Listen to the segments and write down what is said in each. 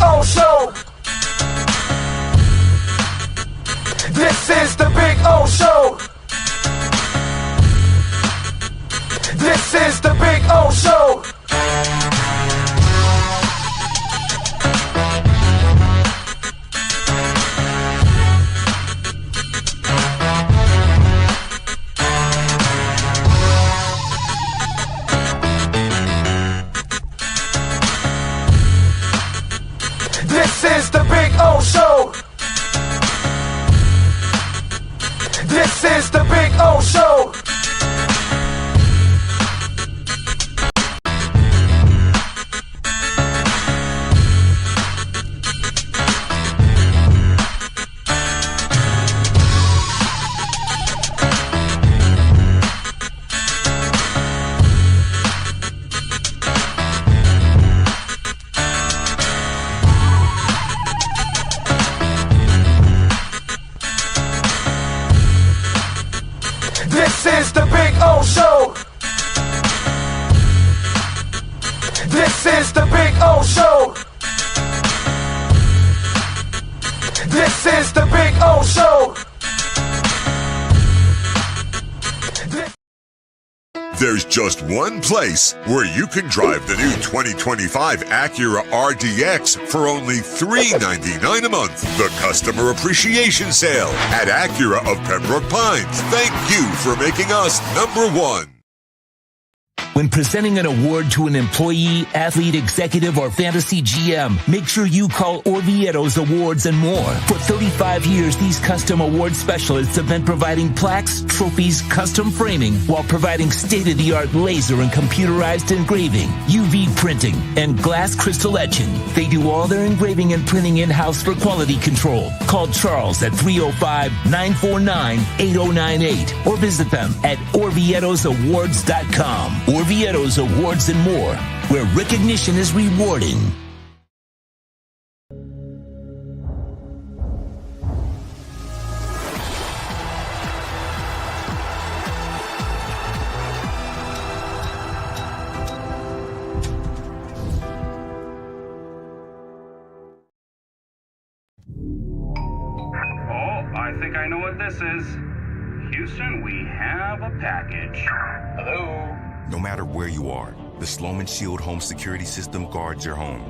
O Show. This is the Big O Show. This is the Big O Show. This is the Big O Show. This is the Big O Show. This is the Big O Show. This is the Big O Show. This is the Big O Show. There's just one place where you can drive the new 2025 Acura RDX for only $399 a month. The Customer Appreciation Sale at Acura of Pembroke Pines. Thank you for making us #1. When presenting an award to an employee, athlete, executive, or fantasy GM, make sure you call Orvieto's Awards and More. For 35 years, these custom award specialists have been providing plaques, trophies, custom framing, while providing state-of-the-art laser and computerized engraving, UV printing, and glass crystal etching. They do all their engraving and printing in-house for quality control. Call Charles at 305-949-8098 or visit them at orvietosawards.com. Orvieto's Awards and More, where recognition is rewarding. I think I know what this is. Houston, we have a package. Hello? No matter where you are, the Slomin Shield Home Security System guards your home.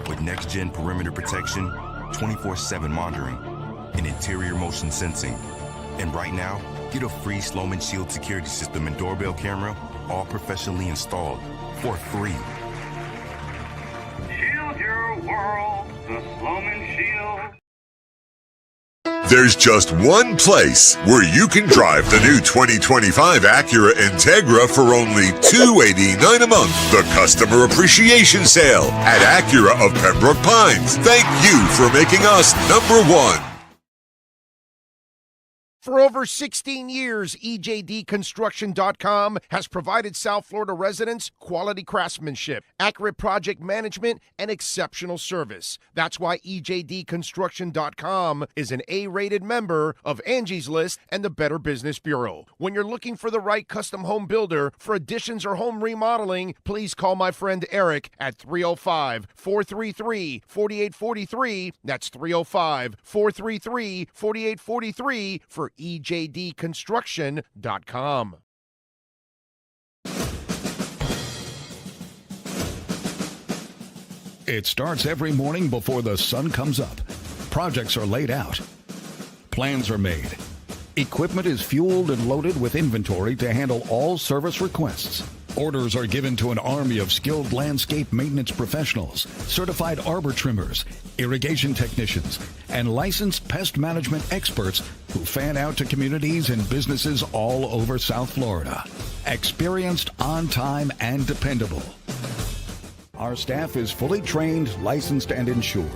With next-gen perimeter protection, 24/7 monitoring, and interior motion sensing. And right now, get a free Slomin Shield security system and doorbell camera, all professionally installed, for free. Shield your world, the Slomin Shield. There's just one place where you can drive the new 2025 Acura Integra for only $289 a month. The Customer Appreciation Sale at Acura of Pembroke Pines. Thank you for making us #1. For over 16 years, EJDConstruction.com has provided South Florida residents quality craftsmanship, accurate project management, and exceptional service. That's why EJDConstruction.com is an A-rated member of Angie's List and the Better Business Bureau. When you're looking for the right custom home builder for additions or home remodeling, please call my friend Eric at 305-433-4843. That's 305-433-4843 for EJDConstruction.com. It starts every morning before the sun comes up. Projects are laid out. Plans are made. Equipment is fueled and loaded with inventory to handle all service requests. Orders are given to an army of skilled landscape maintenance professionals, certified arbor trimmers, irrigation technicians, and licensed pest management experts who fan out to communities and businesses all over South Florida. Experienced, on time, and dependable. Our staff is fully trained, licensed, and insured.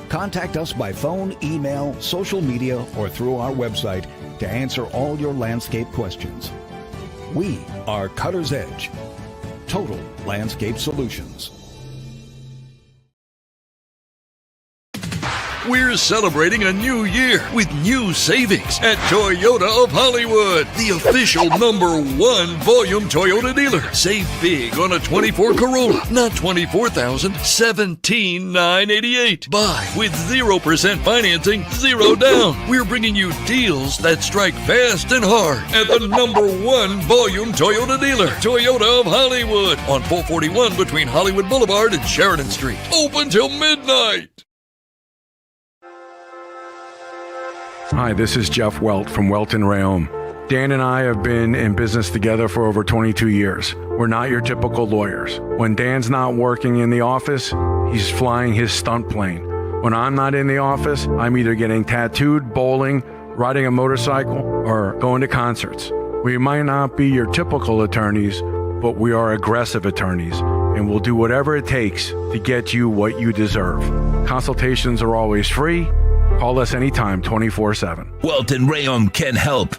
Contact us by phone, email, social media, or through our website to answer all your landscape questions. We are Cutter's Edge. Total Landscape Solutions. We're celebrating a new year with new savings at Toyota of Hollywood, the official #1 volume Toyota dealer. Save big on a 24 Corolla, not $24,000, $17,988. Buy with 0% financing, 0 down. We're bringing you deals that strike fast and hard at the #1 volume Toyota dealer, Toyota of Hollywood, on 441 between Hollywood Boulevard and Sheridan Street. Open till midnight. Hi, this is Jeff Welt from Welt and Rheaume. Dan and I have been in business together for over 22 years. We're not your typical lawyers. When Dan's not working in the office, he's flying his stunt plane. When I'm not in the office, I'm either getting tattooed, bowling, riding a motorcycle, or going to concerts. We might not be your typical attorneys, but we are aggressive attorneys, and we'll do whatever it takes to get you what you deserve. Consultations are always free. Call us anytime, 24/7. Welt and Rheaume can help.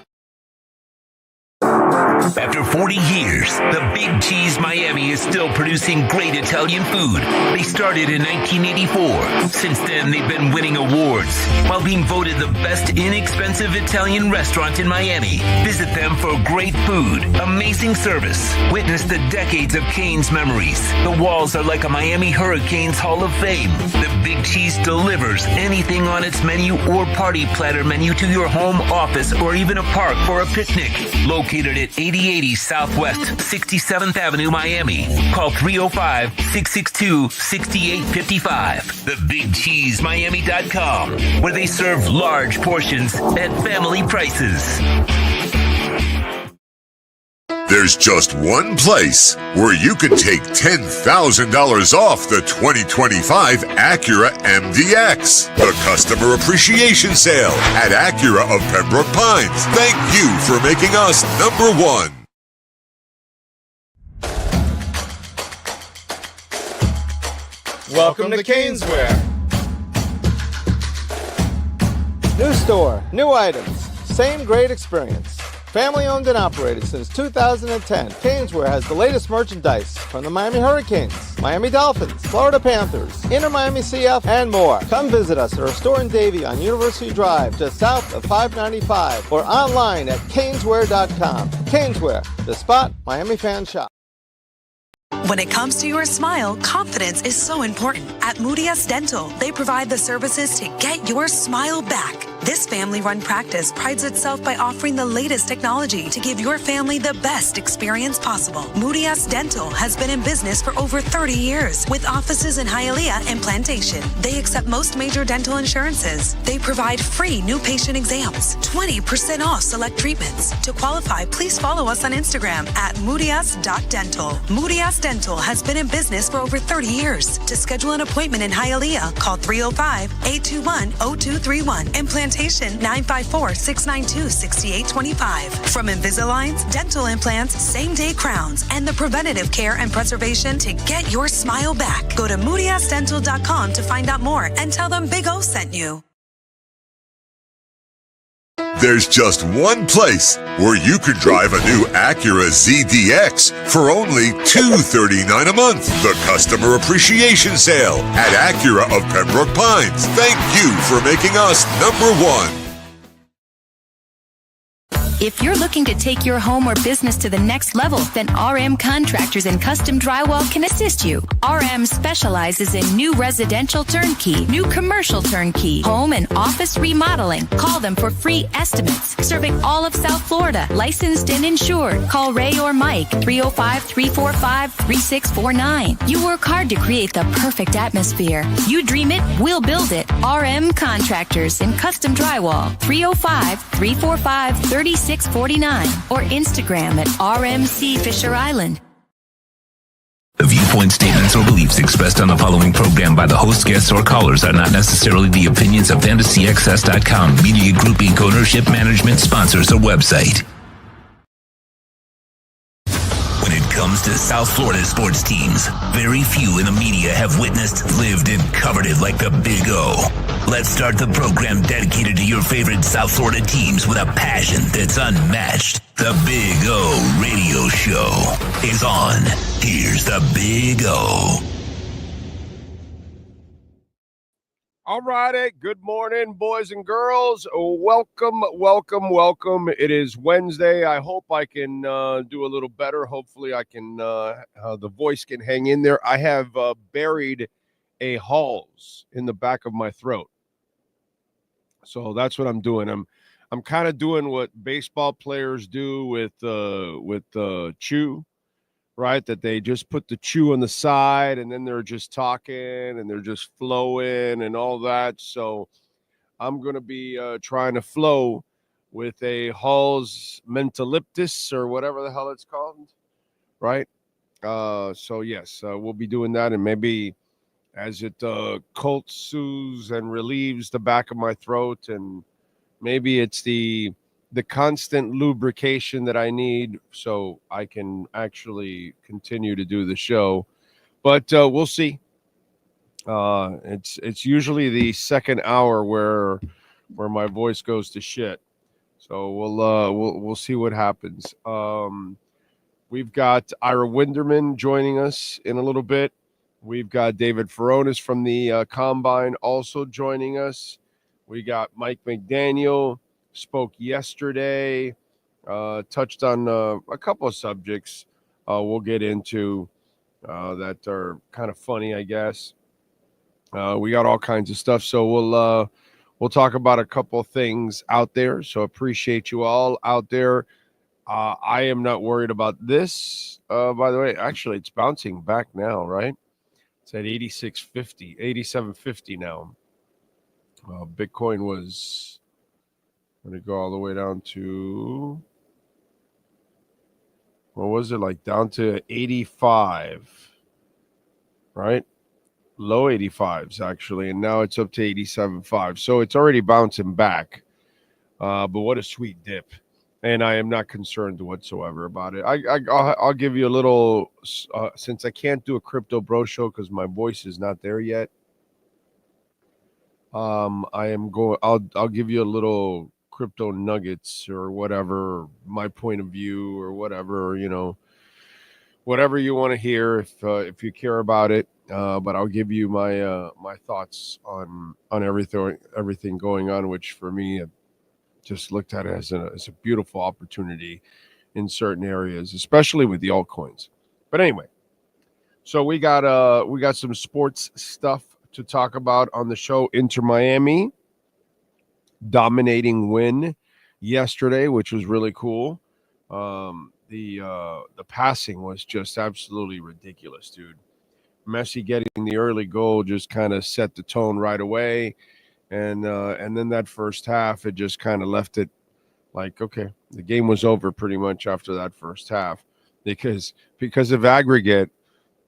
After 40 years, the Big Cheese Miami is still producing great Italian food. They started in 1984. Since then, they've been winning awards while being voted the best inexpensive Italian restaurant in Miami. Visit them for great food, amazing service. Witness the decades of Cane's memories. The walls are like a Miami Hurricanes Hall of Fame. The Big Cheese delivers anything on its menu or party platter menu to your home, office, or even a park for a picnic. Located at 8080 Southwest 67th Avenue, Miami. Call 305-662-6855. TheBigCheeseMiami.com, where they serve large portions at family prices. There's just one place where you can take $10,000 off the 2025 Acura MDX. The Customer Appreciation Sale at Acura of Pembroke Pines. Thank you for making us #1. Welcome to Caneswear. New store, new items, same great experience. Family owned and operated since 2010, Caneswear has the latest merchandise from the Miami Hurricanes, Miami Dolphins, Florida Panthers, InterMiami CF, and more. Come visit us at our store in Davie on University Drive, just south of 595, or online at caneswear.com. Caneswear, the spot Miami fans shop. When it comes to your smile, confidence is so important. At Murias Dental, they provide the services to get your smile back. This family-run practice prides itself by offering the latest technology to give your family the best experience possible. Murias Dental has been in business for over 30 years with offices in Hialeah and Plantation. They accept most major dental insurances. They provide free new patient exams, 20% off select treatments. To qualify, please follow us on Instagram at murias.dental. Murias Dental has been in business for over 30 years. To schedule an appointment in Hialeah, call 305-821-0231 and Plantation 954-692-6825. From Invisaligns, dental implants, same-day crowns, and the preventative care and preservation to get your smile back. Go to muriasdental.com to find out more and tell them Big O sent you. There's just one place where you could drive a new Acura ZDX for only $239 a month. The Customer Appreciation Sale at Acura of Pembroke Pines. Thank you for making us #1. If you're looking to take your home or business to the next level, then RM Contractors and Custom Drywall can assist you. RM specializes in new residential turnkey, new commercial turnkey, home and office remodeling. Call them for free estimates. Serving all of South Florida, licensed and insured. Call Ray or Mike, 305-345-3649. You work hard to create the perfect atmosphere. You dream it, we'll build it. RM Contractors and Custom Drywall, 305-345-3649 or Instagram at RMC Fisher Island. The viewpoint statements or beliefs expressed on the following program by the host, guests, or callers are not necessarily the opinions of FantasyXS.com, Media Group Inc. ownership, management, sponsors, or website. When it comes to South Florida sports teams, very few in the media have witnessed, lived, and covered it like the Big O. Let's start the program dedicated to your favorite South Florida teams with a passion that's unmatched. The Big O Radio Show is on. Here's the Big O. All righty. Good morning, boys and girls. Welcome, welcome, welcome. It is Wednesday. I hope I can do a little better. Hopefully I can, the voice can hang in there. I have buried a Halls in the back of my throat. So that's what I'm doing. I'm kind of doing what baseball players do with chew. Right, that they just put the chew on the side and then they're just talking and they're just flowing and all that. So I'm going to be trying to flow with a Hall's Mentaliptus or whatever the hell it's called, right? So, yes, we'll be doing that. And maybe as it soothes and relieves the back of my throat, and maybe it's the constant lubrication that I need so I can actually continue to do the show. But we'll see. It's usually the second hour where my voice goes to shit. So we'll see what happens. We've got Ira Winderman joining us in a little bit. We've got David Furones from the Combine also joining us. We got Mike McDaniel. Spoke yesterday, touched on a couple of subjects we'll get into that are kind of funny, I guess. We got all kinds of stuff, so we'll talk about a couple of things out there. So appreciate you all out there. I am not worried about this. By the way, actually, it's bouncing back now, right? It's at 87.50 now. Bitcoin was... I'm going to go all the way down to, what was it, like down to 85, right? Low 85s, actually, and now it's up to 87.5. So it's already bouncing back, but what a sweet dip. And I am not concerned whatsoever about it. I'll give you a little, since I can't do a crypto bro show because my voice is not there yet, I'll give you a little crypto nuggets or whatever, my point of view or whatever, whatever you want to hear if you care about it. But I'll give you my thoughts on everything going on, which for me, I just looked at it as a beautiful opportunity in certain areas, especially with the altcoins. But anyway, so we got some sports stuff to talk about on the show. InterMiami. Dominating win yesterday, which was really cool. The passing was just absolutely ridiculous, dude. Messi getting the early goal just kind of set the tone right away, and then that first half, it just kind of left it like, okay, the game was over pretty much after that first half because of aggregate.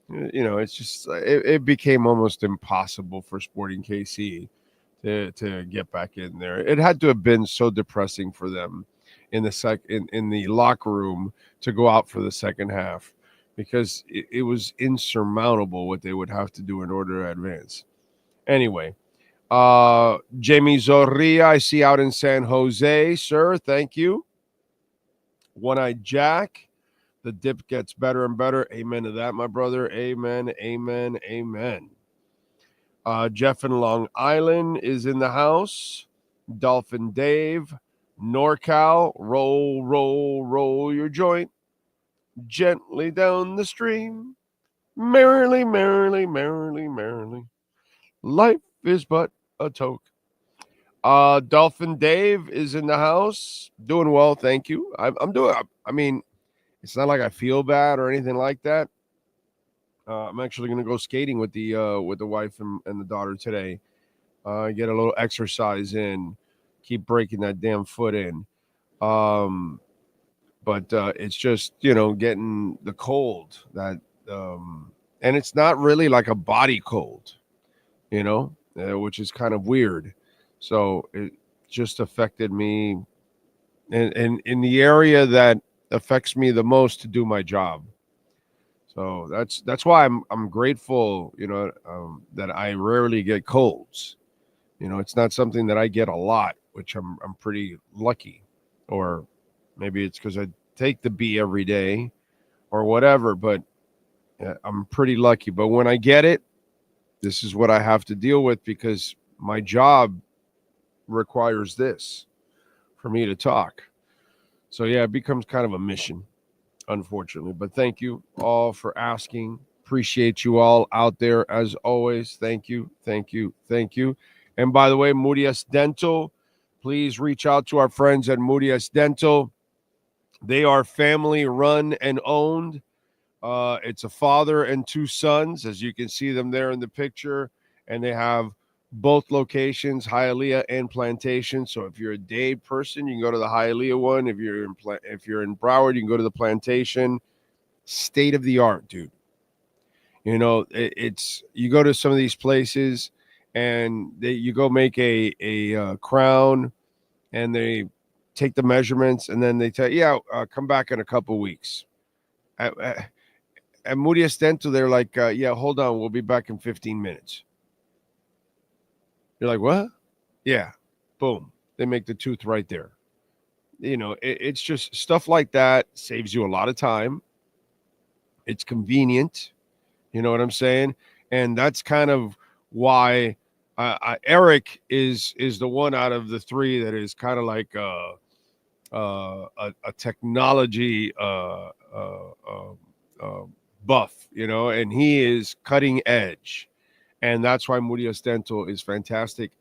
It's just it became almost impossible for Sporting KC to get back in there. It had to have been so depressing for them in the locker room to go out for the second half, because it was insurmountable what they would have to do in order to advance. Anyway, Jamie Zorria, I see out in San Jose, sir. Thank you. One-Eyed Jack, the dip gets better and better. Amen to that, my brother. Amen, amen, amen. Jeff in Long Island is in the house. Dolphin Dave, NorCal, roll, roll, roll your joint gently down the stream. Merrily, merrily, merrily, merrily. Life is but a toke. Dolphin Dave is in the house. Doing well, thank you. I'm doing, I mean, it's not like I feel bad or anything like that. I'm actually going to go skating with the wife and the daughter today. Get a little exercise in. Keep breaking that damn foot in. But it's just, getting the cold that, and it's not really like a body cold, which is kind of weird. So it just affected me in the area that affects me the most to do my job. So that's why I'm grateful, that I rarely get colds. It's not something that I get a lot, which I'm pretty lucky. Or maybe it's because I take the B every day or whatever, but I'm pretty lucky. But when I get it, this is what I have to deal with, because my job requires this for me to talk. So, yeah, it becomes kind of a mission, unfortunately. But thank you all for asking. Appreciate you all out there as always. Thank you, thank you, thank you. And by the way, Murias Dental, please reach out to our friends at Murias Dental. They are family run and owned. It's a father and two sons, as you can see them there in the picture. And they have both locations, Hialeah and Plantation. So if you're a day person, you can go to the Hialeah one. If you're in Broward, you can go to the Plantation. State of the art, dude. You know, it's you go to some of these places and you go make a crown, and they take the measurements, and then they tell you, come back in a couple weeks. At Murias Dental, they're like, hold on, we'll be back in 15 minutes. You're like, what? Yeah, boom. They make the tooth right there. You know, it's just stuff like that saves you a lot of time. It's convenient. You know what I'm saying? And that's kind of why Eric is the one out of the three that is kind of like a technology buff, you know, and he is cutting edge. And that's why Murias Dental is fantastic.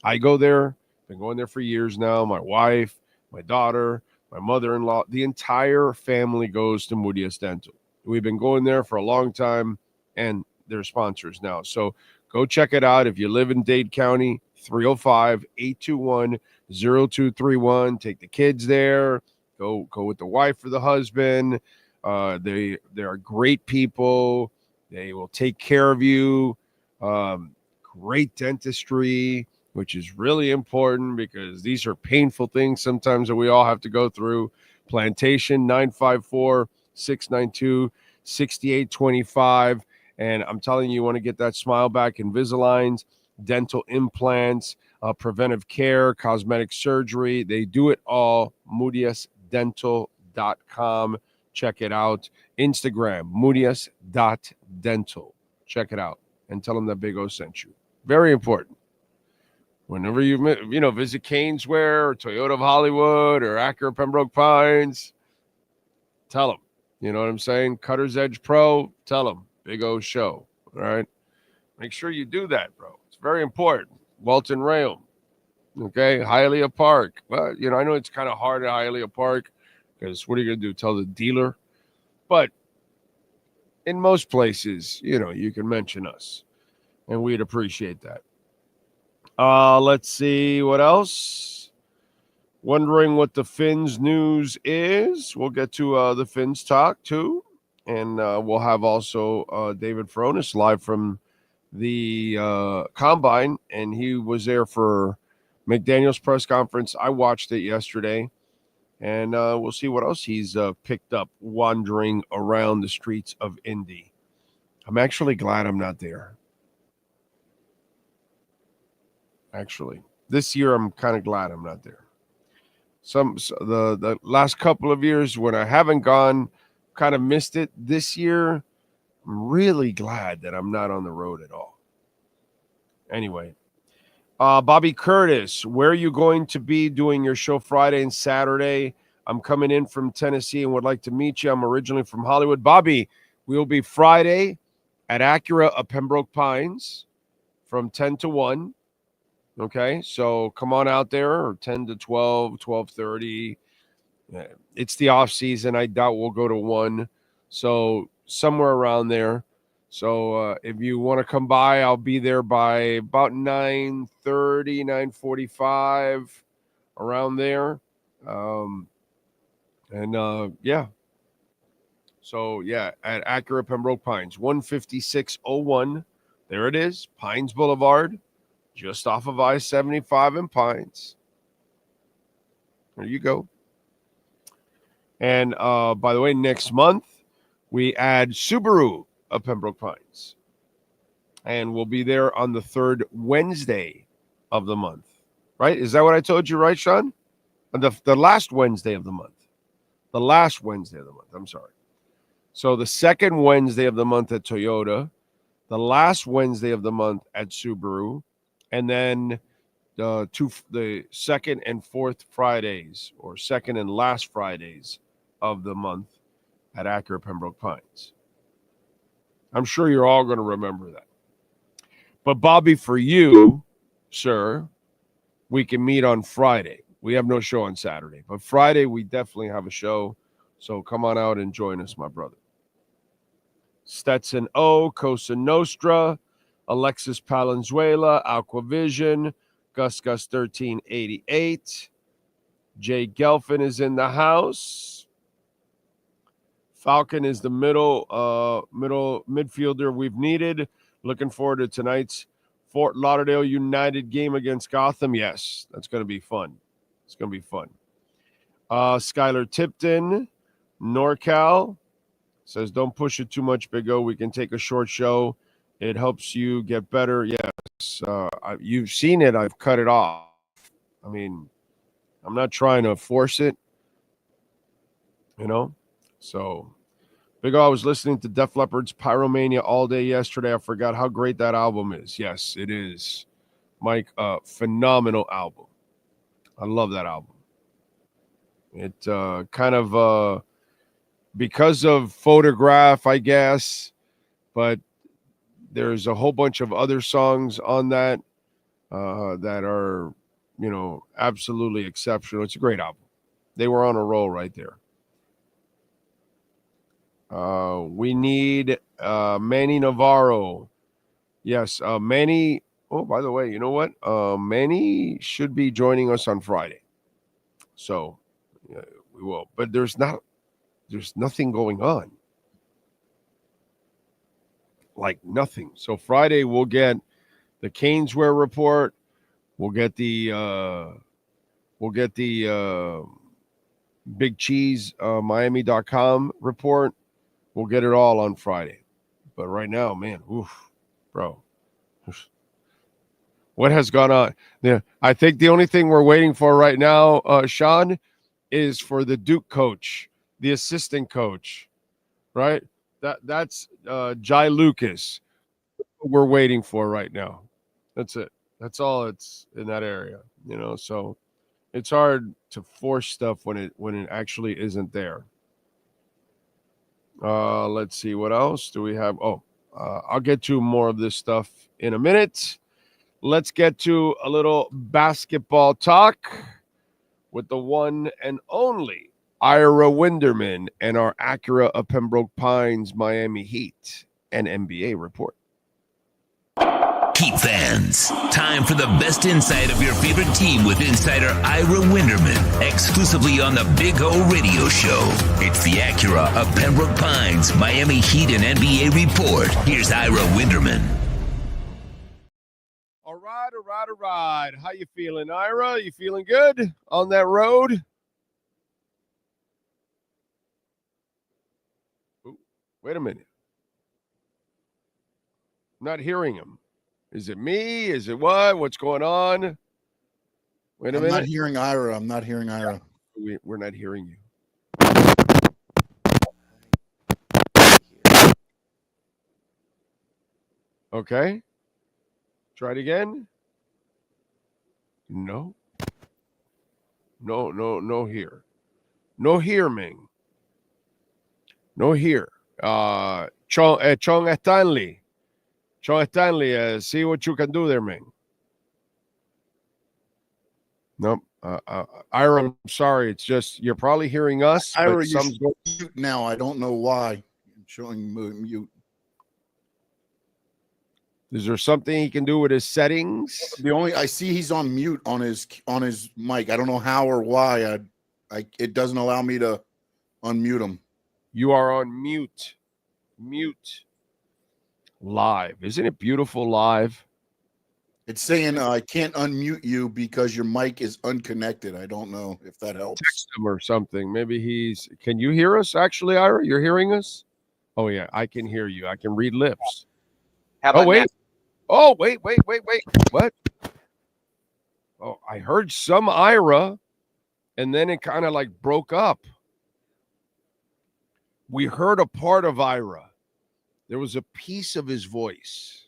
I go there, been going there for years now. My wife, my daughter, my mother-in-law, the entire family goes to Murias Dental. We've been going there for a long time, and they're sponsors now. So go check it out. If you live in Dade County, 305-821-0231. Take the kids there. Go with the wife or the husband. They are great people. They will take care of you. Great dentistry, which is really important because these are painful things sometimes that we all have to go through. Plantation, 954-692-6825. And I'm telling you, you want to get that smile back. Invisaligns, dental implants, preventive care, cosmetic surgery. They do it all. MuriasDental.com. Check it out. Instagram, Murias.dental. Check it out and tell them that Big O sent you. Very important. Whenever you visit Caneswear or Toyota of Hollywood or Acura Pembroke Pines, tell them. You know what I'm saying? Cutter's Edge Pro, tell them. Big O show. All right? Make sure you do that, bro. It's very important. Welt and Rheaume. Okay? Hialeah Park. Well, I know it's kind of hard at Hialeah Park because what are you going to do? Tell the dealer? But in most places, you can mention us, and we'd appreciate that. Let's see what else. Wondering what the Finns news is. We'll get to the Finns talk too, and we'll have also David Furones live from the Combine, and he was there for McDaniel's press conference. I watched it yesterday. And we'll see what else he's picked up wandering around the streets of Indy. I'm actually glad I'm not there. Actually, this year I'm kind of glad I'm not there. The last couple of years when I haven't gone, kind of missed it. This year, I'm really glad that I'm not on the road at all. Anyway. Bobby Curtis, where are you going to be doing your show Friday and Saturday? I'm coming in from Tennessee and would like to meet you. I'm originally from Hollywood. Bobby, we will be Friday at Acura of Pembroke Pines from 10 to 1. Okay, so come on out there, or 10 to 12, 12:30. It's the off season. I doubt we'll go to 1. So somewhere around there. So if you want to come by, I'll be there by about 9:30, 9:45, around there. Yeah. So, yeah, at Acura Pembroke Pines, 15601. There it is, Pines Boulevard, just off of I-75 in Pines. There you go. And, by the way, next month, we add Subaru of Pembroke Pines, and we'll be there on the third Wednesday of the month, right? Is that what I told you, right, Sean? The last Wednesday of the month. The last Wednesday of the month. I'm sorry. So the second Wednesday of the month at Toyota, the last Wednesday of the month at Subaru, And then the second and fourth Fridays, or second and last Fridays of the month at Acura Pembroke Pines. I'm sure you're all going to remember that. But Bobby, for you, sir, we can meet on Friday. We have no show on Saturday, but Friday we definitely have a show. So come on out and join us, my brother. Stetson O, Cosa Nostra, Alexis Palenzuela, Aquavision, Gus 1388. Jay Gelfin is in the house. Falcon is the middle midfielder we've needed. Looking forward to tonight's Fort Lauderdale United game against Gotham. Yes, that's going to be fun. It's going to be fun. Skylar Tipton, NorCal, says, don't push it too much, Big O. We can take a short show. It helps you get better. Yes, you've seen it. I've cut it off. I mean, I'm not trying to force it, you know? So, Big O, I was listening to Def Leppard's Pyromania all day yesterday. I forgot how great that album is. Yes, it is, Mike. Phenomenal album. I love that album. It kind of, because of Photograph, I guess, but there's a whole bunch of other songs on that that are, you know, absolutely exceptional. It's a great album. They were on a roll right there. We need Manny Navarro. Yes, Manny. Oh, by the way, you know what? Manny should be joining us on Friday. So we will. But there's nothing going on. Like nothing. So Friday we'll get the Caneswear report. We'll get the Big Cheese Miami.com report. We'll get it all on Friday. But right now, man, oof, bro. What has gone on? Yeah, I think the only thing we're waiting for right now, Sean, is for the Duke coach, the assistant coach, right? That's Jai Lucas. We're waiting for right now. That's it. That's all it's in that area, you know. So it's hard to force stuff when it actually isn't there. Let's see, what else do we have? I'll get to more of this stuff in a minute. Let's get to a little basketball talk with the one and only Ira Winderman and our Acura of Pembroke Pines Miami Heat and NBA report. Heat fans, time for the best insight of your favorite team with insider Ira Winderman, exclusively on the Big O Radio Show. It's the Acura of Pembroke Pines Miami Heat and NBA report. Here's Ira Winderman. All right. How you feeling, Ira? You feeling good on that road? Ooh, wait a minute. I'm not hearing him. Is it me? Is it what? What's going on? Wait a minute. I'm not hearing Ira. We're not hearing you. Okay. Try it again. No here. No here, Ming. No here. Chong Stanley. Sean Stanley, see what you can do there, man. Nope. Ira, I'm sorry. It's just you're probably hearing us. Ira, you're mute now. I don't know why. I'm showing mute. Is there something he can do with his settings? I see he's on mute on his mic. I don't know how or why. It doesn't allow me to unmute him. You are on mute. Mute. Live. Isn't it beautiful live? It's saying I can't unmute you because your mic is unconnected. I don't know if that helps. Text him or something. Maybe can you hear us actually, Ira? You're hearing us? Oh yeah, I can hear you. I can read lips. How about wait. that? Oh, wait. What? Oh, I heard some Ira and then it kind of like broke up. We heard a part of Ira. There was a piece of his voice,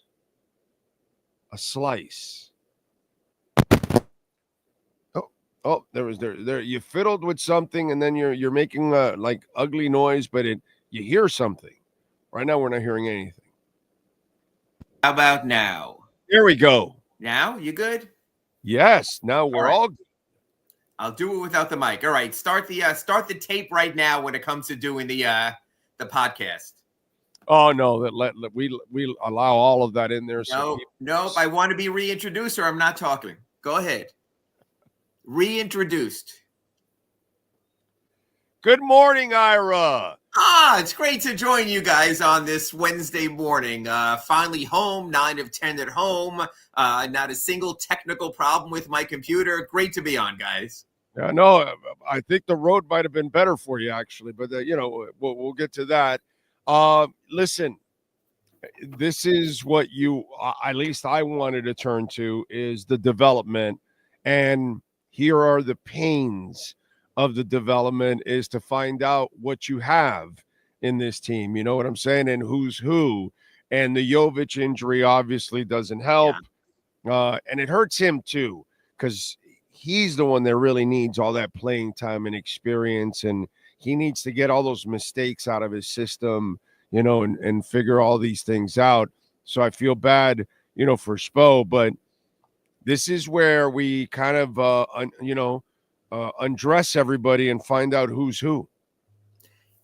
a slice, Oh, there. You fiddled with something, and then you're making like ugly noise, but you hear something. Right now, we're not hearing anything. How about now? There we go. Now you good? Yes. Now we're all good. I'll do it without the mic. All right, start the tape right now when it comes to doing the podcast. Oh no, we allow all of that in there. Nope. I want to be reintroduced, or I'm not talking. Go ahead. Reintroduced. Good morning, Ira. It's great to join you guys on this Wednesday morning. Finally home, 9 of 10 at home. Not a single technical problem with my computer. Great to be on, guys. Yeah, no, I think the road might have been better for you, actually, but we'll get to that. Listen, this is what at least I wanted to turn to, is the development, and here are the pains of the development, is to find out what you have in this team. You know what I'm saying? And who's who. And the Jovic injury obviously doesn't help. Yeah. And it hurts him too, because he's the one that really needs all that playing time and experience. And he needs to get all those mistakes out of his system, and figure all these things out. So I feel bad, for Spo, but this is where we kind of, undress everybody and find out who's who.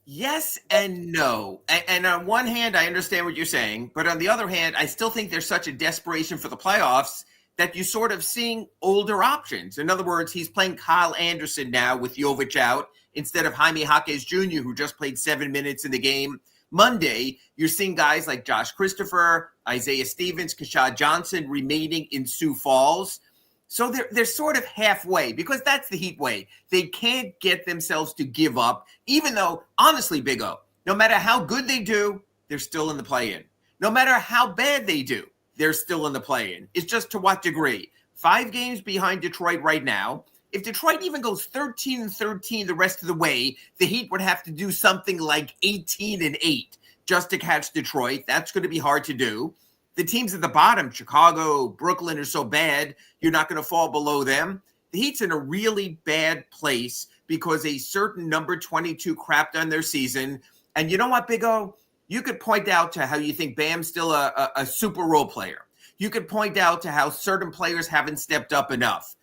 Yes and no. And on one hand, I understand what you're saying, but on the other hand, I still think there's such a desperation for the playoffs that you sort of seeing older options. In other words, he's playing Kyle Anderson now with Jovic out instead of Jaime Jaquez Jr., who just played 7 minutes in the game Monday. You're seeing guys like Josh Christopher, Isaiah Stevens, Kashad Johnson remaining in Sioux Falls. So they're sort of halfway, because that's the Heat way. They can't get themselves to give up, even though, honestly, Big O, no matter how good they do, they're still in the play-in. No matter how bad they do, they're still in the play-in. It's just to what degree. 5 games behind Detroit right now. If Detroit even goes 13-13 the rest of the way, the Heat would have to do something like 18-8 just to catch Detroit. That's going to be hard to do. The teams at the bottom, Chicago, Brooklyn, are so bad, you're not going to fall below them. The Heat's in a really bad place because a certain number 22 crapped on their season. And you know what, Big O? You could point out to how you think Bam's still a super role player. You could point out to how certain players haven't stepped up enough.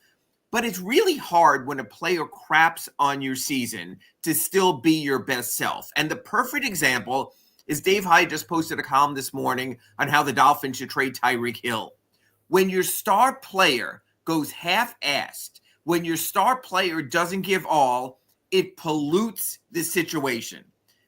But it's really hard when a player craps on your season to still be your best self. And the perfect example is Dave Hyde just posted a column this morning on how the Dolphins should trade Tyreek Hill. When your star player goes half-assed, when your star player doesn't give all, it pollutes the situation.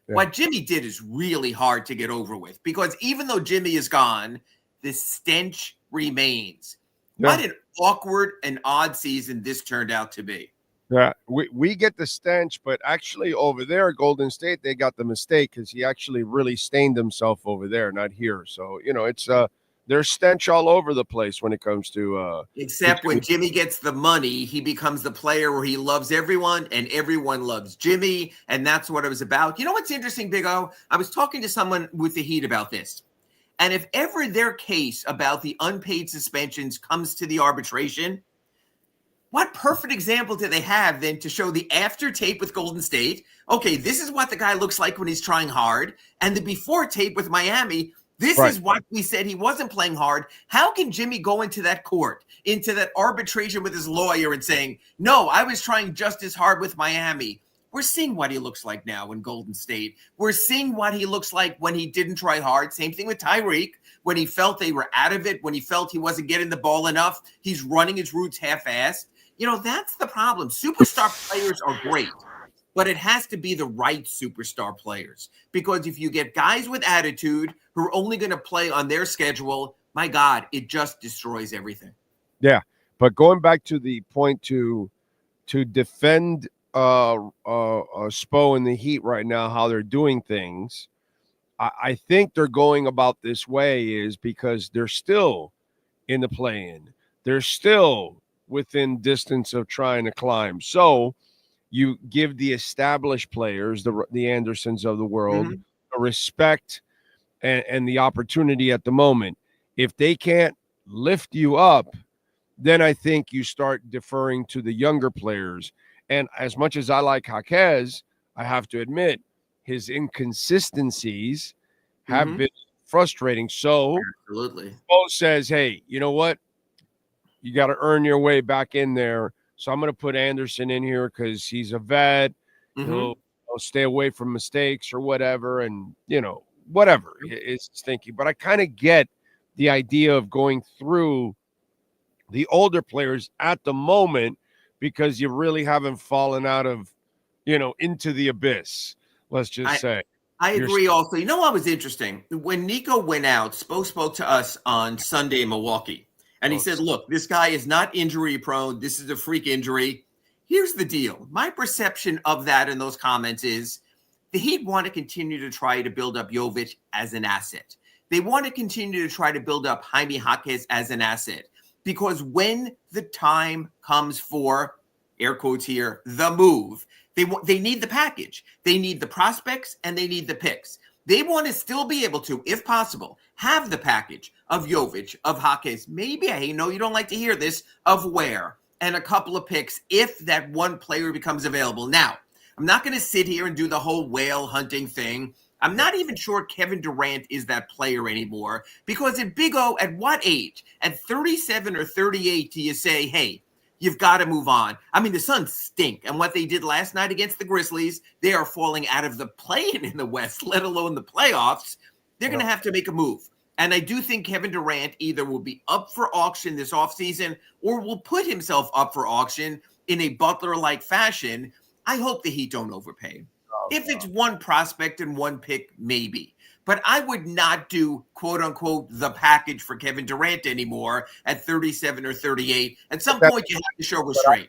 Yeah. What Jimmy did is really hard to get over with, because even though Jimmy is gone, the stench remains. Yeah. What an awkward and odd season this turned out to be. Yeah, we get the stench, but actually over there, Golden State, they got the mistake, because he actually really stained himself over there, not here. So, it's there's stench all over the place when it comes to except when Jimmy gets the money, he becomes the player where he loves everyone and everyone loves Jimmy, and that's what it was about. You know what's interesting, Big O? I was talking to someone with the Heat about this. And if ever their case about the unpaid suspensions comes to the arbitration, what perfect example do they have then to show the after tape with Golden State? Okay, this is what the guy looks like when he's trying hard. And the before tape with Miami, this is what we said he wasn't playing hard. How can Jimmy go into that court, into that arbitration with his lawyer and saying, no, I was trying just as hard with Miami? We're seeing what he looks like now in Golden State. We're seeing what he looks like when he didn't try hard. Same thing with Tyreek. When he felt they were out of it, when he felt he wasn't getting the ball enough, he's running his routes half-assed. That's the problem. Superstar players are great, but it has to be the right superstar players. Because if you get guys with attitude who are only going to play on their schedule, my God, it just destroys everything. Yeah, but going back to the point to defend Spo and the Heat right now, how they're doing things, I think they're going about this way is because they're still in the play-in. They're still within distance of trying to climb. So you give the established players, the Andersons of the world, a respect and the opportunity at the moment. If they can't lift you up, then I think you start deferring to the younger players. And as much as I like Jaquez, I have to admit his inconsistencies have been frustrating. So absolutely, Bo says, hey, you know what? You got to earn your way back in there. So I'm going to put Anderson in here because he's a vet. He'll stay away from mistakes or whatever. And, whatever is thinking. But I kind of get the idea of going through the older players at the moment because you really haven't fallen out of, into the abyss, let's just say. I agree also. You know what was interesting? When Nico went out, spoke to us on Sunday in Milwaukee, and he said, look, this guy is not injury prone. This is a freak injury. Here's the deal. My perception of that in those comments is the Heat want to continue to try to build up Jovic as an asset. They want to continue to try to build up Jaime Jaquez as an asset because when the time comes for, air quotes here, the move, they need the package. They need the prospects and they need the picks. They want to still be able to, if possible, have the package of Jovic, of Jaquez, maybe, I know you don't like to hear this, of Ware, and a couple of picks if that one player becomes available. Now, I'm not going to sit here and do the whole whale hunting thing. I'm not even sure Kevin Durant is that player anymore because at Big O, at what age? At 37 or 38 do you say, hey, you've got to move on? I mean, the Suns stink. And what they did last night against the Grizzlies, they are falling out of the play-in in the West, let alone the playoffs. They're going to have to make a move. And I do think Kevin Durant either will be up for auction this offseason or will put himself up for auction in a Butler-like fashion. I hope the Heat don't overpay. If it's one prospect and one pick, maybe. But I would not do, quote unquote, the package for Kevin Durant anymore at 37 or 38. At some point, you have to show restraint.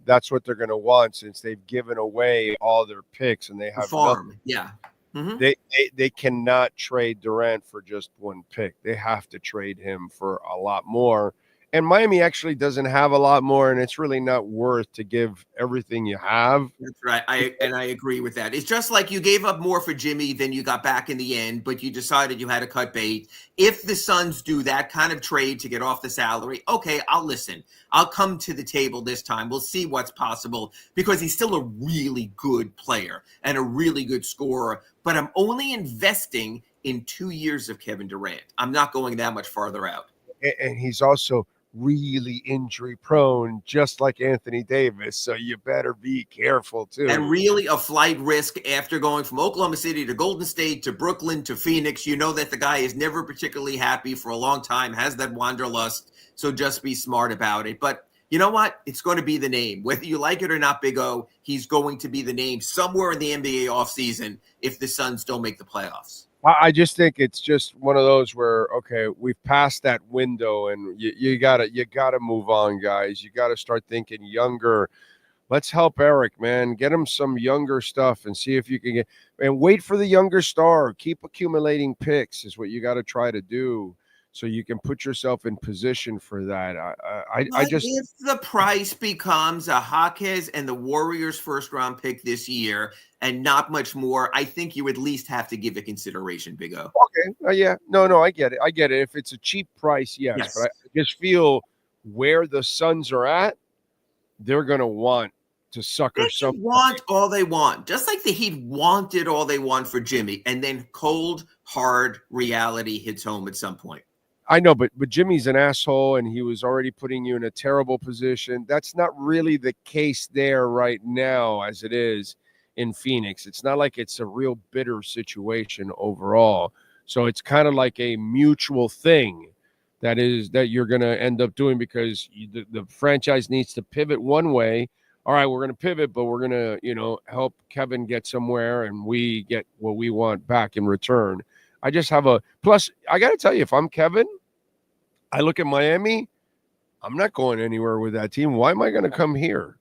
That's what they're going to want since they've given away all their picks and they have farm. Yeah. They cannot trade Durant for just one pick. They have to trade him for a lot more. And Miami actually doesn't have a lot more, and it's really not worth to give everything you have. That's right. I agree with that. It's just like you gave up more for Jimmy than you got back in the end, but you decided you had to cut bait. If the Suns do that kind of trade to get off the salary, okay, I'll listen. I'll come to the table this time. We'll see what's possible because he's still a really good player and a really good scorer, but I'm only investing in 2 years of Kevin Durant. I'm not going that much farther out. And he's also really injury prone, just like Anthony Davis. So you better be careful too. And really a flight risk after going from Oklahoma City to Golden State to Brooklyn to Phoenix. You know that the guy is never particularly happy for a long time, has that wanderlust. So just be smart about it. But you know what? It's going to be the name. Whether you like it or not, Big O, he's going to be the name somewhere in the NBA offseason if the Suns don't make the playoffs. I just think it's just one of those where, okay, we've passed that window and you gotta move on, guys. You gotta start thinking younger. Let's help Eric, man. Get him some younger stuff and see if you can get and wait for the younger star. Keep accumulating picks is what you got to try to do so you can put yourself in position for that. I just if the price becomes a Jaquez and the Warriors first round pick this year and not much more, I think you at least have to give it consideration, Big O. Okay. Yeah. No, I get it. If it's a cheap price, yes. But I just feel where the Suns are at, they're going to want to sucker something. Want all they want, just like the Heat wanted all they want for Jimmy, and then cold, hard reality hits home at some point. I know, but Jimmy's an asshole, and he was already putting you in a terrible position. That's not really the case there right now as it is in Phoenix. It's not like it's a real bitter situation overall. So it's kind of like a mutual thing that you're going to end up doing because the franchise needs to pivot one way. All right, we're going to pivot, but we're going to, help Kevin get somewhere and we get what we want back in return. I just have plus I got to tell you, if I'm Kevin, I look at Miami, I'm not going anywhere with that team. Why am I going to come here?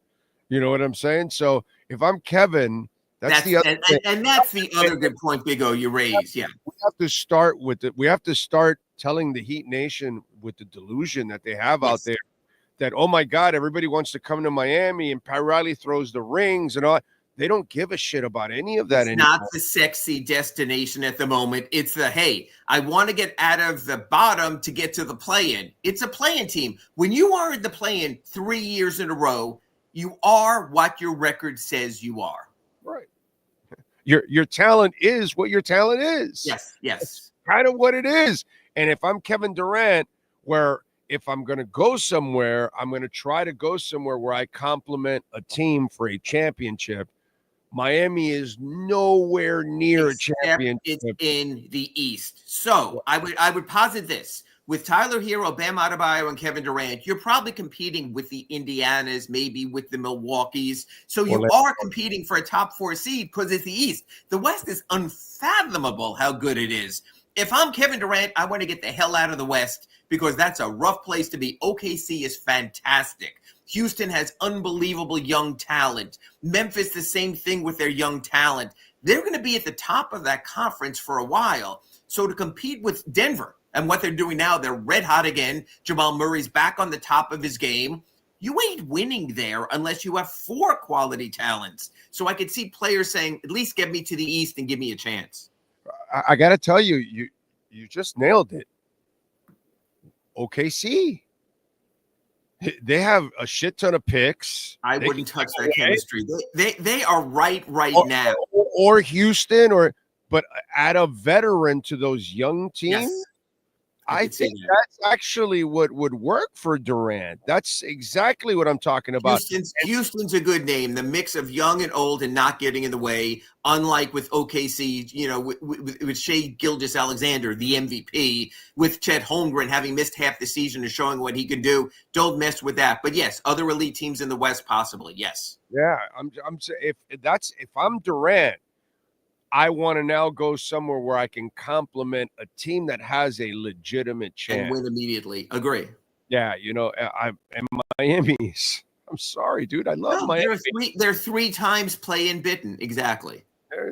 You know what I'm saying? So if I'm Kevin, that's the other thing. And that's the other good point, Big O, you raised. Yeah. We have to start with it. We have to start telling the Heat Nation with the delusion that they have out there that, oh my God, everybody wants to come to Miami and Pat Riley throws the rings and all. They don't give a shit about any of that It's anymore. not the sexy destination at the moment. It's the, hey, I want to get out of the bottom to get to the play-in. It's a play-in team. When you are in the play-in 3 years in a row, you are what your record says you are. Right. Your talent is what your talent is. Yes. That's kind of what it is. And if I'm Kevin Durant, where if I'm going to go somewhere, I'm going to try to go somewhere where I complement a team for a championship. Miami is nowhere near a championship. It's in the East. So I would posit this. With Tyler Hero, Bam Adebayo, and Kevin Durant, you're probably competing with the Indianas, maybe with the Milwaukees. So you are competing for a top 4 seed because it's the East. The West is unfathomable how good it is. If I'm Kevin Durant, I want to get the hell out of the West because that's a rough place to be. OKC is fantastic. Houston has unbelievable young talent. Memphis, the same thing with their young talent. They're going to be at the top of that conference for a while. So to compete with Denver and what they're doing now, they're red hot again. Jamal Murray's back on the top of his game. You ain't winning there unless you have 4 quality talents. So I could see players saying, at least get me to the East and give me a chance. I got to tell you, you just nailed it. OKC. They have a shit ton of picks. I wouldn't touch that chemistry. They are right now. Or Houston, but add a veteran to those young teams. Yes. I think that's actually what would work for Durant. That's exactly what I'm talking about. Houston's a good name. The mix of young and old and not getting in the way, unlike with OKC, with Shai Gilgeous-Alexander, the MVP, with Chet Holmgren having missed half the season and showing what he can do. Don't mess with that. But yes, other elite teams in the West possibly. Yes. Yeah, I'm saying if I'm Durant, I want to now go somewhere where I can complement a team that has a legitimate chance. And win immediately. Agree. Yeah, and Miami's. I'm sorry, dude. I love Miami. They're 3 times play-in bitten. Exactly.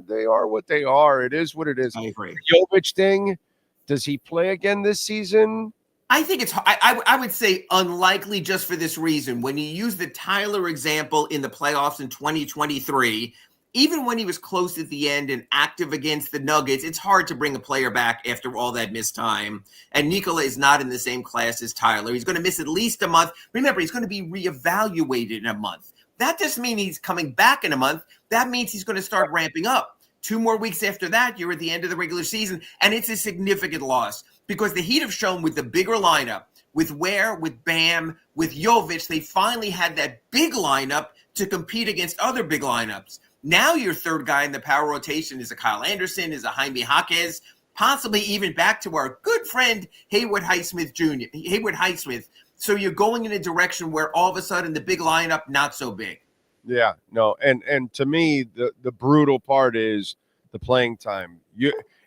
They are what they are. It is what it is. I agree. The Jovic thing, does he play again this season? I think it's I would say unlikely just for this reason. When you use the Tyler example in the playoffs in 2023, even when he was close at the end and active against the Nuggets, it's hard to bring a player back after all that missed time. And Nikola is not in the same class as Tyler. He's going to miss at least a month. Remember, he's going to be reevaluated in a month. That doesn't mean he's coming back in a month. That means he's going to start ramping up. 2 more weeks after that, you're at the end of the regular season, and it's a significant loss because the Heat have shown with the bigger lineup, with Ware, with Bam, with Jovic, they finally had that big lineup to compete against other big lineups. Now your third guy in the power rotation is a Kyle Anderson, is a Jaime Jaquez, possibly even back to our good friend Haywood Highsmith Jr. Haywood Highsmith. So you're going in a direction where all of a sudden the big lineup, not so big. Yeah, no. And to me, the brutal part is the playing time.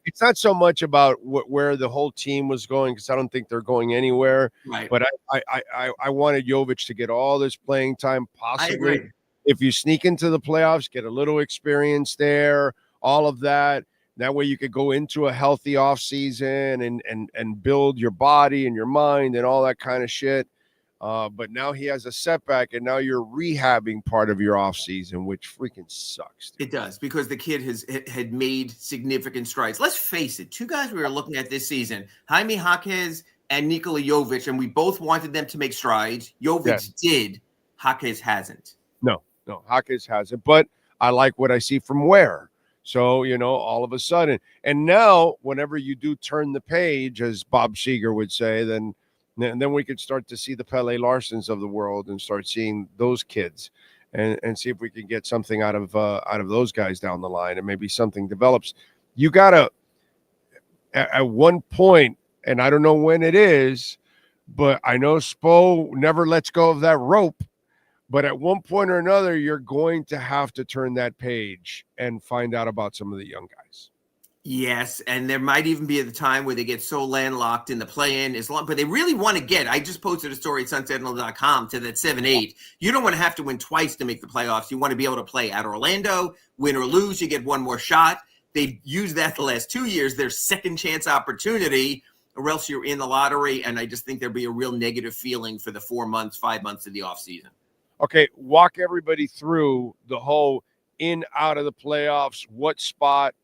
It's not so much about where the whole team was going, because I don't think they're going anywhere. Right. But I wanted Jovic to get all this playing time possibly. I agree. If you sneak into the playoffs, get a little experience there, all of that. That way you could go into a healthy offseason and build your body and your mind and all that kind of shit. But now he has a setback, and now you're rehabbing part of your offseason, which freaking sucks. Dude. It does, because the kid had made significant strides. Let's face it, 2 guys we were looking at this season, Jaime Jaquez and Nikola Jovic, and we both wanted them to make strides. Jovic did. Jaquez hasn't. No, Jaquez hasn't. But I like what I see from Ware. So, all of a sudden. And now, whenever you do turn the page, as Bob Seger would say, then we could start to see the Pele Larsons of the world and start seeing those kids and see if we can get something out of those guys down the line, and maybe something develops. You got to, at one point, and I don't know when it is, but I know Spo never lets go of that rope. But at one point or another, you're going to have to turn that page and find out about some of the young guys. Yes, and there might even be a time where they get so landlocked in the play-in, but they really want to get. I just posted a story at sunsentinel.com to that 7-8. You don't want to have to win twice to make the playoffs. You want to be able to play at Orlando, win or lose. You get one more shot. They've used that the last 2 years, their second chance opportunity, or else you're in the lottery. And I just think there'll be a real negative feeling for the 4 months, 5 months of the offseason. Okay, walk everybody through the whole in, out of the playoffs, what spot,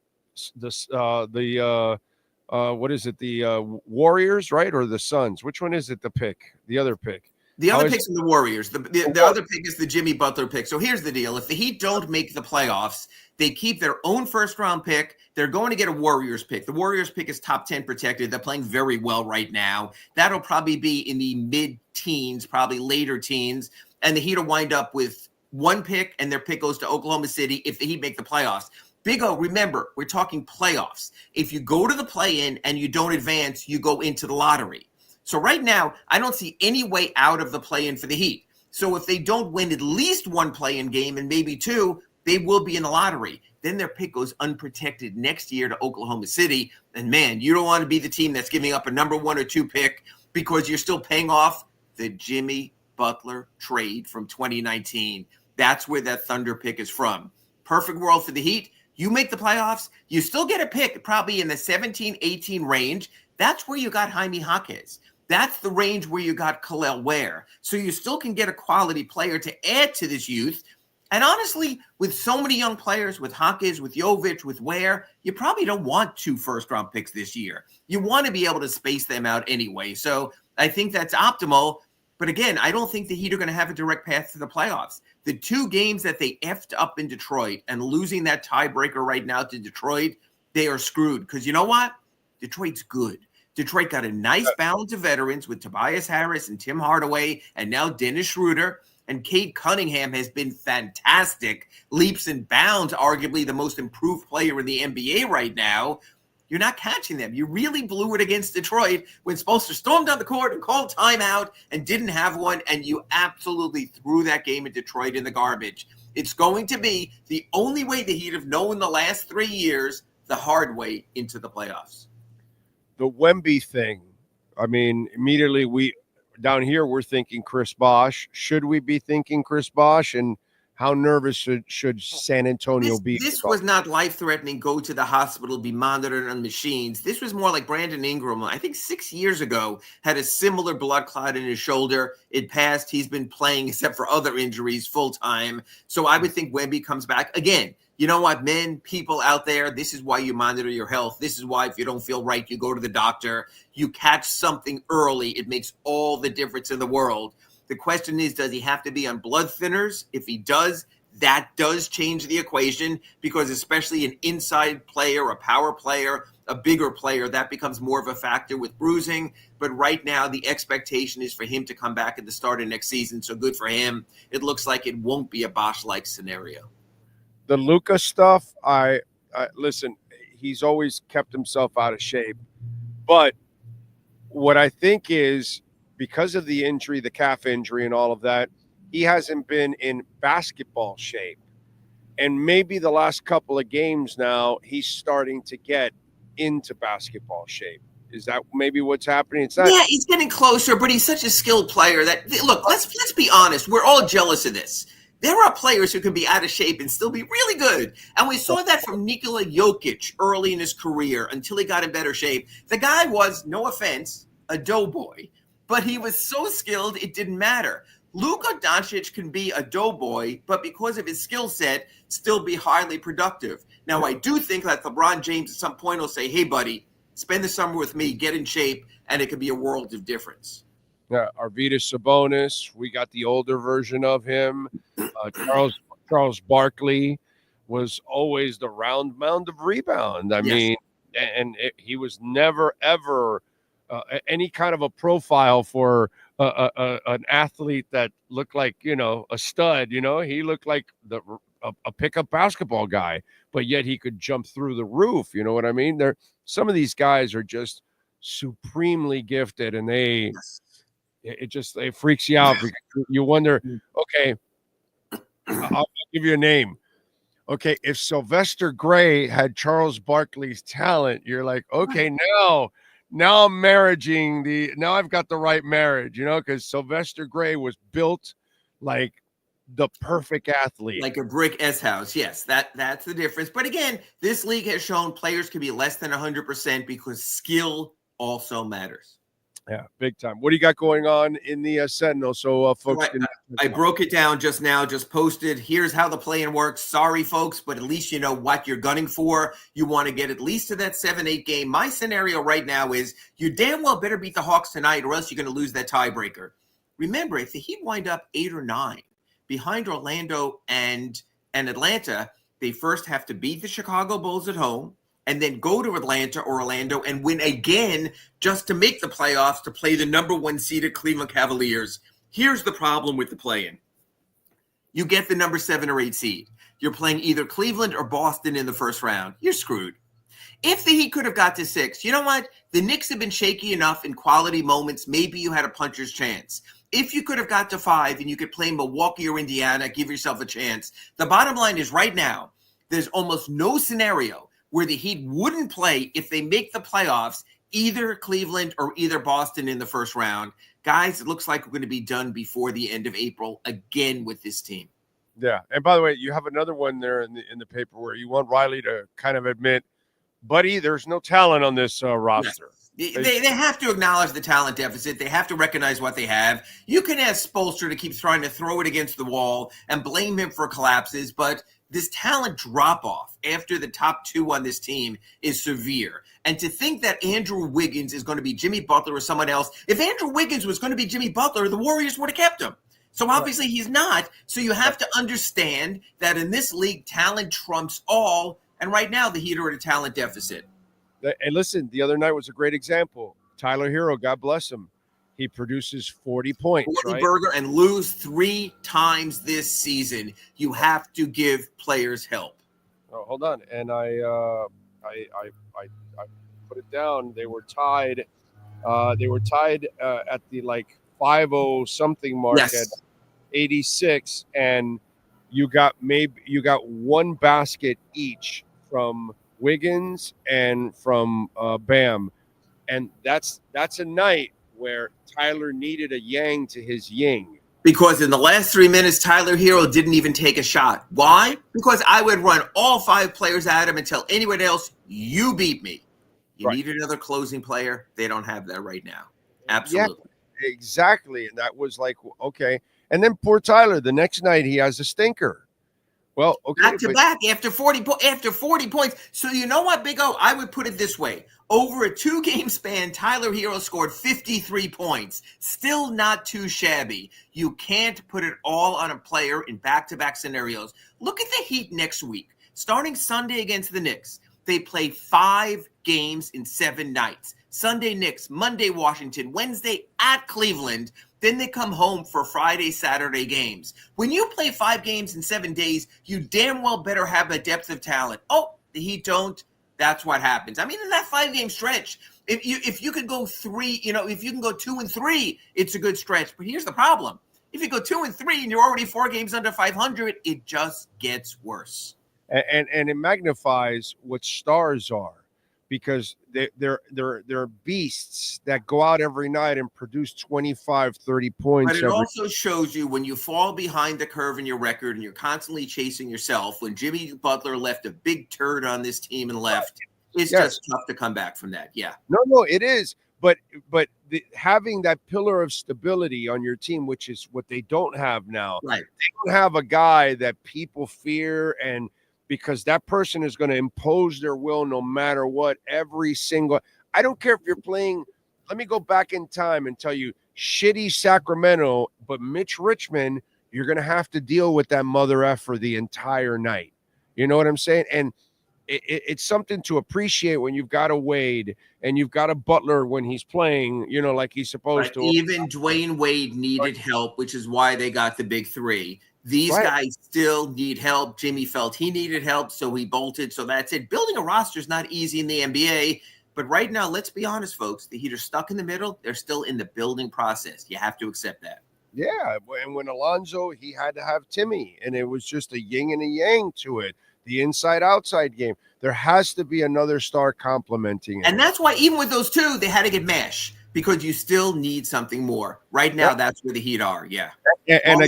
what is it? The Warriors, right? Or the Suns? Which one is it? The pick, the other pick. The other pick's in the Warriors. The other pick is the Jimmy Butler pick. So here's the deal. If the Heat don't make the playoffs, they keep their own first-round pick. They're going to get a Warriors pick. The Warriors pick is top 10 protected. They're playing very well right now. That'll probably be in the mid-teens, probably later teens. And the Heat will wind up with one pick, and their pick goes to Oklahoma City if the Heat make the playoffs. Big O, remember, we're talking playoffs. If you go to the play-in and you don't advance, you go into the lottery. So right now, I don't see any way out of the play-in for the Heat. So if they don't win at least one play-in game and maybe two, they will be in the lottery. Then their pick goes unprotected next year to Oklahoma City. And man, you don't want to be the team that's giving up a number 1 or 2 pick because you're still paying off the Jimmy Butler trade from 2019. That's where that Thunder pick is from. Perfect world for the Heat. You make the playoffs, you still get a pick probably in the 17-18 range. That's where you got Jaime Jaquez. That's the range where you got Khalil Ware. So you still can get a quality player to add to this youth. And honestly, with so many young players, with Jaquez, with Jovic, with Ware, you probably don't want 2 first-round picks this year. You want to be able to space them out anyway. So I think that's optimal. But again, I don't think the Heat are going to have a direct path to the playoffs. The 2 games that they effed up in Detroit and losing that tiebreaker right now to Detroit, they are screwed. Because you know what? Detroit's good. Detroit got a nice balance of veterans with Tobias Harris and Tim Hardaway and now Dennis Schroeder. And Cade Cunningham has been fantastic, leaps and bounds, arguably the most improved player in the NBA right now. You're not catching them. You really blew it against Detroit when Spoelstra stormed down the court and called timeout and didn't have one, and you absolutely threw that game in Detroit in the garbage. It's going to be the only way the Heat have known the last 3 years, the hard way into the playoffs. The Wemby thing, I mean, immediately down here we're thinking Chris Bosh. Should we be thinking Chris Bosh? And how nervous should San Antonio be? This was not life-threatening, go to the hospital, be monitored on machines. This was more like Brandon Ingram, I think 6 years ago, had a similar blood clot in his shoulder. It passed. He's been playing, except for other injuries, full-time. So I would think Wemby comes back. Again, you know what, men, people out there, this is why you monitor your health. This is why if you don't feel right, you go to the doctor. You catch something early. It makes all the difference in the world. The question is, does he have to be on blood thinners? If he does, that does change the equation because especially an inside player, a power player, a bigger player, that becomes more of a factor with bruising. But right now, the expectation is for him to come back at the start of next season. So good for him. It looks like it won't be a Bosh-like scenario. The Luka stuff, I listen, he's always kept himself out of shape. But what I think is because of the injury, the calf injury and all of that, he hasn't been in basketball shape. And maybe the last couple of games now, he's starting to get into basketball shape. Is that maybe what's happening? It's not. Yeah, he's getting closer, but he's such a skilled player that, look, let's be honest. We're all jealous of this. There are players who can be out of shape and still be really good. And we saw that from Nikola Jokic early in his career until he got in better shape. The guy was, no offense, a doughboy, but he was so skilled it didn't matter. Luka Doncic can be a doughboy, but because of his skill set, still be highly productive. Now, I do think that LeBron James at some point will say, hey, buddy, spend the summer with me, get in shape, and it could be a world of difference. Yeah, Arvydas Sabonis, we got the older version of him. Charles Barkley was always the round mound of rebound. I mean, and he was never, ever any kind of a profile for an athlete that looked like, a stud. He looked like a pickup basketball guy, but yet he could jump through the roof. You know what I mean? Some of these guys are just supremely gifted, and it freaks you out. You wonder, okay, I'll give you a name. Okay, if Sylvester Gray had Charles Barkley's talent, you're like, okay, now I'm now I've got the right marriage, because Sylvester Gray was built like the perfect athlete. Like a brick S-house. Yes, that's the difference. But again, this league has shown players can be less than 100% because skill also matters. Yeah, big time. What do you got going on in the Sentinel? So folks can. I broke it down just now, just posted. Here's how the play-in works. Sorry, folks, but at least you know what you're gunning for. You want to get at least to that 7-8 game. My scenario right now is you damn well better beat the Hawks tonight or else you're going to lose that tiebreaker. Remember, if the Heat wind up 8 or 9 behind Orlando and Atlanta, they first have to beat the Chicago Bulls at home and then go to Atlanta or Orlando and win again just to make the playoffs to play the number 1 seeded Cleveland Cavaliers. Here's the problem with the play-in. You get the number 7 or 8 seed. You're playing either Cleveland or Boston in the first round. You're screwed. If the Heat could have got to 6, you know what? The Knicks have been shaky enough in quality moments. Maybe you had a puncher's chance. If you could have got to 5 and you could play Milwaukee or Indiana, give yourself a chance. The bottom line is right now, there's almost no scenario where the Heat wouldn't play if they make the playoffs, either Cleveland or either Boston in the first round. Guys, it looks like we're going to be done before the end of April again with this team. Yeah, and by the way, you have another one there in the paper where you want Riley to kind of admit, buddy, there's no talent on this roster. Yes. They have to acknowledge the talent deficit. They have to recognize what they have. You can ask Spoelstra to keep trying to throw it against the wall and blame him for collapses, but this talent drop-off after the top 2 on this team is severe. And to think that Andrew Wiggins is going to be Jimmy Butler or someone else, if Andrew Wiggins was going to be Jimmy Butler, the Warriors would have kept him. So obviously he's not. So you have to understand that in this league, talent trumps all. And right now, the Heat are at a talent deficit. And listen, the other night was a great example. Tyler Hero, God bless him. He produces 40 points, 40 right? burger and lose 3 times this season. You have to give players help. Oh, hold on. And I put it down. They were tied. At the 50 something mark at 86, and you got 1 basket each from Wiggins and from Bam, and that's a night where Tyler needed a yang to his yin. Because in the last 3 minutes, Tyler Hero didn't even take a shot. Why? Because I would run all 5 players at him and tell anyone else, you beat me. You need another closing player. They don't have that right now. Absolutely. Yeah, exactly. And that was like, okay. And then poor Tyler, the next night he has a stinker. Well, okay. Back to back after 40 points. So you know what, Big O? I would put it this way. Over a 2-game span, Tyler Hero scored 53 points. Still not too shabby. You can't put it all on a player in back-to-back scenarios. Look at the Heat next week. Starting Sunday against the Knicks, they play 5 games in 7 nights. Sunday, Knicks. Monday, Washington. Wednesday, at Cleveland. Then they come home for Friday, Saturday games. When you play 5 games in 7 days, you damn well better have a depth of talent. Oh, the Heat don't. That's what happens. I mean, in that 5-game stretch, if you could go 3, if you can go 2 and 3, it's a good stretch. But here's the problem. If you go 2 and 3 and you're already 4 games under 500, it just gets worse. And it magnifies what stars are, because they're beasts that go out every night and produce 25, 30 points. But it also shows you when you fall behind the curve in your record and you're constantly chasing yourself. When Jimmy Butler left a big turd on this team and left, it's just tough to come back from that. Yeah. No, it is. But having that pillar of stability on your team, which is what they don't have now. Right. They don't have a guy that people fear, and because that person is going to impose their will no matter what. I don't care if you're playing. Let me go back in time and tell you, shitty Sacramento, but Mitch Richmond, you're going to have to deal with that mother effer the entire night. You know what I'm saying? And it's something to appreciate when you've got a Wade and you've got a Butler when he's playing, like he's supposed to. Even Dwayne Wade needed help, which is why they got the big 3. These guys still need help. Jimmy felt he needed help, so he bolted. So that's it. Building a roster is not easy in the NBA. But right now, let's be honest, folks. The Heat are stuck in the middle. They're still in the building process. You have to accept that. Yeah, and when Alonzo, he had to have Timmy, and it was just a yin and a yang to it. The inside-outside game. There has to be another star complementing it. And that's why even with those 2, they had to get Mesh, because you still need something more. Right now, that's where the Heat are, yeah. And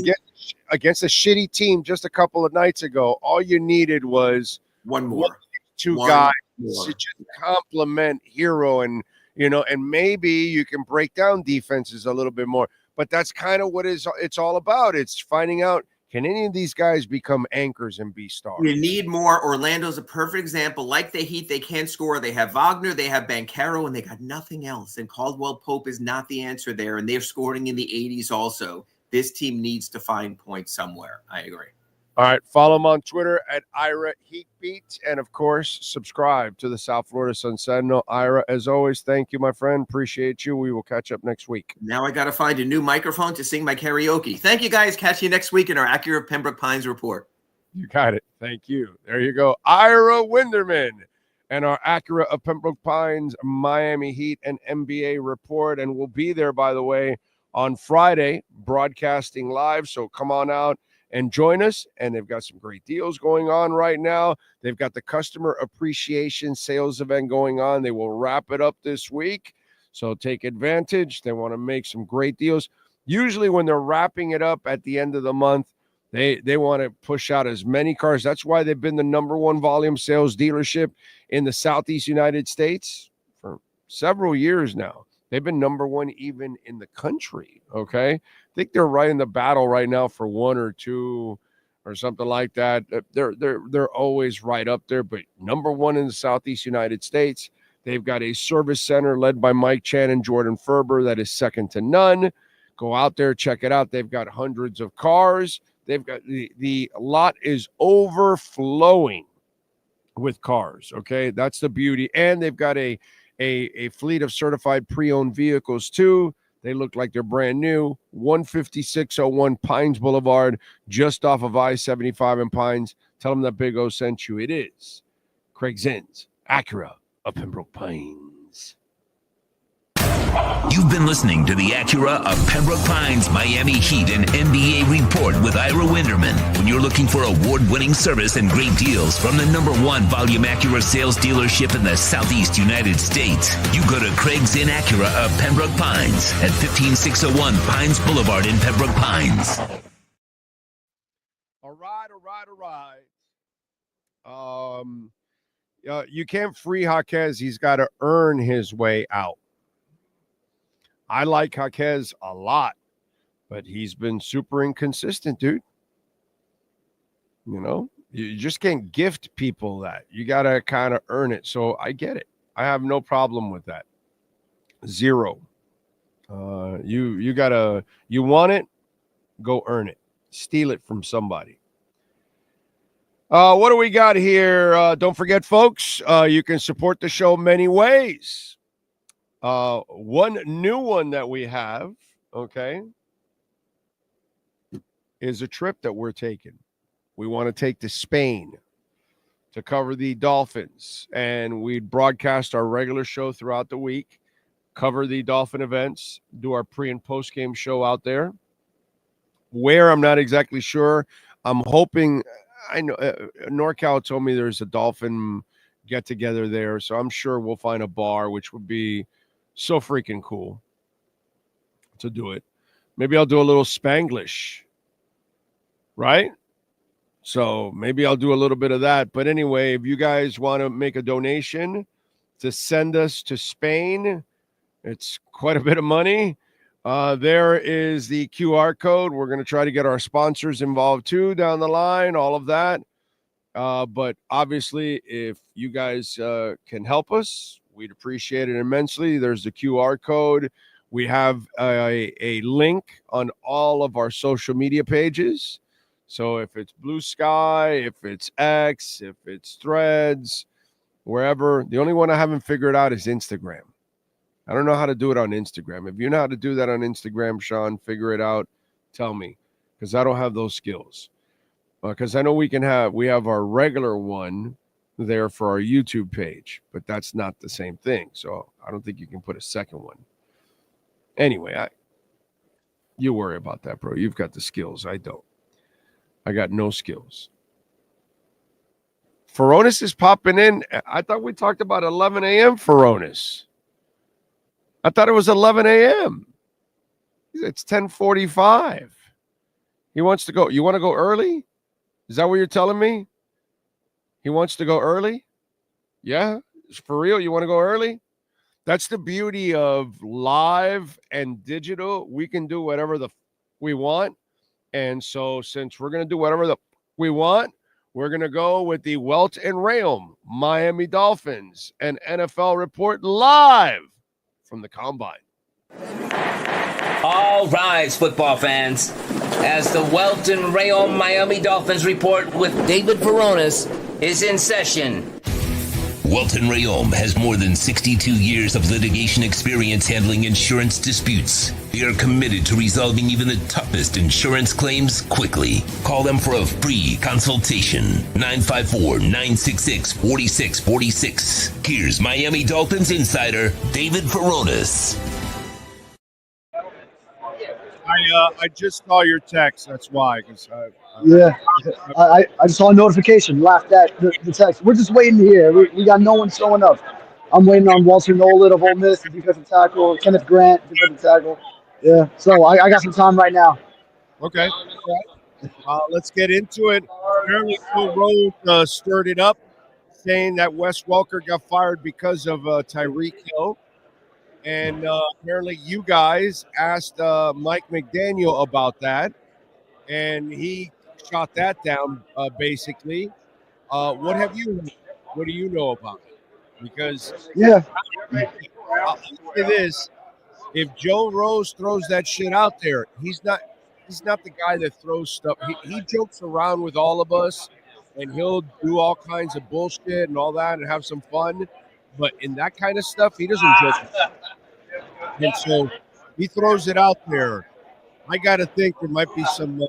against a shitty team just a couple of nights ago, all you needed was one more. 2 guys to just complement Hero and and maybe you can break down defenses a little bit more. But that's kind of what it's all about. It's finding out, can any of these guys become anchors and be stars? You need more. Orlando's a perfect example. Like the Heat, they can't score. They have Wagner, they have Banchero, and they got nothing else. And Caldwell Pope is not the answer there. And they're scoring in the 80s also. This team needs to find points somewhere. I agree. All right, follow him on Twitter at Ira Heatbeat. And, of course, subscribe to the South Florida Sun Sentinel. Ira, as always, thank you, my friend. Appreciate you. We will catch up next week. Now I got to find a new microphone to sing my karaoke. Thank you, guys. Catch you next week in our Acura Pembroke Pines report. You got it. Thank you. There you go. Ira Winderman and our Acura of Pembroke Pines, Miami Heat and NBA report. And we'll be there, by the way, on Friday, broadcasting live. So come on out and join us. And they've got some great deals going on right now. They've got the customer appreciation sales event going on. They will wrap it up this week. So take advantage. They want to make some great deals. Usually when they're wrapping it up at the end of the month, they want to push out as many cars. That's why they've been the number one volume sales dealership in the Southeast United States for several years now. They've been number one even in the country, okay? I think they're right in the battle right now for one or two or something like that. They're always right up there, but number one in the Southeast United States. They've got a service center led by Mike Chan and Jordan Ferber that is second to none. Go out there, check it out. They've got hundreds of cars. They've got the lot is overflowing with cars, okay? That's the beauty. And they've got a fleet of certified pre-owned vehicles too. They look like they're brand new. 15601 Pines Boulevard, just off of I-75 in Pines. Tell them that Big O sent you. It is Craig Zinn's Acura of Pembroke Pines. You've been listening to the Acura of Pembroke Pines Miami Heat and NBA report with Ira Winderman. When you're looking for award-winning service and great deals from the number one volume Acura sales dealership in the Southeast United States, you go to Craig Zinn Acura of Pembroke Pines at 15601 Pines Boulevard in Pembroke Pines. All right. You can't free Jaquez. He's got to earn his way out. I like Jaquez a lot, but he's been super inconsistent, dude. You just can't gift people that. You got to kind of earn it. So I get it. I have no problem with that. Zero. You want it, go earn it. Steal it from somebody. What do we got here? Don't forget, folks, you can support the show many ways. One new one that we have, okay, is a trip that we're taking. We want to take to Spain to cover the Dolphins, and we'd broadcast our regular show throughout the week, cover the Dolphin events, do our pre- and post-game show out there. Where, I'm not exactly sure. I'm hoping, I know NorCal told me there's a Dolphin get-together there, so I'm sure we'll find a bar, which would be so freaking cool to do it. Maybe I'll do a little Spanglish, right? So maybe I'll do a little bit of that. But anyway, if you guys want to make a donation to send us to Spain, it's quite a bit of money. There is the QR code. We're going to try to get our sponsors involved too down the line, all of that. But obviously, if you guys can help us, we'd appreciate it immensely. There's the QR code. We have a link on all of our social media pages. So if it's Blue Sky, if it's X, if it's Threads, wherever. The only one I haven't figured out is Instagram. I don't know how to do it on Instagram. If you know how to do that on Instagram, Sean, figure it out. Tell me, because I don't have those skills. Because I know we have our regular one there for our YouTube page, but that's not the same thing. So I don't think you can put a second one. Anyway, you worry about that, bro. You've got the skills. I don't. I got no skills. Furones is popping in. I thought we talked about 11 a.m. Furones. I thought it was 11 a.m. It's 10:45. He wants to go. You want to go early? Is that what you're telling me? He wants to go early? Yeah? For real? You want to go early? That's the beauty of live and digital. We can do whatever we want. And so since we're going to do whatever we want, we're going to go with the Welt and Rheaume Miami Dolphins and NFL report live from the Combine. All rise, football fans, as the Welt and Rheaume Miami Dolphins report with David Furones is in session. Welt and Rheaume has more than 62 years of litigation experience handling insurance disputes. They are committed to resolving even the toughest insurance claims quickly. Call them for a free consultation. 954-966-4646. Here's Miami Dolphins insider David Furones. I just saw your text. That's why. I just saw a notification. Laughed at the text. We're just waiting here. We got no one showing up. I'm waiting on Walter Nolan of Ole Miss, the defensive tackle. Kenneth Grant, defensive tackle. Yeah. So I got some time right now. Okay. Let's get into it. Apparently, Phil Rose stirred it up, saying that Wes Welker got fired because of Tyreek Hill. And apparently you guys asked Mike McDaniel about that, and he shot that down basically. What do you know about it? Because I'll say this: if Joe Rose throws that shit out there, he's not the guy that throws stuff. He jokes around with all of us, and he'll do all kinds of bullshit and all that and have some fun. But in that kind of stuff, he doesn't joke. And so he throws it out there. I got to think there might be some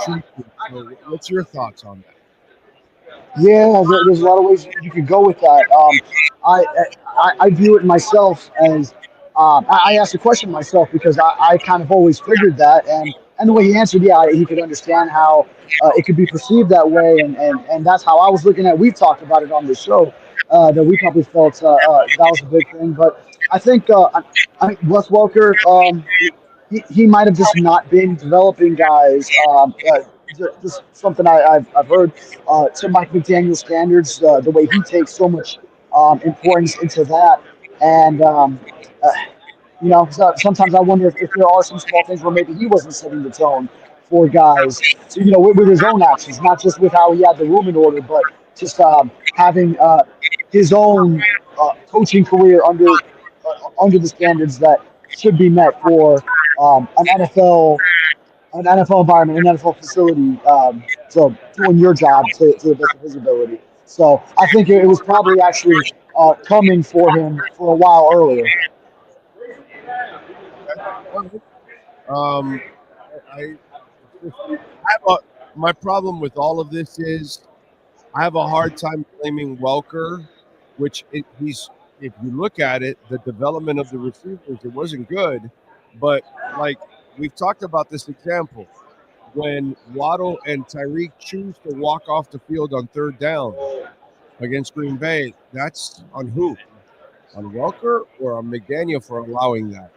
truth. So what's your thoughts on that? Yeah, there's a lot of ways you could go with that. I view it myself as I asked the question myself because I kind of always figured that, and the way he answered, he could understand how it could be perceived that way, and that's how I was looking at. We've talked about it on the show that we probably felt that was a big thing, but I think Wes Welker, he might have just not been developing guys. Just something I've heard to Mike McDaniel standards, the way he takes so much importance into that. And, so sometimes I wonder if there are some small things where maybe he wasn't setting the tone for guys, so, with his own actions, not just with how he had the room in order, but just having his own coaching career under the standards that should be met for an NFL environment, an NFL facility. So doing your job to the best of his ability. So I think it was probably actually coming for him for a while earlier. My problem with all of this is I have a hard time blaming Welker, which he's. If you look at it, the development of the receivers, it wasn't good. But, like, we've talked about this example. When Waddle and Tyreek choose to walk off the field on third down against Green Bay, that's on who? On Welker or on McDaniel for allowing that?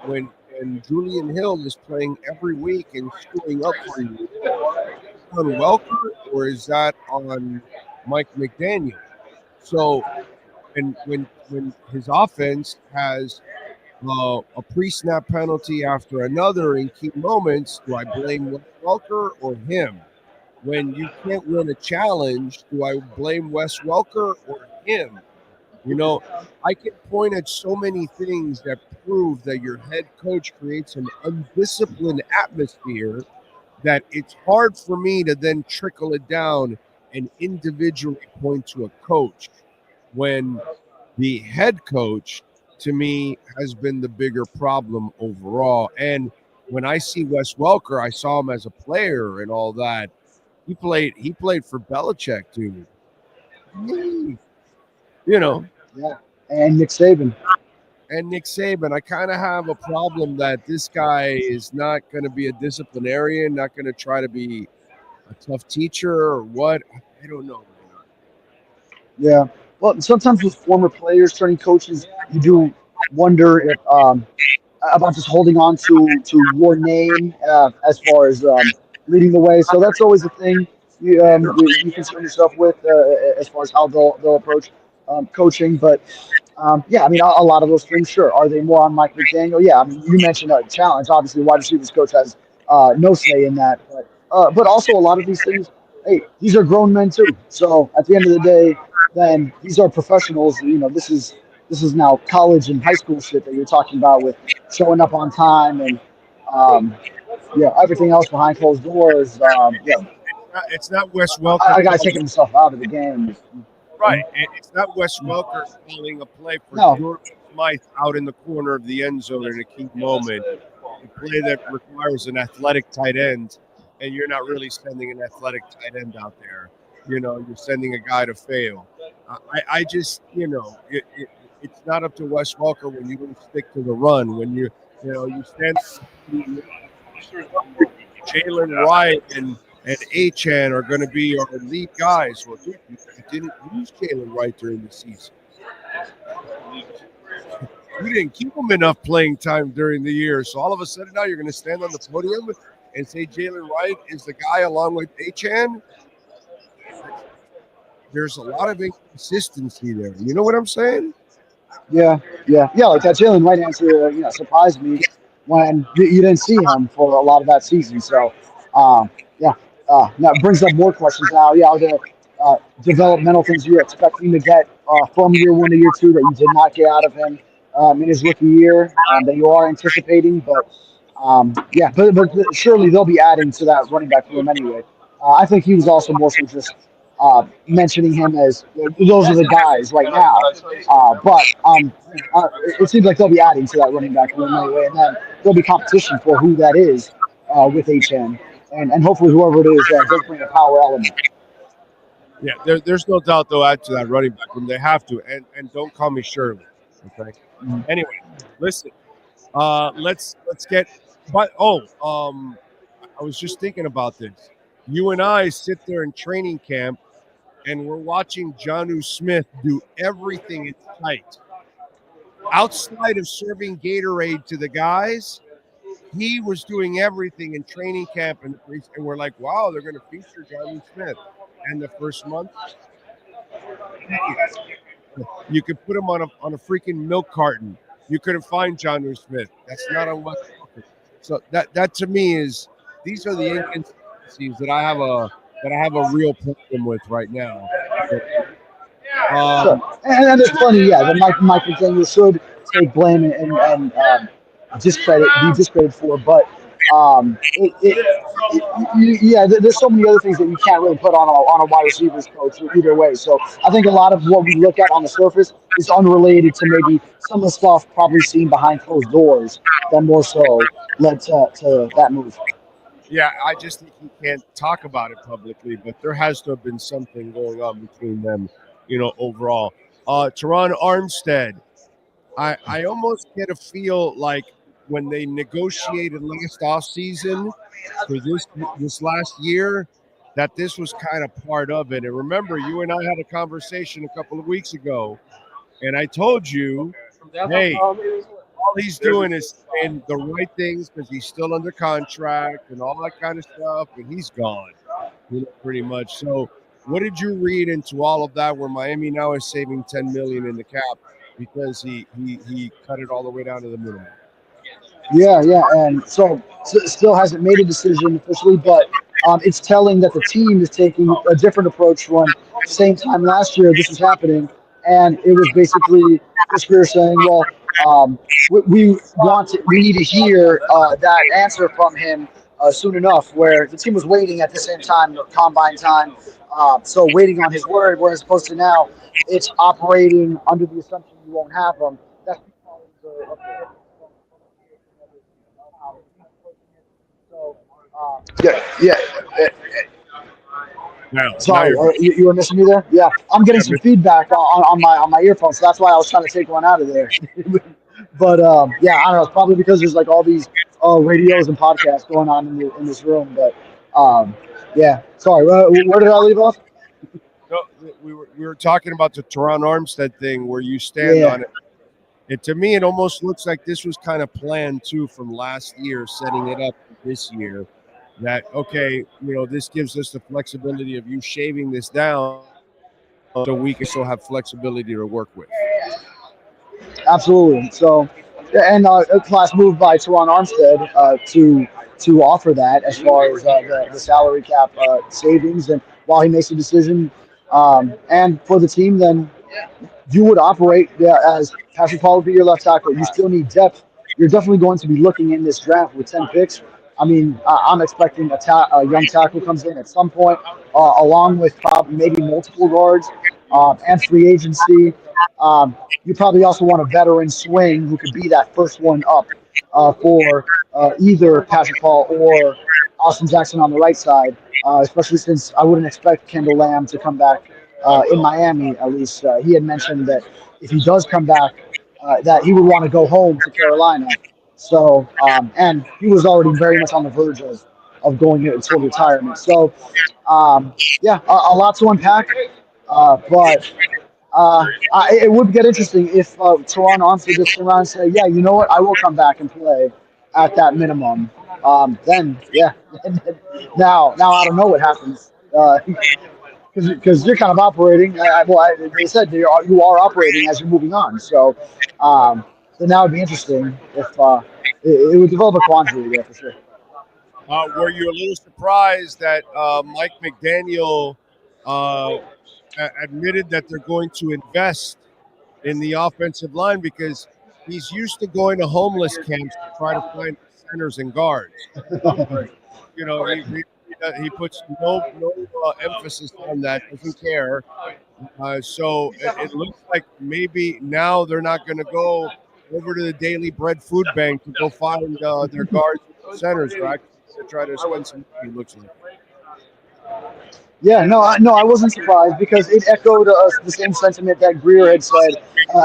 When Julian Hill is playing every week and screwing up for you, on Welker or is that on Mike McDaniel? So, and when his offense has a pre-snap penalty after another in key moments, do I blame Wes Welker or him? When you can't win a challenge, do I blame Wes Welker or him? I can point at so many things that prove that your head coach creates an undisciplined atmosphere that it's hard for me to then trickle it down and individually point to a coach. When the head coach, to me, has been the bigger problem overall. And when I see Wes Welker, I saw him as a player and all that. He played for Belichick, dude. Yeah, and Nick Saban. I kind of have a problem that this guy is not going to be a disciplinarian, not going to try to be a tough teacher or what. I don't know. Yeah. Well, sometimes with former players turning coaches, you do wonder if about just holding on to your name as far as leading the way. So that's always a thing you concern yourself with as far as how they'll approach coaching. But Yeah, I mean, a lot of those things, sure. Are they more on Mike McDaniel? Yeah, I mean, you mentioned a challenge. Obviously, wide receivers coach has no say in that, but also a lot of these things. Hey, these are grown men too. So at the end of the day, then these are professionals. You know, this is now college and high school shit that you're talking about with showing up on time and um, yeah, everything else behind closed doors. Yeah, It's not Wes Welker. I got to take himself out of the game. Right. It's not Wes Welker calling a play for No. Jordan Smythe out in the corner of the end zone in a key moment. A play that requires an athletic tight end, and you're not really sending an athletic tight end out there. You know, you're sending a guy to fail. I just, it's not up to Wes Welker when you don't stick to the run. When you stand Jalen Wright and Achan are going to be our lead guys. Well, dude, you didn't use Jalen Wright during the season. You didn't keep him enough playing time during the year. So all of a sudden now you're going to stand on the podium and say Jalen Wright is the guy along with Achan. There's a lot of inconsistency there. You know what I'm saying? Yeah. Like that Jalen Wright answer, surprised me when you didn't see him for a lot of that season. So, that brings up more questions now. Yeah, are there developmental things you're expecting to get from year one to year two that you did not get out of him in his rookie year that you are anticipating? But surely they'll be adding to that running back room anyway. I think he was also more so just mentioning him as those are the guys right now. It seems like they'll be adding to that running back room anyway, and then there'll be competition for who that is with HN. And hopefully whoever it is does bring a power element. Yeah, there's no doubt they'll add to that running back room. They have to. And don't call me Shirley. Okay. Mm-hmm. Anyway, listen. Let's get. But I was just thinking about this. You and I sit there in training camp, and we're watching Jonnu Smith do everything in sight. Outside of serving Gatorade to the guys, he was doing everything in training camp, and we're like, wow, they're going to feature Jonnu Smith. And the first month, you could put him on a freaking milk carton. You couldn't find Jonnu Smith. That's not on West Walker. So that to me is these are the inconsistencies that I have a real problem with right now. Sure. And there's plenty, that Mike McDaniel should take blame and be discredited for, but there's so many other things that you can't really put on a wide receivers coach either way. So I think a lot of what we look at on the surface is unrelated to maybe some of the stuff probably seen behind closed doors that more so led to that move. Yeah, I just think he can't talk about it publicly, but there has to have been something going on between them, overall. Teron Armstead, I almost get a feel like when they negotiated last offseason for this last year, that this was kind of part of it. And remember, you and I had a conversation a couple of weeks ago, and I told you, hey, all he's doing is saying the right things because he's still under contract and all that kind of stuff, and he's gone, pretty much. So what did you read into all of that where Miami now is saving $10 million in the cap because he cut it all the way down to the minimum? Yeah, and so still hasn't made a decision officially, but it's telling that the team is taking a different approach when same time last year this was happening, and it was basically Chris saying, well, we need to hear that answer from him soon enough, where the team was waiting at the same time, combine time, so waiting on his word, whereas opposed to now, it's operating under the assumption you won't have him. That's Sorry, you were missing me there? Yeah, I'm getting some feedback on my earphones, so that's why I was trying to take one out of there. But I don't know. It's probably because there's like all these radios and podcasts going on in this room. But sorry. Where did I leave off? No, we were talking about the Teron Armstead thing where you stand on it. And to me, it almost looks like this was kind of planned too from last year, setting it up this year. That, okay, this gives us the flexibility of you shaving this down so we can still have flexibility to work with. Absolutely. So, and a class move by Teron Armstead to offer that as far as the salary cap savings, and while he makes a decision, and for the team, then you would operate as Patrick Paul would be your left tackle. You still need depth. You're definitely going to be looking in this draft with 10 picks. I mean, I'm expecting a young tackle comes in at some point, along with probably maybe multiple guards and free agency. You probably also want a veteran swing who could be that first one up for either Patrick Paul or Austin Jackson on the right side, especially since I wouldn't expect Kendall Lamb to come back in Miami, at least. He had mentioned that if he does come back, that he would want to go home to Carolina. So, and he was already very much on the verge of going into retirement. So, yeah, a lot to unpack, but it would get interesting if Teron Armstead just turned around and said, yeah, you know what, I will come back and play at that minimum. Then, yeah, now I don't know what happens. Because you're kind of operating. They said you are operating as you're moving on. So, so now it'd be interesting if it would develop a quandary there for sure. Were you a little surprised that Mike McDaniel admitted that they're going to invest in the offensive line, because he's used to going to homeless camps to try to find centers and guards? You know, he puts no emphasis on that, doesn't care. So it looks like maybe now they're not going to go over to the Daily Bread Food Bank to go find their guards and centers, right? To try to spend some money, looks like. Yeah, no, I wasn't surprised, because it echoed the same sentiment that Greer had said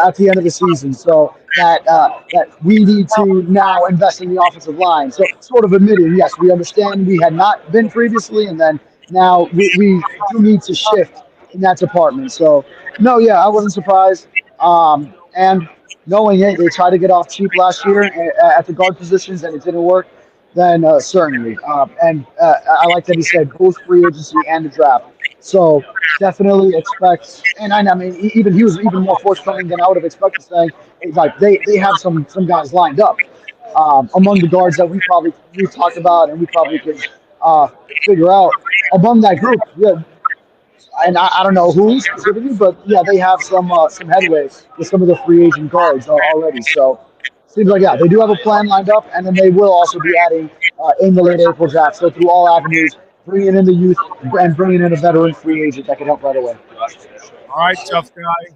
at the end of the season. So that we need to now invest in the offensive line. So sort of admitting, yes, we understand we had not been previously, and then now we do need to shift in that department. So no, yeah, I wasn't surprised. And knowing it, they tried to get off cheap last year at the guard positions, and it didn't work. Then certainly. And I like that he said both free agency and the draft. So definitely expect, and I mean, even he was even more forthcoming than I would have expected, saying like they have some guys lined up among the guards that we've talked about, and we probably could figure out among that group. Yeah, and I don't know who specifically, but yeah, they have some headway with some of the free agent guards already. So. Seems like, yeah, they do have a plan lined up, and then they will also be adding in the late April draft. So through all avenues, bringing in the youth and bringing in a veteran free agent that can help right away. All right, tough guy.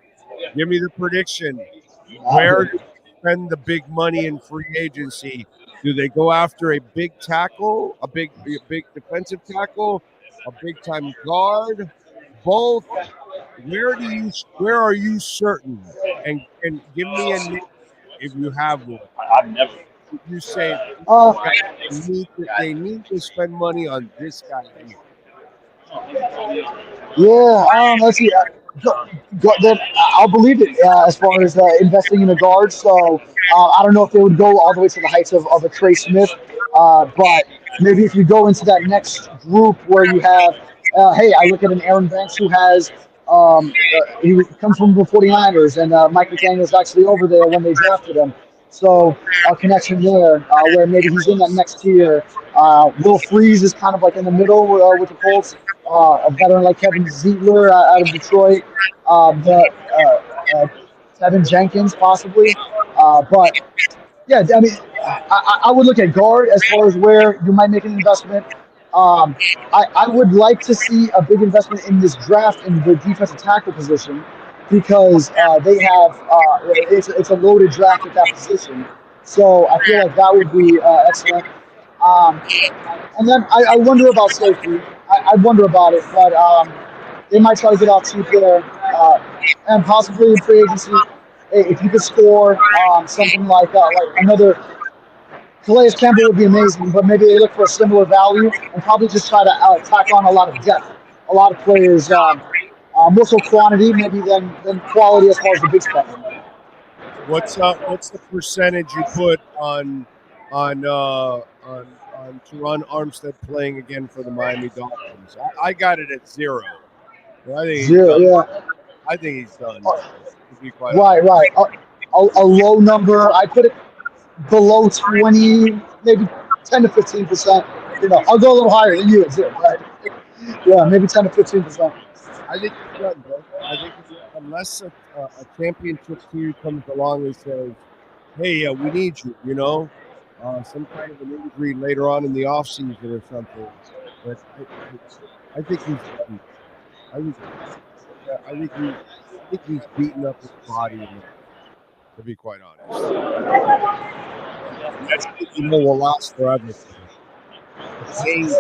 Give me the prediction. Where do they spend the big money in free agency? Do they go after a big tackle, a big defensive tackle, a big-time guard, both? Where are you certain? And give me a name. If you have one, I've never. You say they need to spend money on this guy. Yeah, let's see. I'll believe it as far as investing in a guard. So I don't know if they would go all the way to the heights of a Trey Smith, but maybe if you go into that next group where you have, hey, I look at an Aaron Banks who has. He comes from the 49ers, and Mike McDaniel's actually over there when they drafted him. So a connection there where maybe he's in that next tier. Will Freeze is kind of like in the middle with the Colts. A veteran like Kevin Ziegler out of Detroit. Tevin Jenkins possibly. But yeah, I mean, I would look at guard as far as where you might make an investment. I would like to see a big investment in this draft in the defensive tackle position, because they have it's a loaded draft at that position. So I feel like that would be excellent. And then I wonder about safety. I wonder about it, but they might try to get off cheap there, and possibly in free agency, if you could score something like another. Calais Campbell would be amazing, but maybe they look for a similar value and probably just try to tack on a lot of depth. A lot of players, more so quantity maybe than quality as far as the big spectrum. What's the percentage you put on Teron Armstead playing again for the Miami Dolphins? I got it at 0. I think 0, yeah. I think he's done. To be quite right. a low number. I put it below 20, maybe 10 to 15%. I'll go a little higher than you, but yeah, maybe 10 to 15%. I think it's good, bro. I think unless a championship team comes along and says, hey, we need you, some kind of an injury later on in the offseason or something. But I think he's done. I think he's beaten up his body enough, to be quite honest. That's will last forever. The pain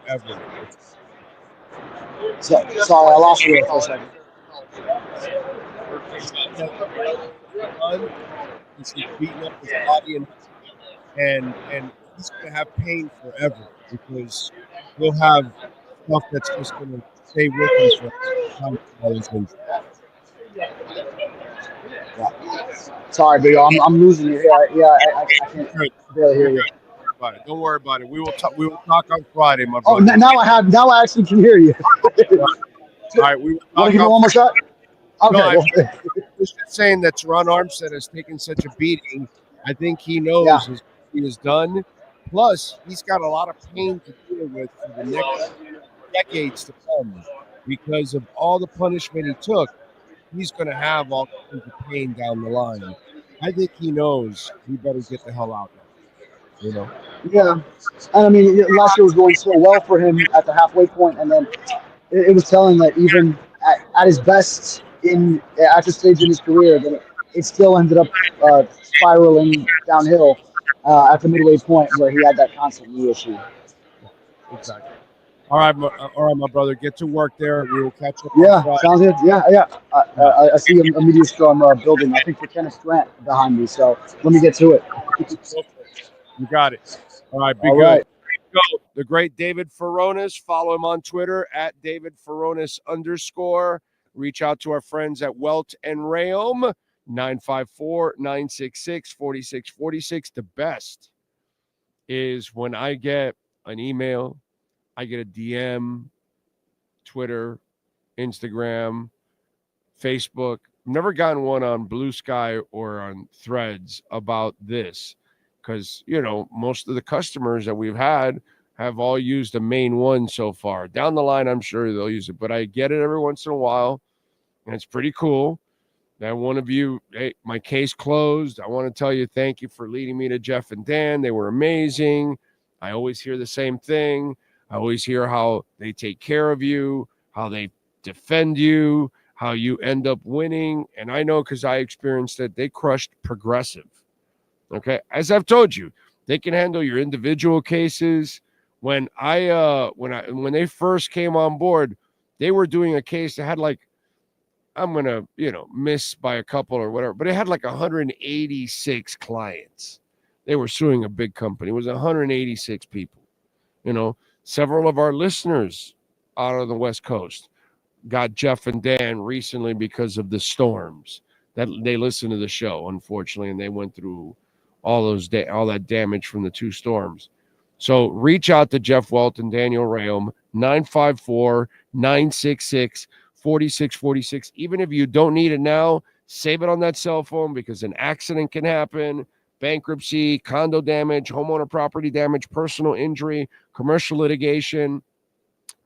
ever. Sorry, I lost you for a second. He's beating up his body and he's going to have pain forever because he'll have stuff that's just going to stay with him for Sorry, big. I'm losing you here. I can't barely hear you. Don't worry about it. We will talk on Friday, my brother. Oh, now I actually can hear you. All right, we will talk. Want to give me one more shot? Okay. No, I'm just saying that Teron Armstead has taken such a beating. I think he knows he is done. Plus, he's got a lot of pain to deal with for the next decades to come because of all the punishment he took. He's going to have all kinds of pain down the line. I think he knows he better get the hell out now. Yeah, and I mean, last year was going so well for him at the halfway point, and then it was telling that even at his best at this stage in his career, that it still ended up spiraling downhill at the midway point where he had that constant knee issue. Exactly. All right, my brother, get to work there. We will catch up. Yeah, sounds good. Yeah. I see a Media Storm building. I think for Kenneth Grant behind me. So let me get to it. You got it. All right, be All good. right. The great David Furones. Follow him on Twitter at David Furones _. Reach out to our friends at Welt and Rheaume, 954-966-4646. The best is when I get an email, I get a DM, Twitter, Instagram, Facebook. Never gotten one on Blue Sky or on Threads about this. Because, most of the customers that we've had have all used the main one so far. Down the line, I'm sure they'll use it. But I get it every once in a while, and it's pretty cool that one of you, hey, my case closed. I want to tell you thank you for leading me to Jeff and Dan. They were amazing. I always hear the same thing. I always hear how they take care of you, how they defend you, how you end up winning. And I know because I experienced it, they crushed Progressive. Okay, as I've told you, they can handle your individual cases. When they first came on board, they were doing a case that had I'm gonna miss by a couple or whatever, but it had 186 clients. They were suing a big company. It was 186 people. Several of our listeners out on the West Coast got Jeff and Dan recently because of the storms that they listened to the show, unfortunately, and they went through all that damage from the two storms. So reach out to Jeff Welt and Daniel Rheaume, 954-966-4646. Even if you don't need it now, save it on that cell phone because an accident can happen, bankruptcy, condo damage, homeowner property damage, personal injury, commercial litigation.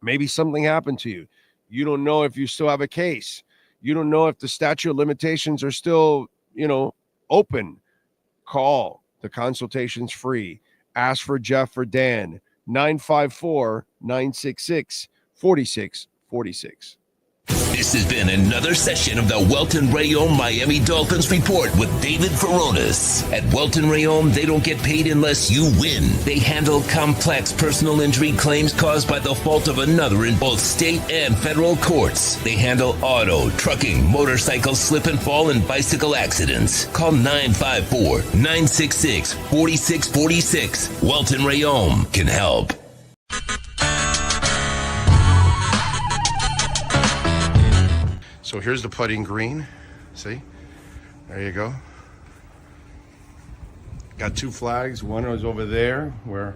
Maybe something happened to you. You don't know if you still have a case. You don't know if the statute of limitations are still, open. Call. The consultation's free. Ask for Jeff or Dan. 954-966-4646. This has been another session of the Welt and Rheaume Miami Dolphins Report with David Furones. At Welt and Rheaume, they don't get paid unless you win. They handle complex personal injury claims caused by the fault of another in both state and federal courts. They handle auto, trucking, motorcycle slip and fall, and bicycle accidents. Call 954-966-4646. Welt and Rheaume can help. So here's the putting green. See? There you go. Got two flags. One was over there where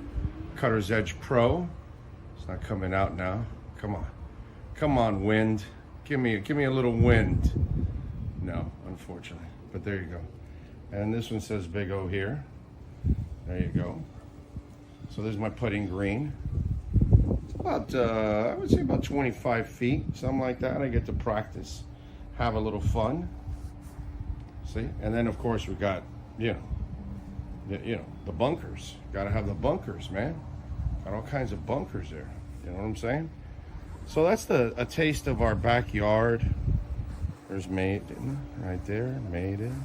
Cutter's Edge Pro. It's not coming out now. Come on. Come on, wind. Give me a little wind. No, unfortunately. but there you go. And this one says Big O here. There you go. So there's my putting green. It's about, I would say about 25 feet, something like that. I get to practice, have a little fun. See? And then, of course, we got, the bunkers. Got to have the bunkers, man. Got all kinds of bunkers there. You know what I'm saying? So that's a taste of our backyard. There's Maiden right there. Maiden.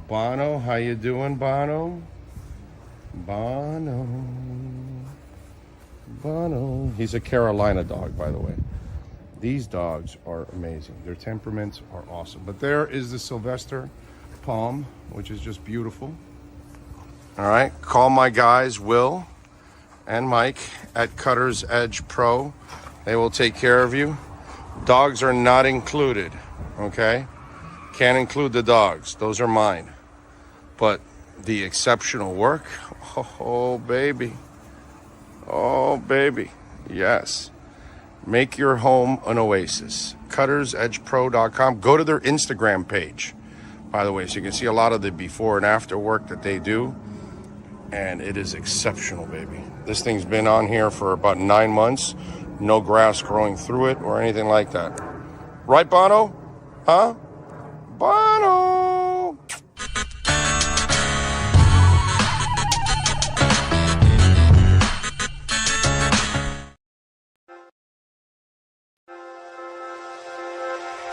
Bono, how you doing, Bono? Bono. He's a Carolina dog, by the way. These dogs are amazing. Their temperaments are awesome. But there is the Sylvester Palm, which is just beautiful. All right, call my guys, Will and Mike at Cutter's Edge Pro. They will take care of you. Dogs are not included, okay? Can't include the dogs. Those are mine. But the exceptional work, oh, baby. Oh, baby. Yes. Make your home an oasis. CuttersEdgePro.com. Go to their Instagram page, by the way, so you can see a lot of the before and after work that they do. And it is exceptional, baby. This thing's been on here for about 9 months. No grass growing through it or anything like that. Right, Bono? Huh? Bono!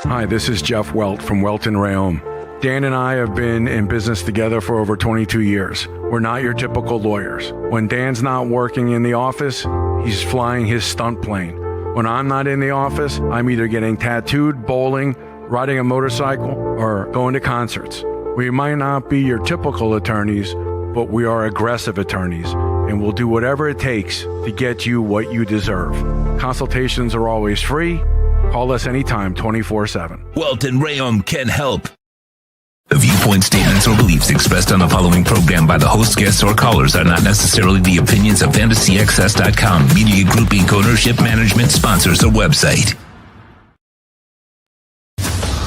Hi, this is Jeff Welt from Welt and Rheaume. Dan and I have been in business together for over 22 years. We're not your typical lawyers. When Dan's not working in the office, he's flying his stunt plane. When I'm not in the office, I'm either getting tattooed, bowling, riding a motorcycle, or going to concerts. We might not be your typical attorneys, but we are aggressive attorneys, and we'll do whatever it takes to get you what you deserve. Consultations are always free. Call us anytime, 24/7. Welt and Rheaume can help. The viewpoint statements or beliefs expressed on the following program by the host, guests, or callers are not necessarily the opinions of FantasyXS.com, Media Group Inc. ownership, management, sponsors, or website.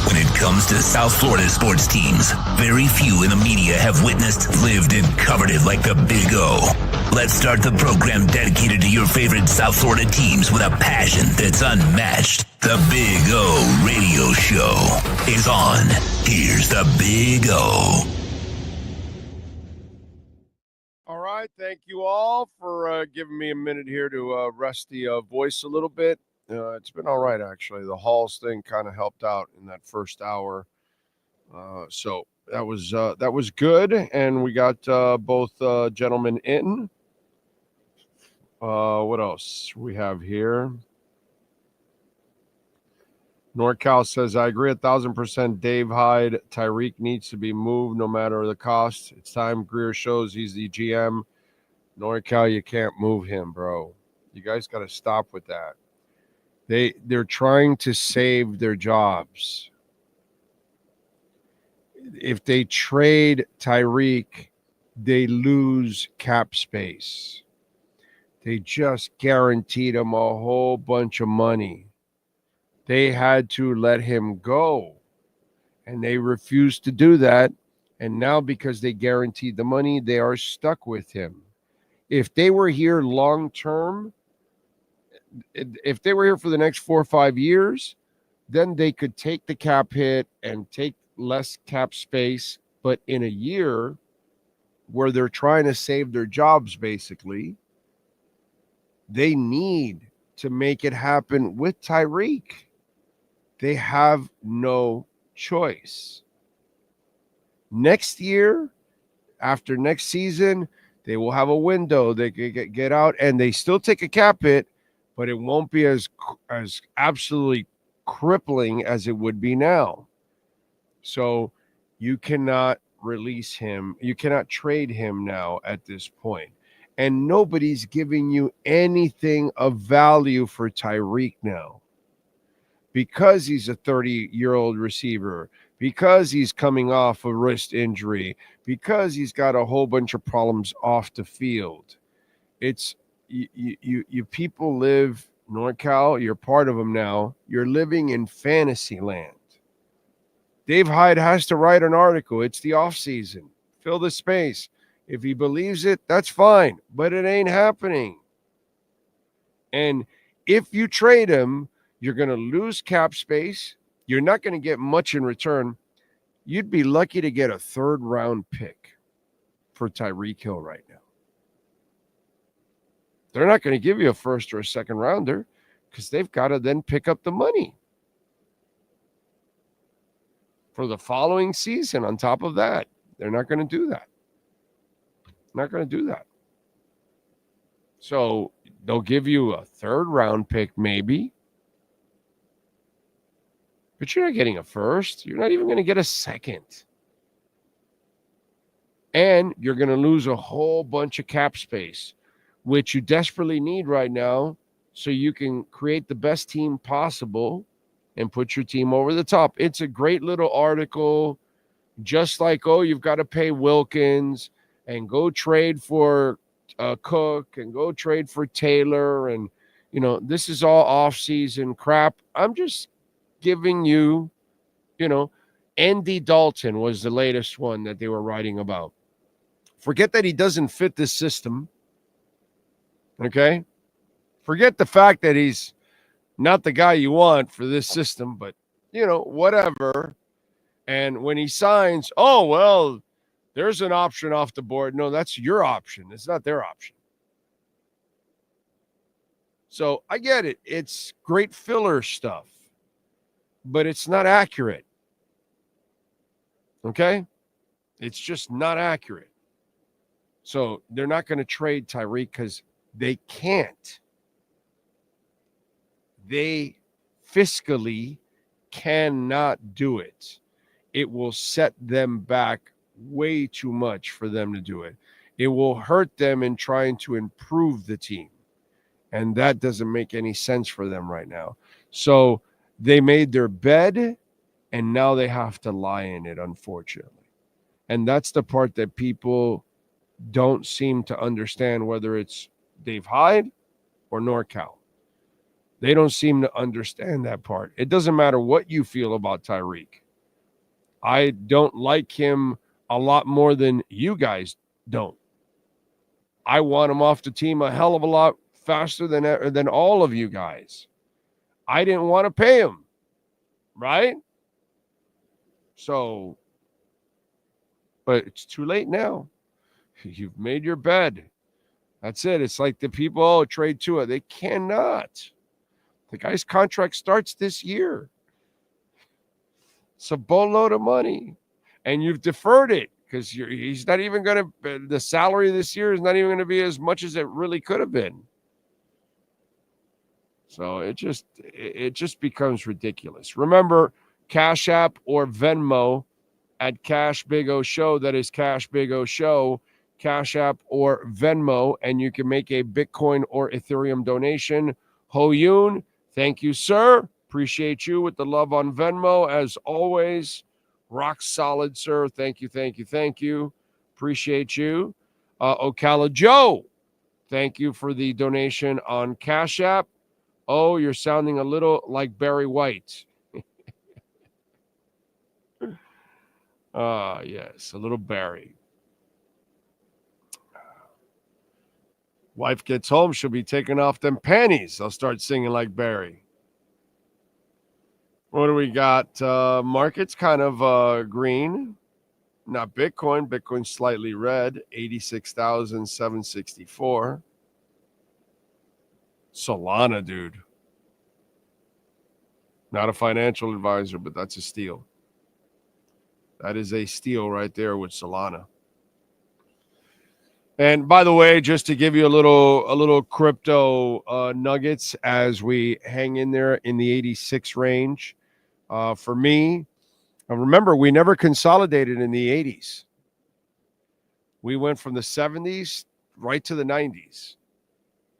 When it comes to South Florida sports teams, very few in the media have witnessed, lived, and covered it like the Big O. Let's start the program dedicated to your favorite South Florida teams with a passion that's unmatched. The Big O Radio Show is on. Here's the Big O. All right, thank you all for giving me a minute here to rest the voice a little bit. It's been all right, actually. The Halls thing kind of helped out in that first hour. So that was good, and we got both gentlemen in. What else we have here? NorCal says, I agree 1,000%. Dave Hyde, Tyreek needs to be moved no matter the cost. It's time Greer shows he's the GM. NorCal, you can't move him, bro. You guys got to stop with that. They're trying to save their jobs. If they trade Tyreek, they lose cap space. They just guaranteed him a whole bunch of money. They had to let him go, and they refused to do that. And now, because they guaranteed the money, they are stuck with him. If they were here long term, if they were here for the next 4 or 5 years, then they could take the cap hit and take less cap space. But in a year where they're trying to save their jobs, basically, they need to make it happen with Tyreek. They have no choice. Next year, after next season, they will have a window. They could get out, and they still take a cap hit, but it won't be as absolutely crippling as it would be now. So you cannot release him. You cannot trade him now at this point. And nobody's giving you anything of value for Tyreek now. Because he's a 30-year-old receiver, because he's coming off a wrist injury, because he's got a whole bunch of problems off the field. It's you people live, NorCal, you're part of them now. You're living in fantasy land. Dave Hyde has to write an article. It's the off season. Fill the space. If he believes it, that's fine, but it ain't happening. And if you trade him, you're going to lose cap space. You're not going to get much in return. You'd be lucky to get a 3rd round pick for Tyreek Hill right now. They're not going to give you a 1st or a 2nd rounder because they've got to then pick up the money for the following season on top of that. They're not going to do that. Not going to do that. So they'll give you a 3rd round pick maybe, but you're not getting a 1st. You're not even going to get a 2nd. And you're going to lose a whole bunch of cap space, which you desperately need right now so you can create the best team possible and put your team over the top. It's a great little article, just like, oh, you've got to pay Wilkins and go trade for Cook and go trade for Taylor. And, you know, this is all off-season crap. I'm just giving you, you know, Andy Dalton was the latest one that they were writing about. Forget that he doesn't fit this system. Okay? Forget the fact that he's not the guy you want for this system, but, you know, whatever. And when he signs, oh, well, there's an option off the board. No, that's your option. It's not their option. So I get it. It's great filler stuff, but it's not accurate. Okay? It's just not accurate. So they're not going to trade Tyreek because they can't. They fiscally cannot do it. It will set them back way too much for them to do it. It will hurt them in trying to improve the team. And that doesn't make any sense for them right now. So they made their bed, and now they have to lie in it, unfortunately. And that's the part that people don't seem to understand, whether it's Dave Hyde or NorCal. They don't seem to understand that part. It doesn't matter what you feel about Tyreek. I don't like him a lot more than you guys don't. I want him off the team a hell of a lot faster than all of you guys. I didn't want to pay him, right? So, but it's too late now. You've made your bed. That's it. It's like the people, trade Tua. They cannot. The guy's contract starts this year. It's a boatload of money. And you've deferred it because he's not even going to, the salary this year is not even going to be as much as it really could have been. So it just becomes ridiculous. Remember, Cash App or Venmo at Cash Big O Show. That is Cash Big O Show, Cash App or Venmo, and you can make a Bitcoin or Ethereum donation. Ho Yoon, thank you, sir. Appreciate you with the love on Venmo as always. Rock solid, sir. Thank you, thank you, thank you. Appreciate you. Ocala Joe, thank you for the donation on Cash App. Oh, you're sounding a little like Barry White. Yes, a little Barry. Wife gets home, she'll be taking off them panties. I'll start singing like Barry. What do we got? Market's kind of green. Not Bitcoin. Bitcoin's slightly red. 86,764. Solana, dude. Not a financial advisor, but that's a steal. That is a steal right there with Solana. And by the way, just to give you a little crypto nuggets as we hang in there in the 86 range. For me, remember, we never consolidated in the 80s. We went from the 70s right to the 90s.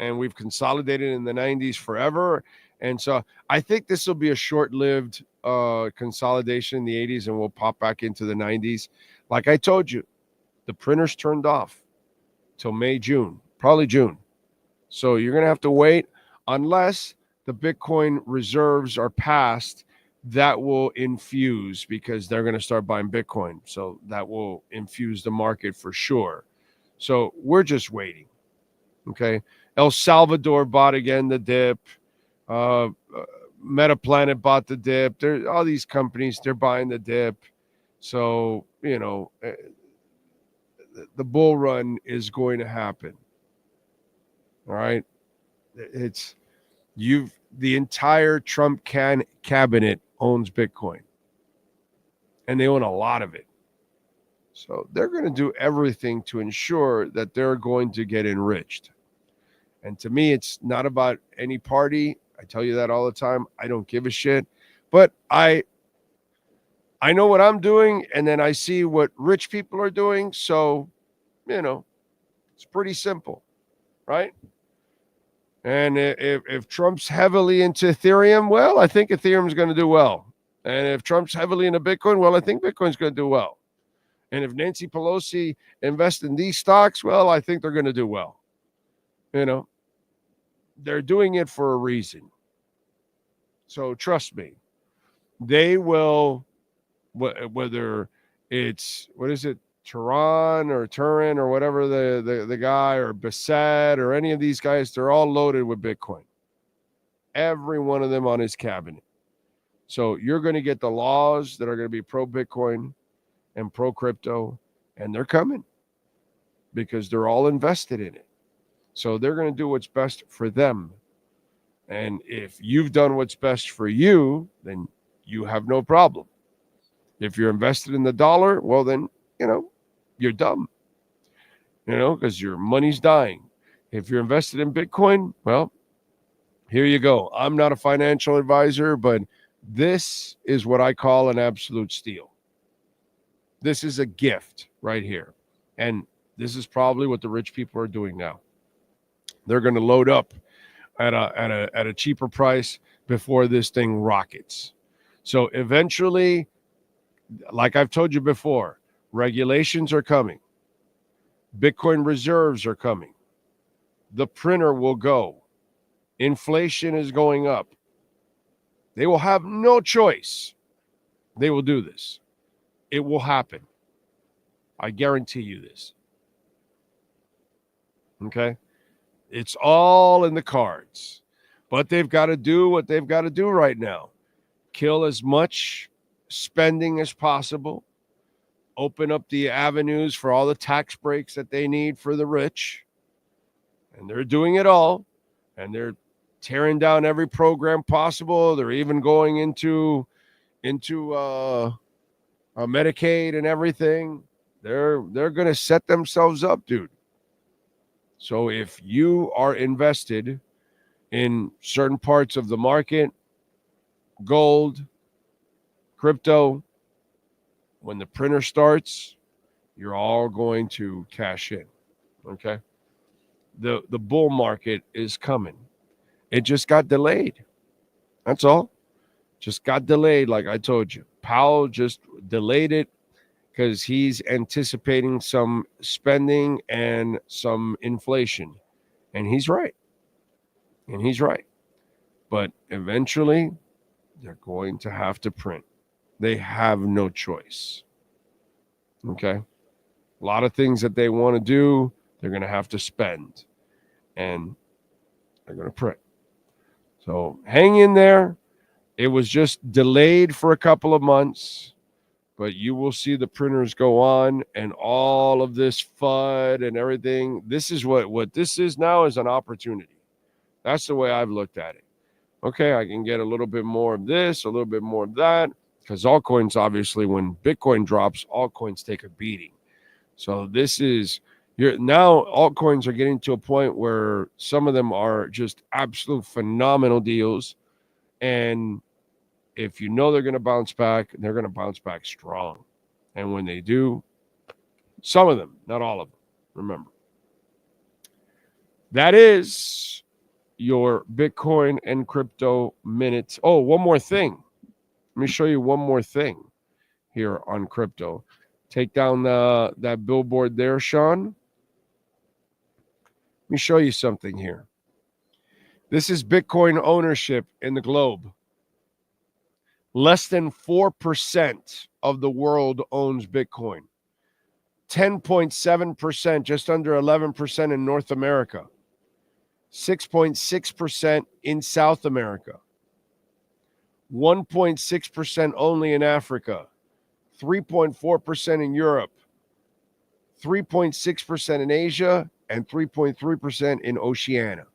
And we've consolidated in the 90s forever. And so I think this will be a short-lived consolidation in the 80s, and we'll pop back into the 90s. Like I told you, the printers turned off till May, June, probably June. So you're going to have to wait unless the Bitcoin reserves are past that will infuse because they're going to start buying Bitcoin. So that will infuse the market for sure. So we're just waiting. Okay. El Salvador bought again the dip. Metaplanet bought the dip. There, all these companies, they're buying the dip. So, the bull run is going to happen. All right. The entire Trump cabinet owns Bitcoin, and they own a lot of it. So they're going to do everything to ensure that they're going to get enriched. And to me, it's not about any party. I tell you that all the time. I don't give a shit. But I know what I'm doing, and then I see what rich people are doing. So, it's pretty simple, right? And if Trump's heavily into Ethereum, well, I think Ethereum is going to do well. And if Trump's heavily into Bitcoin, well, I think Bitcoin's going to do well. And if Nancy Pelosi invests in these stocks, well, I think they're going to do well. They're doing it for a reason. So trust me, they will, whether it's, Turan or whatever the guy, or Bassett or any of these guys, they're all loaded with Bitcoin. Every one of them on his cabinet. So you're going to get the laws that are going to be pro-Bitcoin and pro-crypto, and they're coming because they're all invested in it. So they're going to do what's best for them. And if you've done what's best for you, then you have no problem. If you're invested in the dollar, well, then, you're dumb, because your money's dying. If you're invested in Bitcoin, well, here you go. I'm not a financial advisor, but this is what I call an absolute steal. This is a gift right here. And this is probably what the rich people are doing now. They're going to load up at a cheaper price before this thing rockets. So eventually, like I've told you before, regulations are coming. Bitcoin reserves are coming. The printer will go. Inflation is going up. They will have no choice. They will do this. It will happen. I guarantee you this. Okay? It's all in the cards. But they've got to do what they've got to do right now. Kill as much spending as possible. Open up the avenues for all the tax breaks that they need for the rich. And they're doing it all. And they're tearing down every program possible. They're even going into Medicaid and everything. They're going to set themselves up, dude. So if you are invested in certain parts of the market, gold, crypto, when the printer starts, you're all going to cash in. Okay? The bull market is coming. It just got delayed. That's all. Just got delayed, like I told you. Powell just delayed it because he's anticipating some spending and some inflation. And he's right. But eventually, they're going to have to print. They have no choice. Okay? A lot of things that they want to do, they're going to have to spend. And they're going to print. So hang in there. It was just delayed for a couple of months. But you will see the printers go on and all of this FUD and everything. This is what this is now, is an opportunity. That's the way I've looked at it. Okay, I can get a little bit more of this, a little bit more of that. Because altcoins, obviously, when Bitcoin drops, altcoins take a beating. So this is, now altcoins are getting to a point where some of them are just absolute phenomenal deals. And if you know they're going to bounce back, they're going to bounce back strong. And when they do, some of them, not all of them, remember. That is your Bitcoin and crypto minute. Oh, one more thing. Let me show you one more thing here on crypto. Take down that billboard there, Sean. Let me show you something here. This is Bitcoin ownership in the globe. Less than 4% of the world owns Bitcoin. 10.7%, just under 11% in North America. 6.6% in South America. 1.6% only in Africa. 3.4% in Europe. 3.6% in Asia, and 3.3% in Oceania.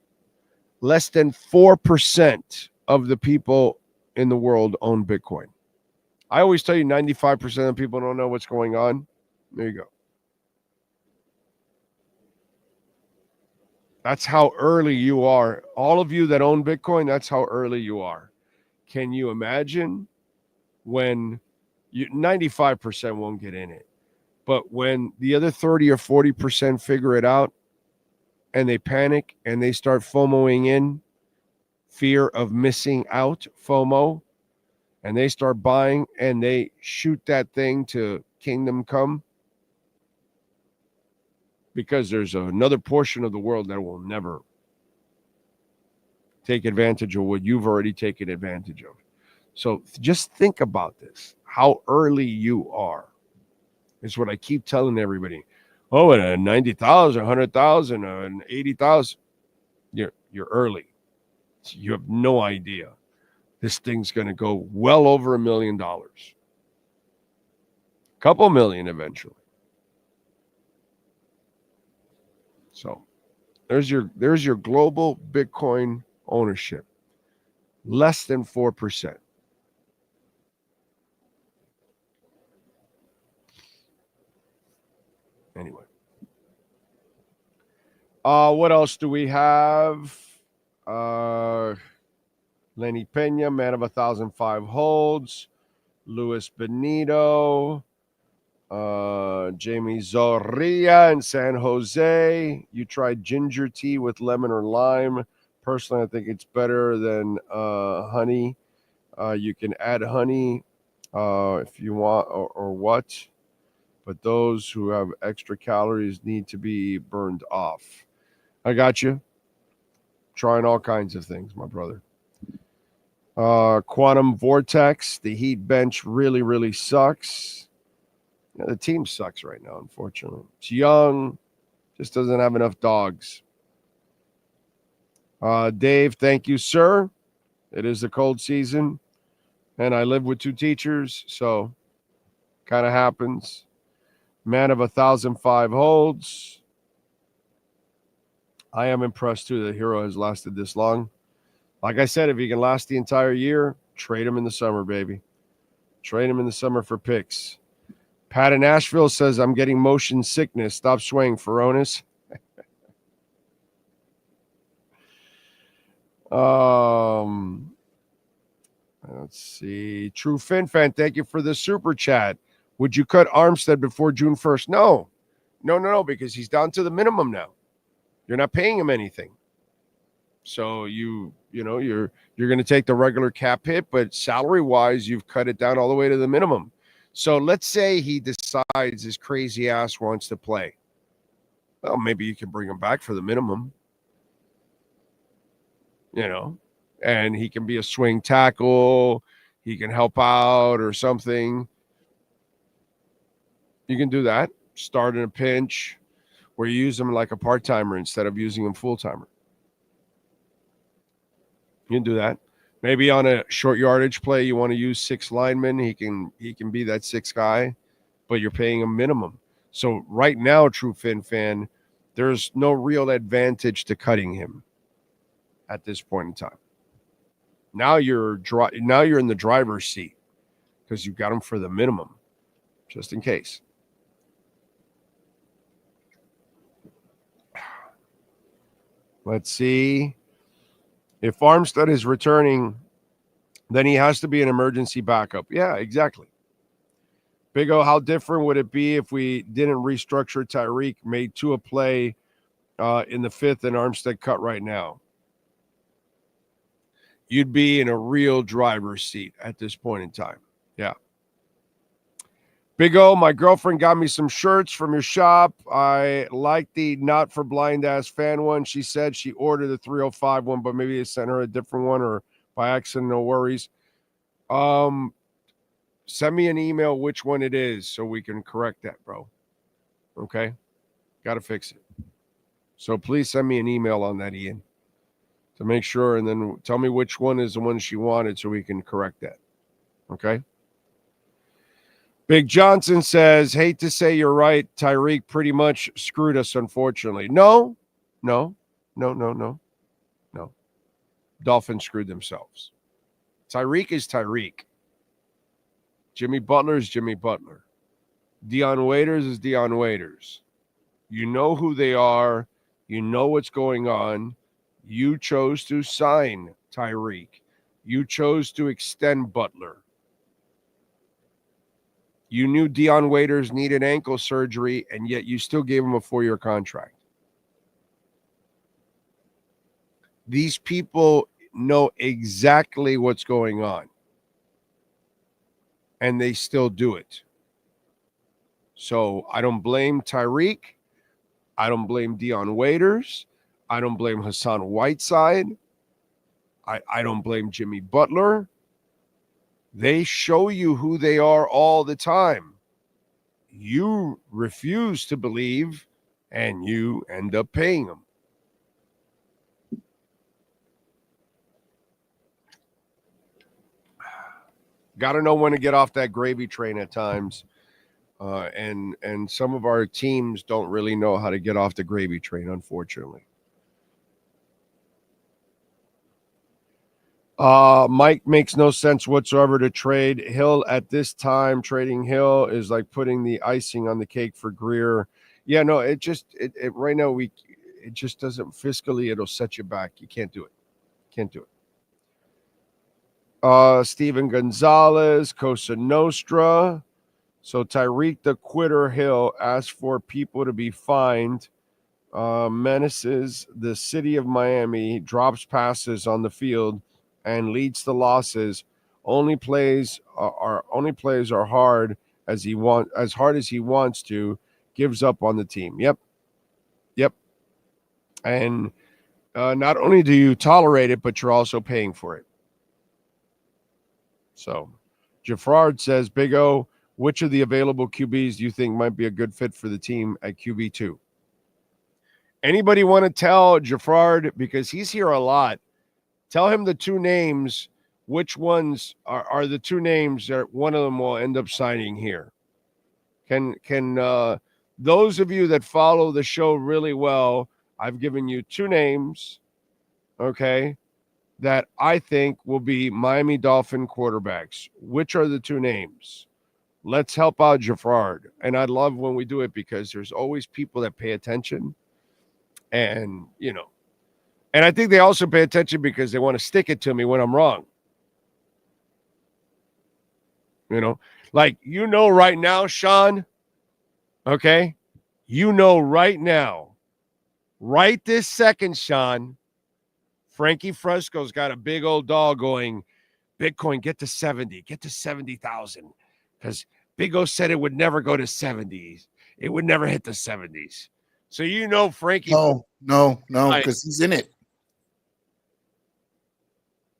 Less than 4% of the people in the world own Bitcoin. I always tell you 95% of people don't know what's going on. There you go. That's how early you are. All of you that own Bitcoin, that's how early you are. Can you imagine when 95% won't get in it? But when the other 30 or 40% figure it out and they panic and they start FOMOing in, fear of missing out, FOMO, and they start buying and they shoot that thing to kingdom come, because there's another portion of the world that will never take advantage of what you've already taken advantage of. So just think about this, how early you are. Is what I keep telling everybody. Oh, at 90,000, 100,000, and 80,000, you're early. So you have no idea. This thing's going to go well over $1 million. Couple million eventually. So there's your global Bitcoin ownership. Less than 4%. Anyway. What else do we have? Lenny Pena, man of 1,005 holds. Luis Benito. Jamie Zorrilla in San Jose. You tried ginger tea with lemon or lime. Personally, I think it's better than honey. You can add honey if you want or what. But those who have extra calories need to be burned off. I got you. Trying all kinds of things, my brother. Quantum Vortex. The Heat bench really, really sucks. Yeah, the team sucks right now, unfortunately. It's young. Just doesn't have enough dogs. Dave, thank you, sir. It is the cold season. And I live with 2 teachers, so kind of happens. Man of 1,005 holds. I am impressed, too, that Hero has lasted this long. Like I said, if he can last the entire year, trade him in the summer, baby. Trade him in the summer for picks. Pat in Nashville says, I'm getting motion sickness. Stop swaying, Furones. Let's see. True Fin Fan, thank you for the super chat. Would you cut Armstead before June 1st? No, because he's down to the minimum now. You're not paying him anything. So you're going to take the regular cap hit, but salary-wise, you've cut it down all the way to the minimum. So let's say he decides his crazy ass wants to play. Well, maybe you can bring him back for the minimum. And he can be a swing tackle. He can help out or something. You can do that. Start in a pinch where you use him like a part-timer instead of using him full-timer. You can do that. Maybe on a short yardage play, you want to use 6 linemen. He can be that 6th guy, but you're paying him minimum. So right now, True Fin Fan, there's no real advantage to cutting him at this point in time. Now you're in the driver's seat because you got him for the minimum, just in case. Let's see. If Armstead is returning, then he has to be an emergency backup. Yeah, exactly. Big O, how different would it be if we didn't restructure Tyreek, made Tua play in the 5th and Armstead cut right now? You'd be in a real driver's seat at this point in time. Yeah. Big O, my girlfriend got me some shirts from your shop. I like the Not for Blind Ass Fan one. She said she ordered the 305 one, but maybe they sent her a different one or by accident. No worries. Send me an email which one it is so we can correct that, bro. Okay? Got to fix it. So please send me an email on that, Ian, to make sure, and then tell me which one is the one she wanted so we can correct that. Okay? Big Johnson says, hate to say you're right. Tyreek pretty much screwed us, unfortunately. No. Dolphins screwed themselves. Tyreek is Tyreek. Jimmy Butler is Jimmy Butler. Deion Waiters is Deion Waiters. You know who they are. You know what's going on. You chose to sign Tyreek. You chose to extend Butler. You knew Deion Waiters needed ankle surgery, and yet you still gave him a 4-year contract. These people know exactly what's going on, and they still do it. So I don't blame Tyreek. I don't blame Deion Waiters. I don't blame Hassan Whiteside. I don't blame Jimmy Butler. They show you who they are all the time. You refuse to believe, and you end up paying them. Got to know when to get off that gravy train at times. And some of our teams don't really know how to get off the gravy train, unfortunately. Mike makes no sense whatsoever to trade Hill at this time. Trading Hill is like putting the icing on the cake for Greer. Yeah, no, it right now it just doesn't fiscally. It'll set you back. You can't do it. Can't do it. Steven Gonzalez, Cosa Nostra. So Tyreek the Quitter Hill asked for people to be fined. Menaces the city of Miami, drops passes on the field, and leads to losses. Only plays are hard as hard as he wants to. Gives up on the team. Yep. And not only do you tolerate it, but you're also paying for it. So, Jafrard says, Big O, which of the available QBs do you think might be a good fit for the team at QB2? Anybody want to tell Jafrard, because he's here a lot, tell him the two names, which ones are the two names that one of them will end up signing here. Can those of you that follow the show really well, I've given you two names, okay, that I think will be Miami Dolphin quarterbacks. Which are the two names? Let's help out Jafrard. And I love when we do it because there's always people that pay attention. And, and I think they also pay attention because they want to stick it to me when I'm wrong. Right now, Sean, okay? Right now, right this second, Sean, Frankie Fresco's got a big old dog going, Bitcoin, get to 70,000. Because Big O said it would never go to 70s. It would never hit the 70s. So Frankie. No, because he's in it.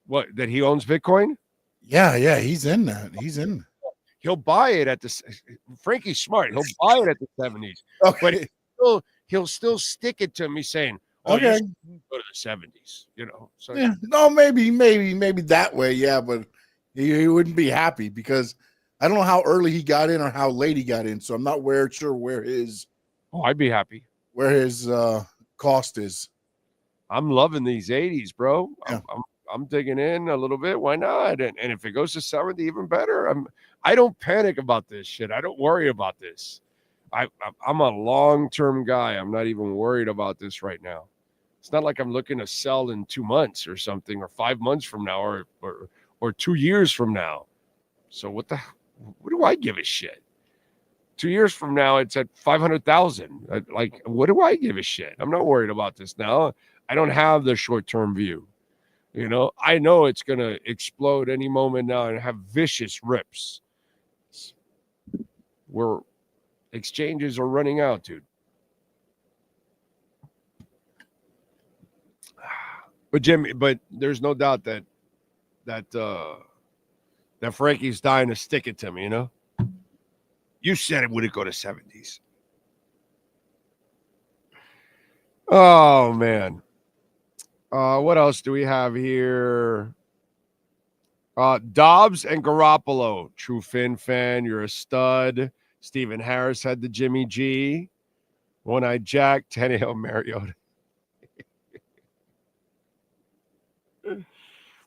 What, that he owns Bitcoin? Yeah, he's in that. He'll buy it at Frankie's smart. He'll buy it at the 70s. Okay. But he'll still stick it to me saying, okay, you go to the 70s, So yeah, no, maybe that way, yeah, but he wouldn't be happy because I don't know how early he got in or how late he got in, so I'm not sure where his. Oh, I'd be happy. Where his cost is. I'm loving these 80s, bro. Yeah. I'm digging in a little bit. Why not? And if it goes to 70, even better. I don't panic about this shit. I don't worry about this. I'm a long-term guy. I'm not even worried about this right now. It's not like I'm looking to sell in 2 months or something, or 5 months from now, or 2 years from now. So what do I give a shit? 2 years from now, it's at 500,000. Like, what do I give a shit? I'm not worried about this now. I don't have the short-term view. I know it's going to explode any moment now and have vicious rips. Where exchanges are running out, dude. But Jimmy, there's no doubt that that Frankie's dying to stick it to me, you know? You said it wouldn't go to 70s. Oh, man. What else do we have here? Dobbs and Garoppolo. True Finn fan. You're a stud. Stephen Harris had the Jimmy G. One-Eyed Jack. Tannehill Mariota.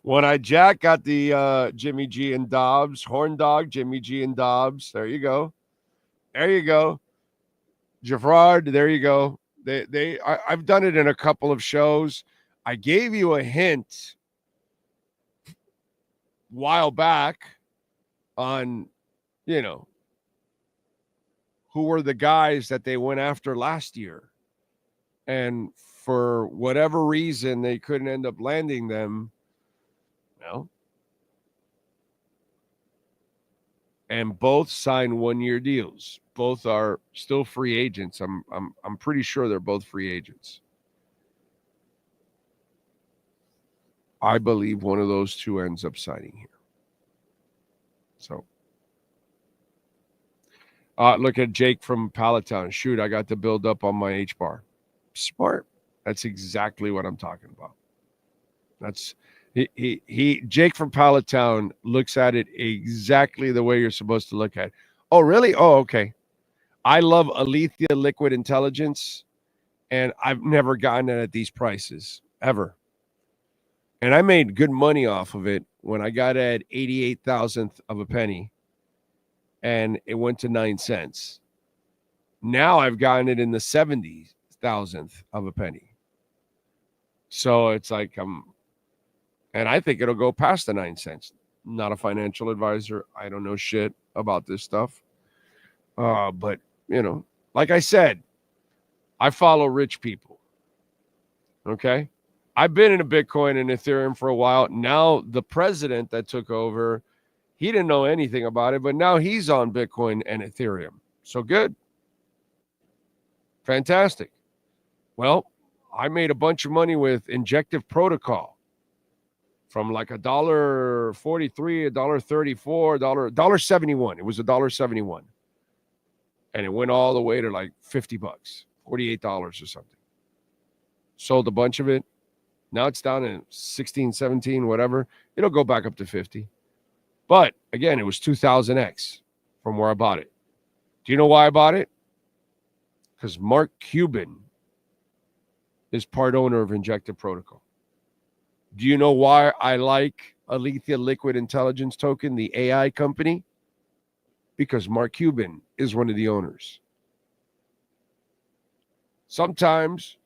One-Eyed Jack got the Jimmy G and Dobbs. Horn Dog, Jimmy G and Dobbs. There you go. There you go. Jafrard, there you go. I've done it in a couple of shows. I gave you a hint a while back on, you know, who were the guys that they went after last year. And for whatever reason, they couldn't end up landing them. No. And both signed 1-year deals. Both are still free agents. I'm pretty sure they're both free agents. I believe one of those two ends up signing here. So, look at Jake from Palatown. Shoot, I got to build up on my H-bar. Smart. That's exactly what I'm talking about. That's Jake from Palatown looks at it exactly the way you're supposed to look at it. Oh, really? Oh, okay. I love Alethea Liquid Intelligence, and I've never gotten it at these prices, ever. And I made good money off of it when I got it at 88 thousandth of a penny, and it went to 9 cents. Now I've gotten it in the 70 thousandth of a penny. So it's like and I think it'll go past the 9 cents. Not a financial advisor. I don't know shit about this stuff. But, you know, like I said, I follow rich people. Okay? I've been in a Bitcoin and Ethereum for a while. Now the president that took over, he didn't know anything about it, but now he's on Bitcoin and Ethereum. So good. Fantastic. Well, I made a bunch of money with Injective Protocol from like $1.43, $1.34, $1.71. It was $1.71. And it went all the way to like $50, $48 or something. Sold a bunch of it. Now it's down to 16, 17, whatever. It'll go back up to 50. But again, it was 2000x from where I bought it. Do you know why I bought it? Because Mark Cuban is part owner of Injective Protocol. Do you know why I like Alethea Liquid Intelligence Token, the AI company? Because Mark Cuban is one of the owners. Sometimes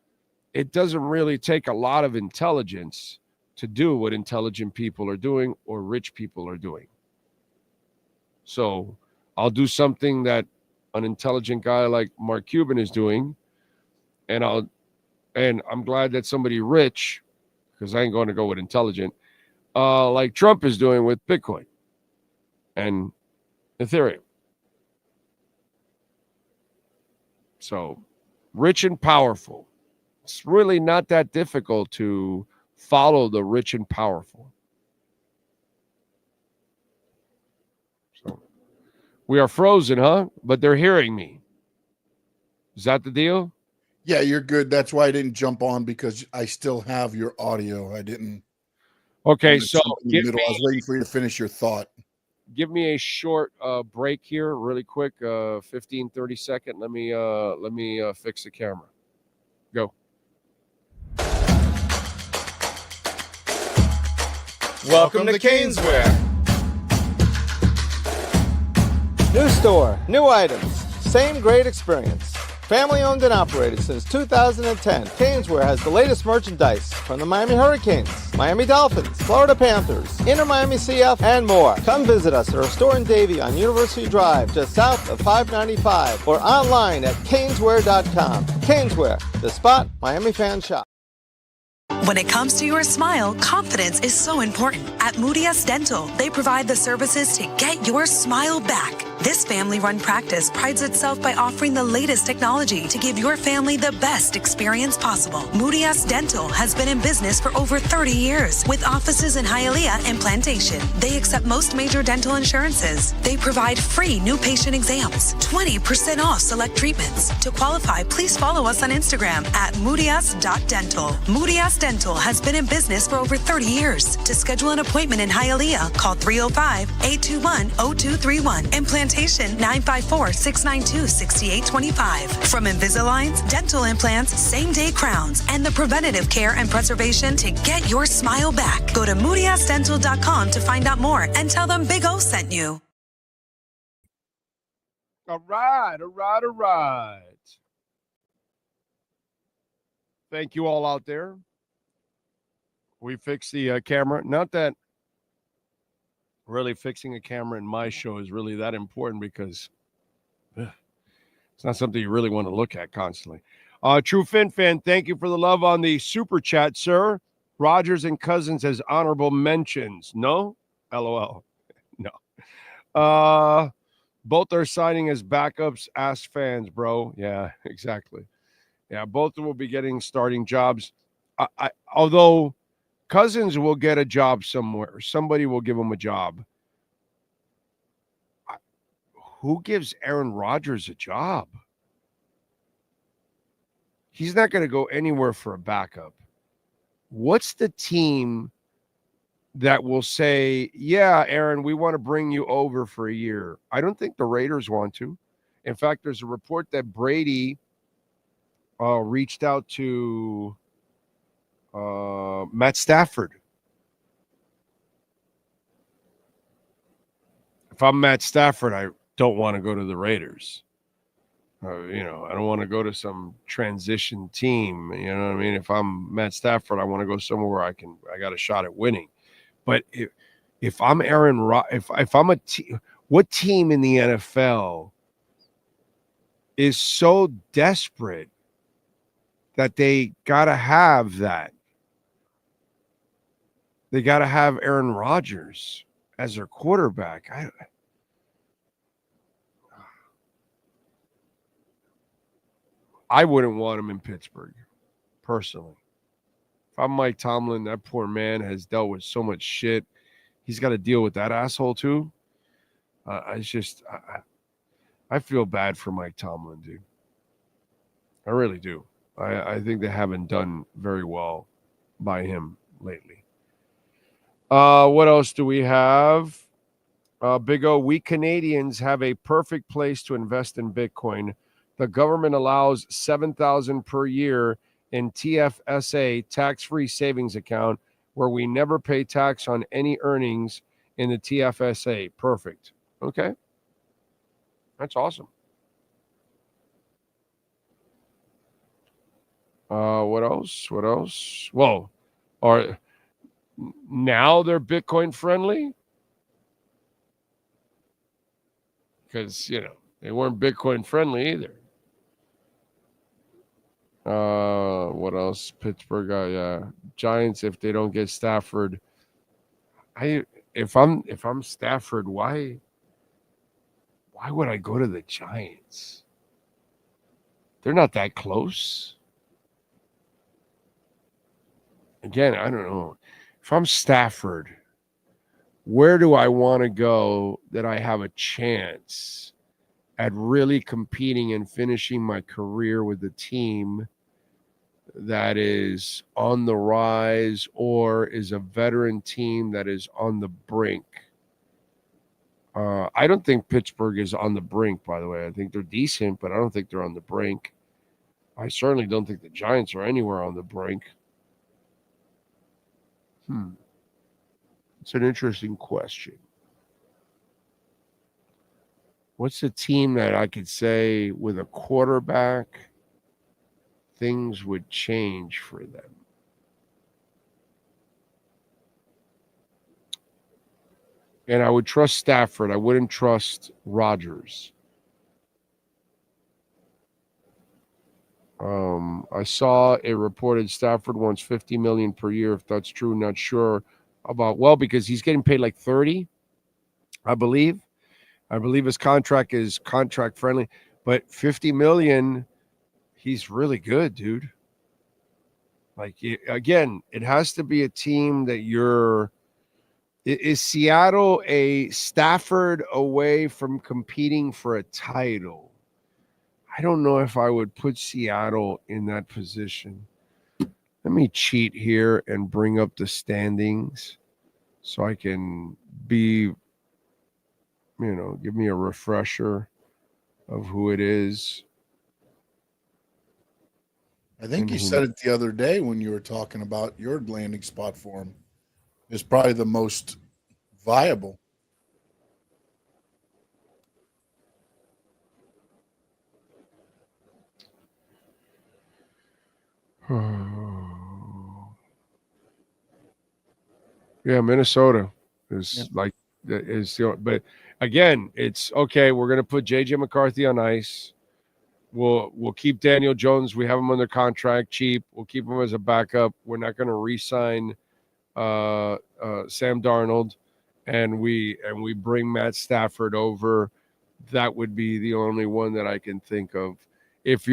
it doesn't really take a lot of intelligence to do what intelligent people are doing or rich people are doing. So I'll do something that an intelligent guy like Mark Cuban is doing, and I'm glad that somebody rich, because I ain't going to go with intelligent, like Trump is doing with Bitcoin and Ethereum. So rich and powerful. It's really not that difficult to follow the rich and powerful. So we are frozen, huh? But they're hearing me. Is that the deal? Yeah, you're good. That's why I didn't jump on, because I still have your audio. I didn't. Okay, so I was waiting for you to finish your thought. Give me a short break here, really quick, 15, 30 second. Let me fix the camera. Go. Welcome to Caneswear. New store, new items, same great experience. Family owned and operated since 2010, Caneswear has the latest merchandise from the Miami Hurricanes, Miami Dolphins, Florida Panthers, InterMiami CF, and more. Come visit us at our store in Davie on University Drive, just south of 595, or online at caneswear.com. Caneswear, the spot Miami fans shop. When it comes to your smile, confidence is so important. At Murias Dental, they provide the services to get your smile back. This family-run practice prides itself by offering the latest technology to give your family the best experience possible. Murias Dental has been in business for over 30 years with offices in Hialeah and Plantation. They accept most major dental insurances. They provide free new patient exams, 20% off select treatments. To qualify, please follow us on Instagram at murias.dental. Murias Dental has been in business for over 30 years. To schedule an appointment in Hialeah, call 305-821-0231 and Plantation 954-692-6825. From Invisaligns, dental implants, same-day crowns, and the preventative care and preservation to get your smile back. Go to muriasdental.com to find out more and tell them Big O sent you. All right. Thank you all out there. We fixed the camera. Not that really fixing a camera in my show is really that important because it's not something you really want to look at constantly. True Fin Fan, thank you for the love on the super chat, sir. Rogers and Cousins as honorable mentions. No? LOL. No. Both are signing as backups. Ask fans, bro. Yeah, exactly. Yeah, both will be getting starting jobs. Although Cousins will get a job somewhere. Somebody will give him a job. Who gives Aaron Rodgers a job? He's not going to go anywhere for a backup. What's the team that will say, yeah, Aaron, we want to bring you over for a year? I don't think the Raiders want to. In fact, there's a report that Brady reached out to Matt Stafford. If I'm Matt Stafford, I don't want to go to the Raiders. I don't want to go to some transition team. You know what I mean? If I'm Matt Stafford, I want to go somewhere where I got a shot at winning. But if I'm Aaron, if I'm a team, what team in the NFL is so desperate that they got to have that? They got to have Aaron Rodgers as their quarterback. I wouldn't want him in Pittsburgh, personally. If I'm Mike Tomlin, that poor man has dealt with so much shit. He's got to deal with that asshole, too. I feel bad for Mike Tomlin, dude. I really do. I think they haven't done very well by him lately. What else do we have? Big O, we Canadians have a perfect place to invest in Bitcoin. The government allows $7,000 per year in TFSA tax-free savings account where we never pay tax on any earnings in the TFSA. Perfect. Okay. That's awesome. What else? Well, now they're Bitcoin friendly? Because, they weren't Bitcoin friendly either. What else? Pittsburgh, yeah. Giants, if they don't get Stafford. If I'm Stafford, why would I go to the Giants? They're not that close. Again, I don't know. If I'm Stafford, where do I want to go that I have a chance at really competing and finishing my career with a team that is on the rise or is a veteran team that is on the brink? I don't think Pittsburgh is on the brink, by the way. I think they're decent, but I don't think they're on the brink. I certainly don't think the Giants are anywhere on the brink. It's an interesting question. What's the team that I could say with a quarterback, things would change for them? And I would trust Stafford. I wouldn't trust Rodgers. I saw it reported Stafford wants $50 million per year. If that's true, not sure about. Well, because he's getting paid like $30, I believe. I believe his contract is contract friendly, but $50 million, he's really good, dude. Like, again, it has to be a team that you're. Is Seattle a Stafford away from competing for a title? I don't know if I would put Seattle in that position. Let me cheat here and bring up the standings so I can be, give me a refresher of who it is. I think you said it the other day when you were talking about your landing spot for him. Is probably the most viable. Yeah, Minnesota is but again, it's okay. We're gonna put JJ McCarthy on ice. We'll keep Daniel Jones. We have him under contract, cheap. We'll keep him as a backup. We're not gonna re-sign Sam Darnold, and we bring Matt Stafford over. That would be the only one that I can think of. If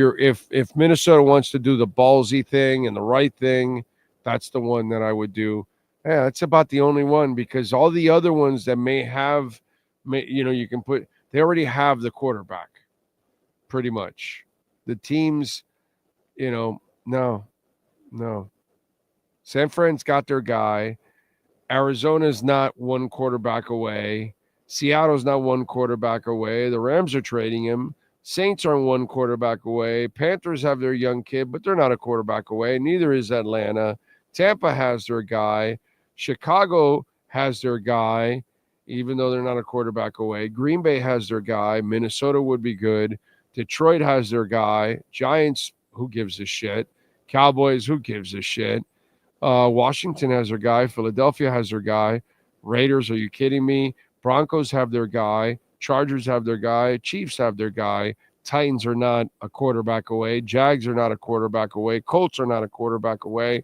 Minnesota wants to do the ballsy thing and the right thing, that's the one that I would do. Yeah, that's about the only one, because all the other ones that you can put, they already have the quarterback, pretty much. The teams, no. San Fran's got their guy. Arizona's not one quarterback away. Seattle's not one quarterback away. The Rams are trading him. Saints are one quarterback away. Panthers have their young kid, but they're not a quarterback away. Neither is Atlanta. Tampa has their guy. Chicago has their guy, even though they're not a quarterback away. Green Bay has their guy. Minnesota would be good. Detroit has their guy. Giants, who gives a shit? Cowboys, who gives a shit? Washington has their guy. Philadelphia has their guy. Raiders, are you kidding me? Broncos have their guy. Chargers have their guy. Chiefs have their guy. Titans are not a quarterback away. Jags are not a quarterback away. Colts are not a quarterback away.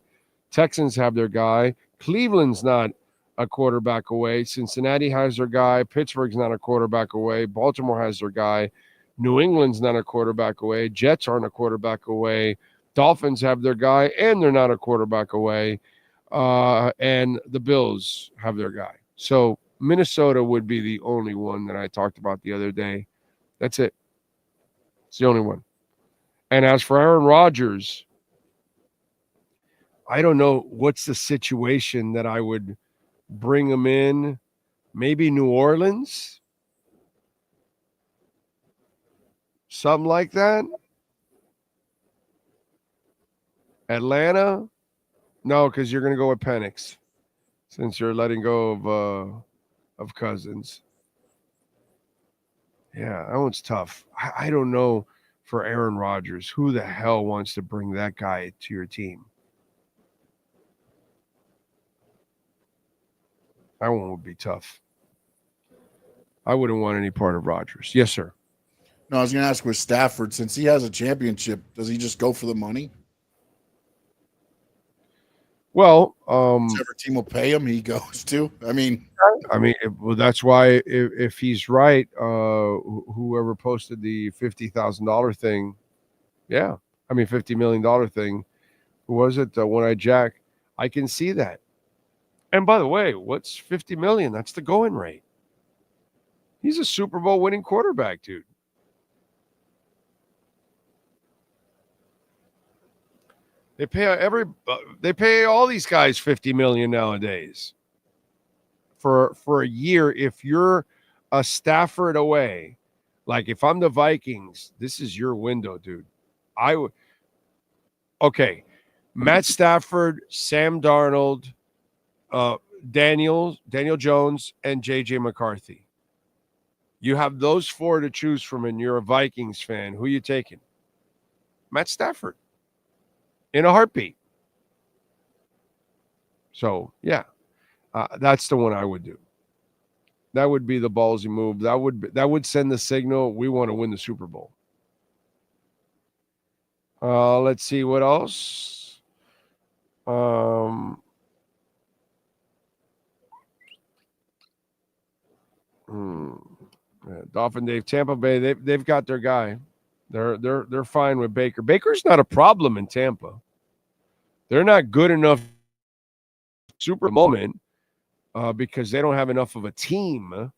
Texans have their guy. Cleveland's not a quarterback away. Cincinnati has their guy. Pittsburgh's not a quarterback away. Baltimore has their guy. New England's not a quarterback away. Jets aren't a quarterback away. Dolphins have their guy, and they're not a quarterback away. And the Bills have their guy. So Minnesota would be the only one that I talked about the other day. That's it. It's the only one. And as for Aaron Rodgers, I don't know what's the situation that I would bring him in. Maybe New Orleans? Something like that? Atlanta? No, because you're going to go with Penix, since you're letting go of Cousins. Yeah, that one's tough. I don't know for Aaron Rodgers. Who the hell wants to bring that guy to your team? That one would be tough. I wouldn't want any part of Rodgers. Yes, sir. No, I was going to ask with Stafford, since he has a championship, does he just go for the money? Well, whichever team will pay him, he goes to. Well, that's why if he's right, whoever posted the $50,000 thing, $50 million thing, who was it? One-Eyed Jack. I can see that. And by the way, what's $50 million? That's the going rate. He's a Super Bowl winning quarterback, dude. They pay all these guys $50 million nowadays for a year. If you're a Stafford away, like if I'm the Vikings, this is your window, dude. Matt Stafford, Sam Darnold, Daniel Jones, and JJ McCarthy. You have those four to choose from, and you're a Vikings fan. Who are you taking? Matt Stafford. In a heartbeat. So, that's the one I would do. That would be the ballsy move. That would send the signal we want to win the Super Bowl. Let's see what else. Dolphin Dave, Tampa Bay, they've got their guy. They're fine with Baker. Baker's not a problem in Tampa. They're not good enough super moment because they don't have enough of a team.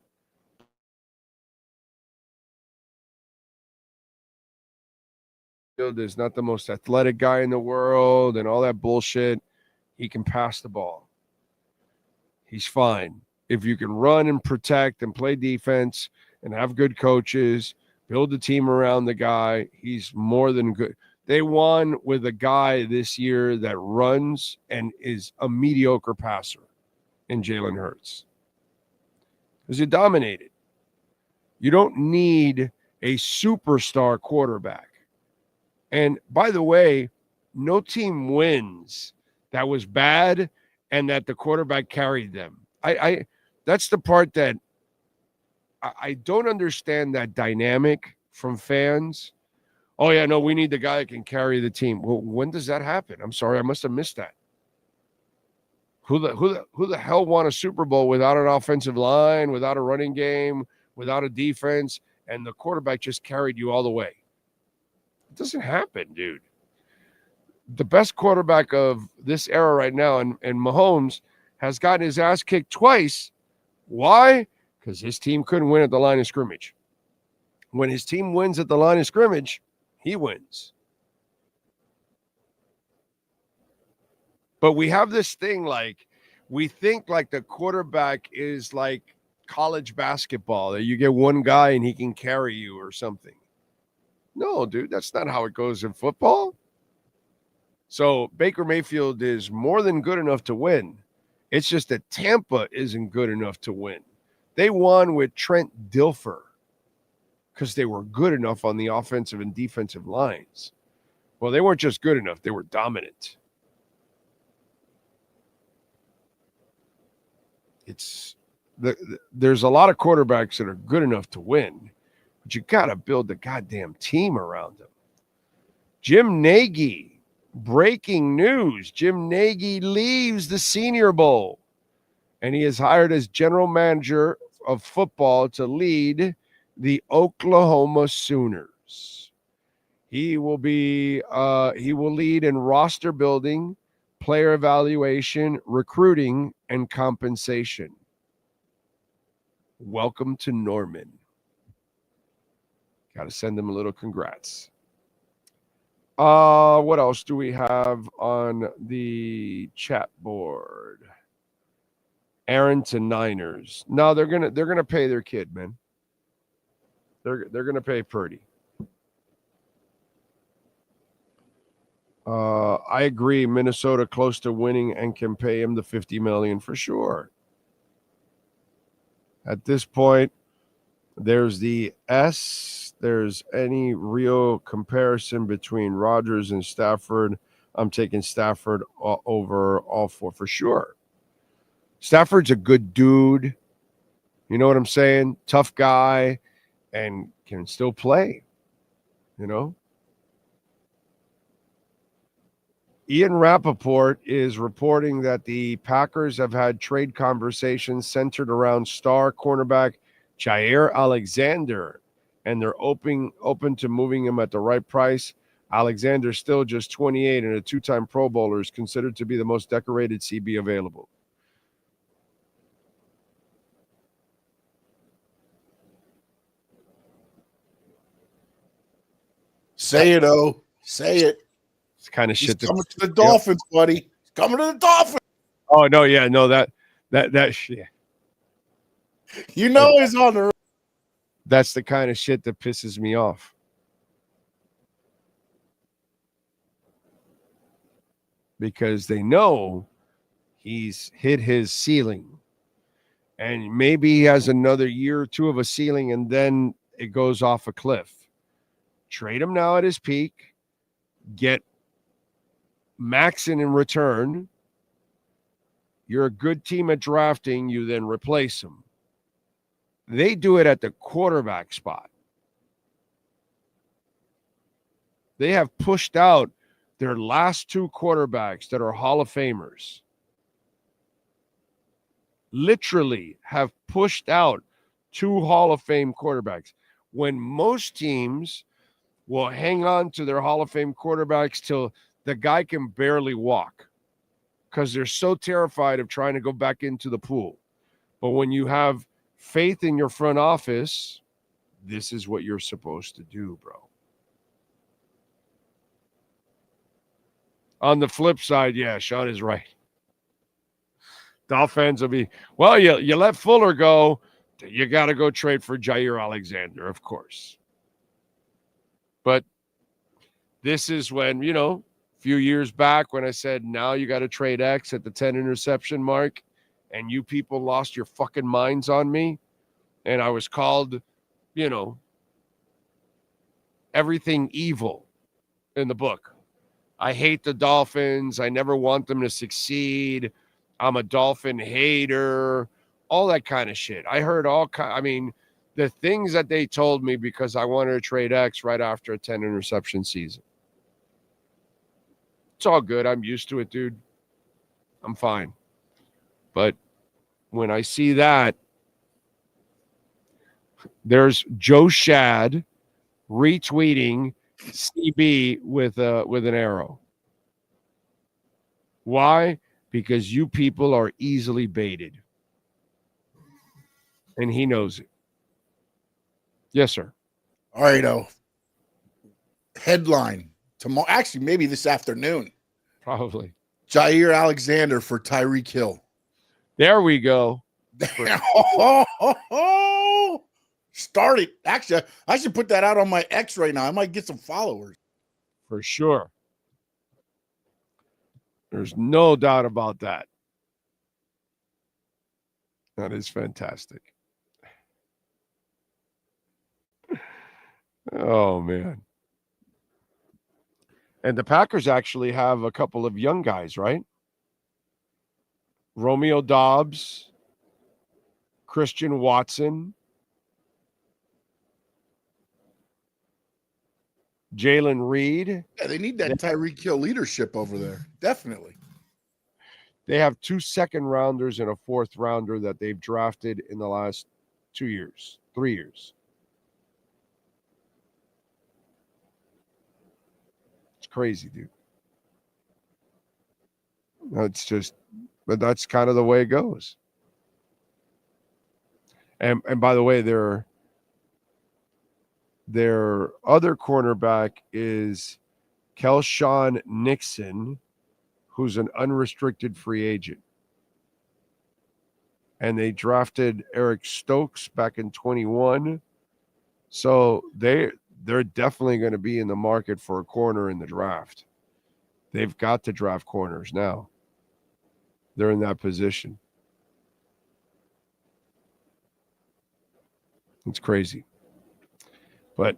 Is not the most athletic guy in the world and all that bullshit. He can pass the ball. He's fine. If you can run and protect and play defense and have good coaches, build a team around the guy, he's more than good. They won with a guy this year that runs and is a mediocre passer in Jalen Hurts. Because he dominated. You don't need a superstar quarterback. And by the way, no team wins that was bad and that the quarterback carried them. I that's the part that I don't understand, that dynamic from fans. Oh yeah, no, we need the guy that can carry the team. Well, when does that happen? I'm sorry, I must have missed that. Who the hell won a Super Bowl without an offensive line, without a running game, without a defense, and the quarterback just carried you all the way? It doesn't happen, dude. The best quarterback of this era right now, and Mahomes, has gotten his ass kicked twice. Why? Because his team couldn't win at the line of scrimmage. When his team wins at the line of scrimmage, he wins. But we have this thing, like, we think like the quarterback is like college basketball, that you get one guy and he can carry you or something. No, dude, that's not how it goes in football. So Baker Mayfield is more than good enough to win. It's just that Tampa isn't good enough to win. They won with Trent Dilfer because they were good enough on the offensive and defensive lines. Well, they weren't just good enough. They were dominant. There's a lot of quarterbacks that are good enough to win, but you got to build the goddamn team around them. Jim Nagy. Breaking news. Jim Nagy leaves the Senior Bowl, and he is hired as general manager of football to lead the Oklahoma Sooners. He will lead in roster building, player evaluation, recruiting, and compensation. Welcome to Norman. Got to send him a little congrats. What else do we have on the chat board? Aaron to Niners. No, they're gonna pay their kid, man. They're gonna pay Purdy. I agree. Minnesota close to winning and can pay him the $50 million for sure. At this point, there's any real comparison between Rodgers and Stafford. I'm taking Stafford over all four for sure. Stafford's a good dude. You know what I'm saying? Tough guy and can still play, you know? Ian Rappaport is reporting that the Packers have had trade conversations centered around star cornerback Jair Alexander, and they're open to moving him at the right price. Alexander's still just 28 and a two-time Pro Bowler, is considered to be the most decorated CB available. Say it, oh. Say it. It's kind of shit. He's coming to the Dolphins, buddy. He's coming to the Dolphins. Oh, no, yeah, no, that shit. You know he's on the. That's the kind of shit that pisses me off. Because they know he's hit his ceiling. And maybe he has another year or two of a ceiling, and then it goes off a cliff. Trade him now at his peak. Get Maxon in return. You're a good team at drafting. You then replace him. They do it at the quarterback spot. They have pushed out their last two quarterbacks that are Hall of Famers. Literally have pushed out 2 Hall of Fame quarterbacks. When most teams will hang on to their Hall of Fame quarterbacks till the guy can barely walk because they're so terrified of trying to go back into the pool. But when you have faith in your front office, this is what you're supposed to do, bro. On the flip side, yeah, Sean is right. Dolphins will be, well, you let Fuller go, you got to go trade for Jair Alexander, of course. But this is when, a few years back when I said, now you got to trade X at the 10 interception mark, and you people lost your fucking minds on me, and I was called, everything evil in the book. I hate the Dolphins. I never want them to succeed. I'm a Dolphin hater, all that kind of shit. I heard the things that they told me because I wanted to trade X right after a 10 interception season. It's all good. I'm used to it, dude. I'm fine. But when I see that, there's Joe Shad retweeting CB with an arrow. Why? Because you people are easily baited. And he knows it. Yes, sir. All right, headline tomorrow. Actually, maybe this afternoon. Probably. Jair Alexander for Tyreek Hill. There we go. Start it. Actually, I should put that out on my X right now. I might get some followers. For sure. There's no doubt about that. That is fantastic. Oh, man. And the Packers actually have a couple of young guys, right? Romeo Doubs, Christian Watson, Jalen Reed. Yeah, they need that Tyreek Hill leadership over there. Definitely. They have 2 second-rounders and a 4th-rounder that they've drafted in the last 3 years. It's crazy, dude. But that's kind of the way it goes. And by the way, their other cornerback is Kelshawn Nixon, who's an unrestricted free agent. And they drafted Eric Stokes back in 21. So they're definitely going to be in the market for a corner in the draft. They've got to draft corners now. They're in that position. It's crazy. But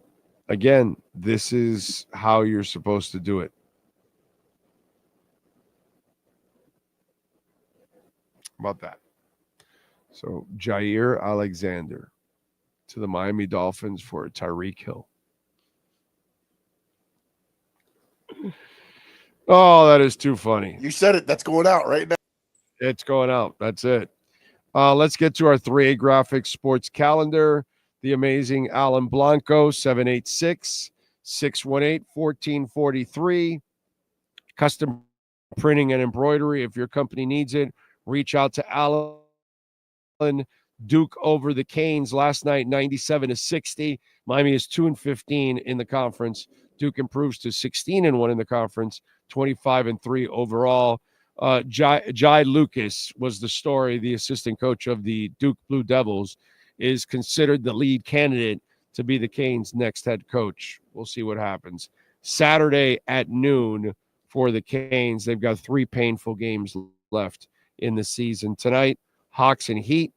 again, this is how you're supposed to do it. About that. So Jair Alexander to the Miami Dolphins for Tyreek Hill. Oh, that is too funny. You said it. That's going out right now. It's going out. That's it. Let's get to our 3A Graphics sports calendar. The amazing Alan Blanco, 786-618-1443. Custom printing and embroidery. If your company needs it, reach out to Alan. Duke over the Canes last night, 97-60. Miami is 2-15 in the conference. Duke improves to 16-1 in the conference, 25-3 overall. Jai Lucas was the story. The assistant coach of the Duke Blue Devils is considered the lead candidate to be the Canes' next head coach. We'll see what happens. Saturday at noon for the Canes. They've got 3 painful games left in the season. Tonight, Hawks and Heat.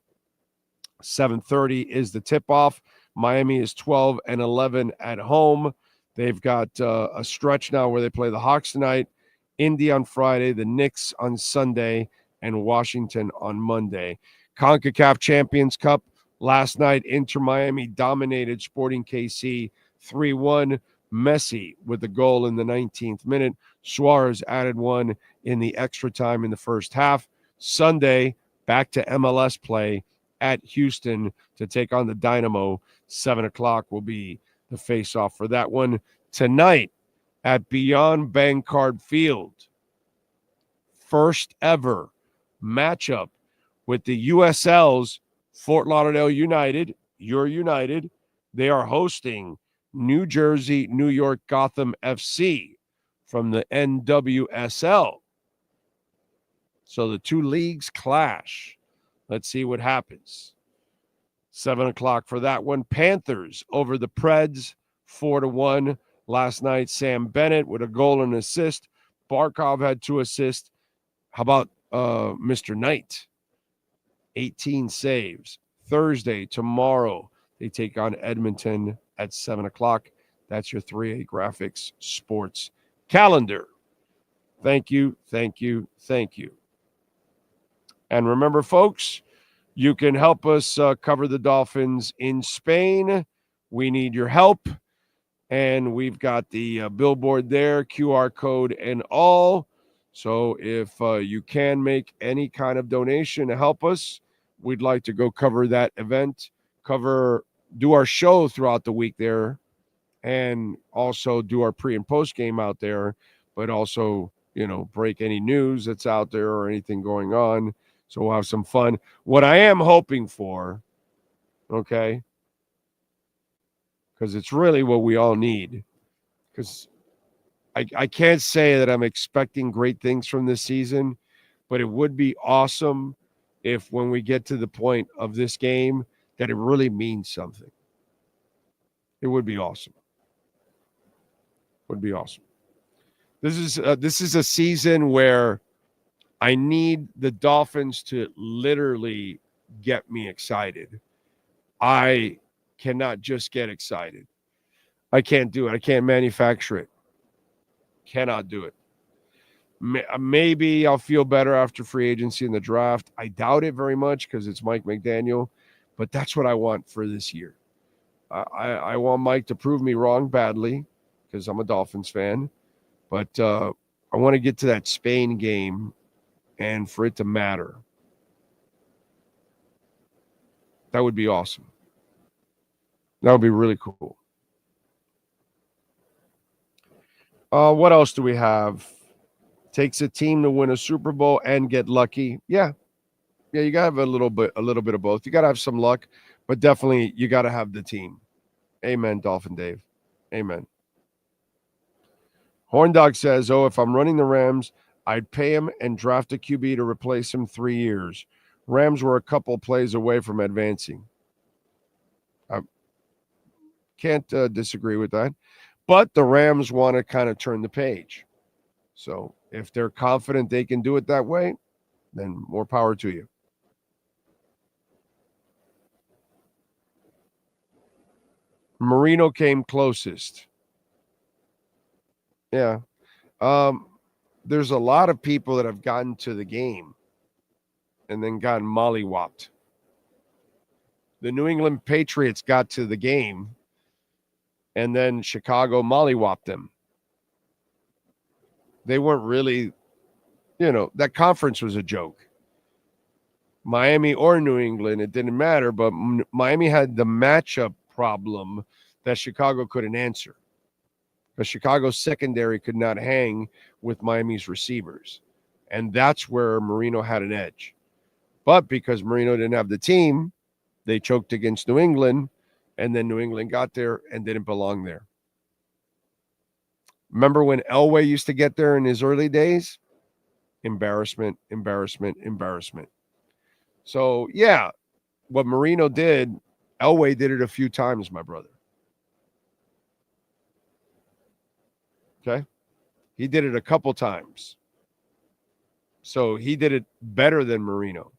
7:30 is the tip-off. Miami is 12-11 at home. They've got a stretch now where they play the Hawks tonight, Indy on Friday, the Knicks on Sunday, and Washington on Monday. CONCACAF Champions Cup. Last night, InterMiami dominated Sporting KC 3-1. Messi with the goal in the 19th minute. Suarez added one in the extra time in the first half. Sunday, back to MLS play. at Houston to take on the Dynamo. 7 o'clock will be the face-off for that one. Tonight at Beyond Bankcard Field, first ever matchup with the USL's Fort Lauderdale United. You're United. They are hosting New Jersey, New York, Gotham FC from the NWSL. So the two leagues clash. Let's see what happens. 7 o'clock for that one. Panthers over the Preds, 4-1. Last night, Sam Bennett with a goal and assist. Barkov had 2 assists. How about Mr. Knight? 18 saves. Thursday, tomorrow, they take on Edmonton at 7 o'clock. That's your 3A Graphics Sports calendar. Thank you, thank you, thank you. And remember, folks, you can help us cover the Dolphins in Spain. We need your help. And we've got the billboard there, QR code and all. So if you can make any kind of donation to help us, we'd like to go cover that event, do our show throughout the week there, and also do our pre and post game out there, but also, break any news that's out there or anything going on. So we'll have some fun. What I am hoping for, okay, because it's really what we all need, because I can't say that I'm expecting great things from this season, but it would be awesome if when we get to the point of this game that it really means something. It would be awesome. Would be awesome. This is a season where I need the Dolphins to literally get me excited. I cannot just get excited. I can't do it. I can't manufacture it. Cannot do it. Maybe I'll feel better after free agency in the draft. I doubt it very much because it's Mike McDaniel, but that's what I want for this year. I want Mike to prove me wrong badly because I'm a Dolphins fan, but I want to get to that Spain game and for it to matter. That would be awesome. That would be really cool. What else do we have? Takes a team to win a Super Bowl and get lucky. Yeah, you gotta have a little bit of both. You gotta have some luck, but definitely you gotta have the team. Amen, Dolphin Dave. Amen. Horn Dog says, if I'm running the Rams, I'd pay him and draft a QB to replace him 3 years. Rams were a couple plays away from advancing. I can't disagree with that. But the Rams want to kind of turn the page. So if they're confident they can do it that way, then more power to you. Marino came closest. Yeah. There's a lot of people that have gotten to the game and then gotten mollywopped. The New England Patriots got to the game and then Chicago mollywopped them. They weren't really, that conference was a joke. Miami or New England, it didn't matter, but Miami had the matchup problem that Chicago couldn't answer. Because Chicago's secondary could not hang with Miami's receivers. And that's where Marino had an edge. But because Marino didn't have the team, they choked against New England, and then New England got there and didn't belong there. Remember when Elway used to get there in his early days? Embarrassment, embarrassment, embarrassment. So, yeah, what Marino did, Elway did it a few times, my brother. Okay? He did it a couple times. So he did it better than Marino.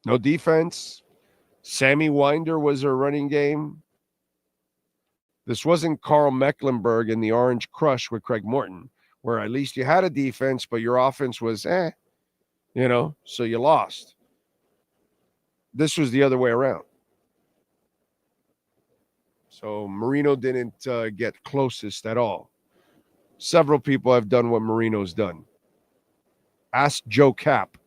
No defense. Sammy Winder was their running game. This wasn't Carl Mecklenburg in the Orange Crush with Craig Morton, where at least you had a defense, but your offense was, so you lost. This was the other way around. So Marino didn't get closest at all. Several people have done what Marino's done. Ask Joe Cap.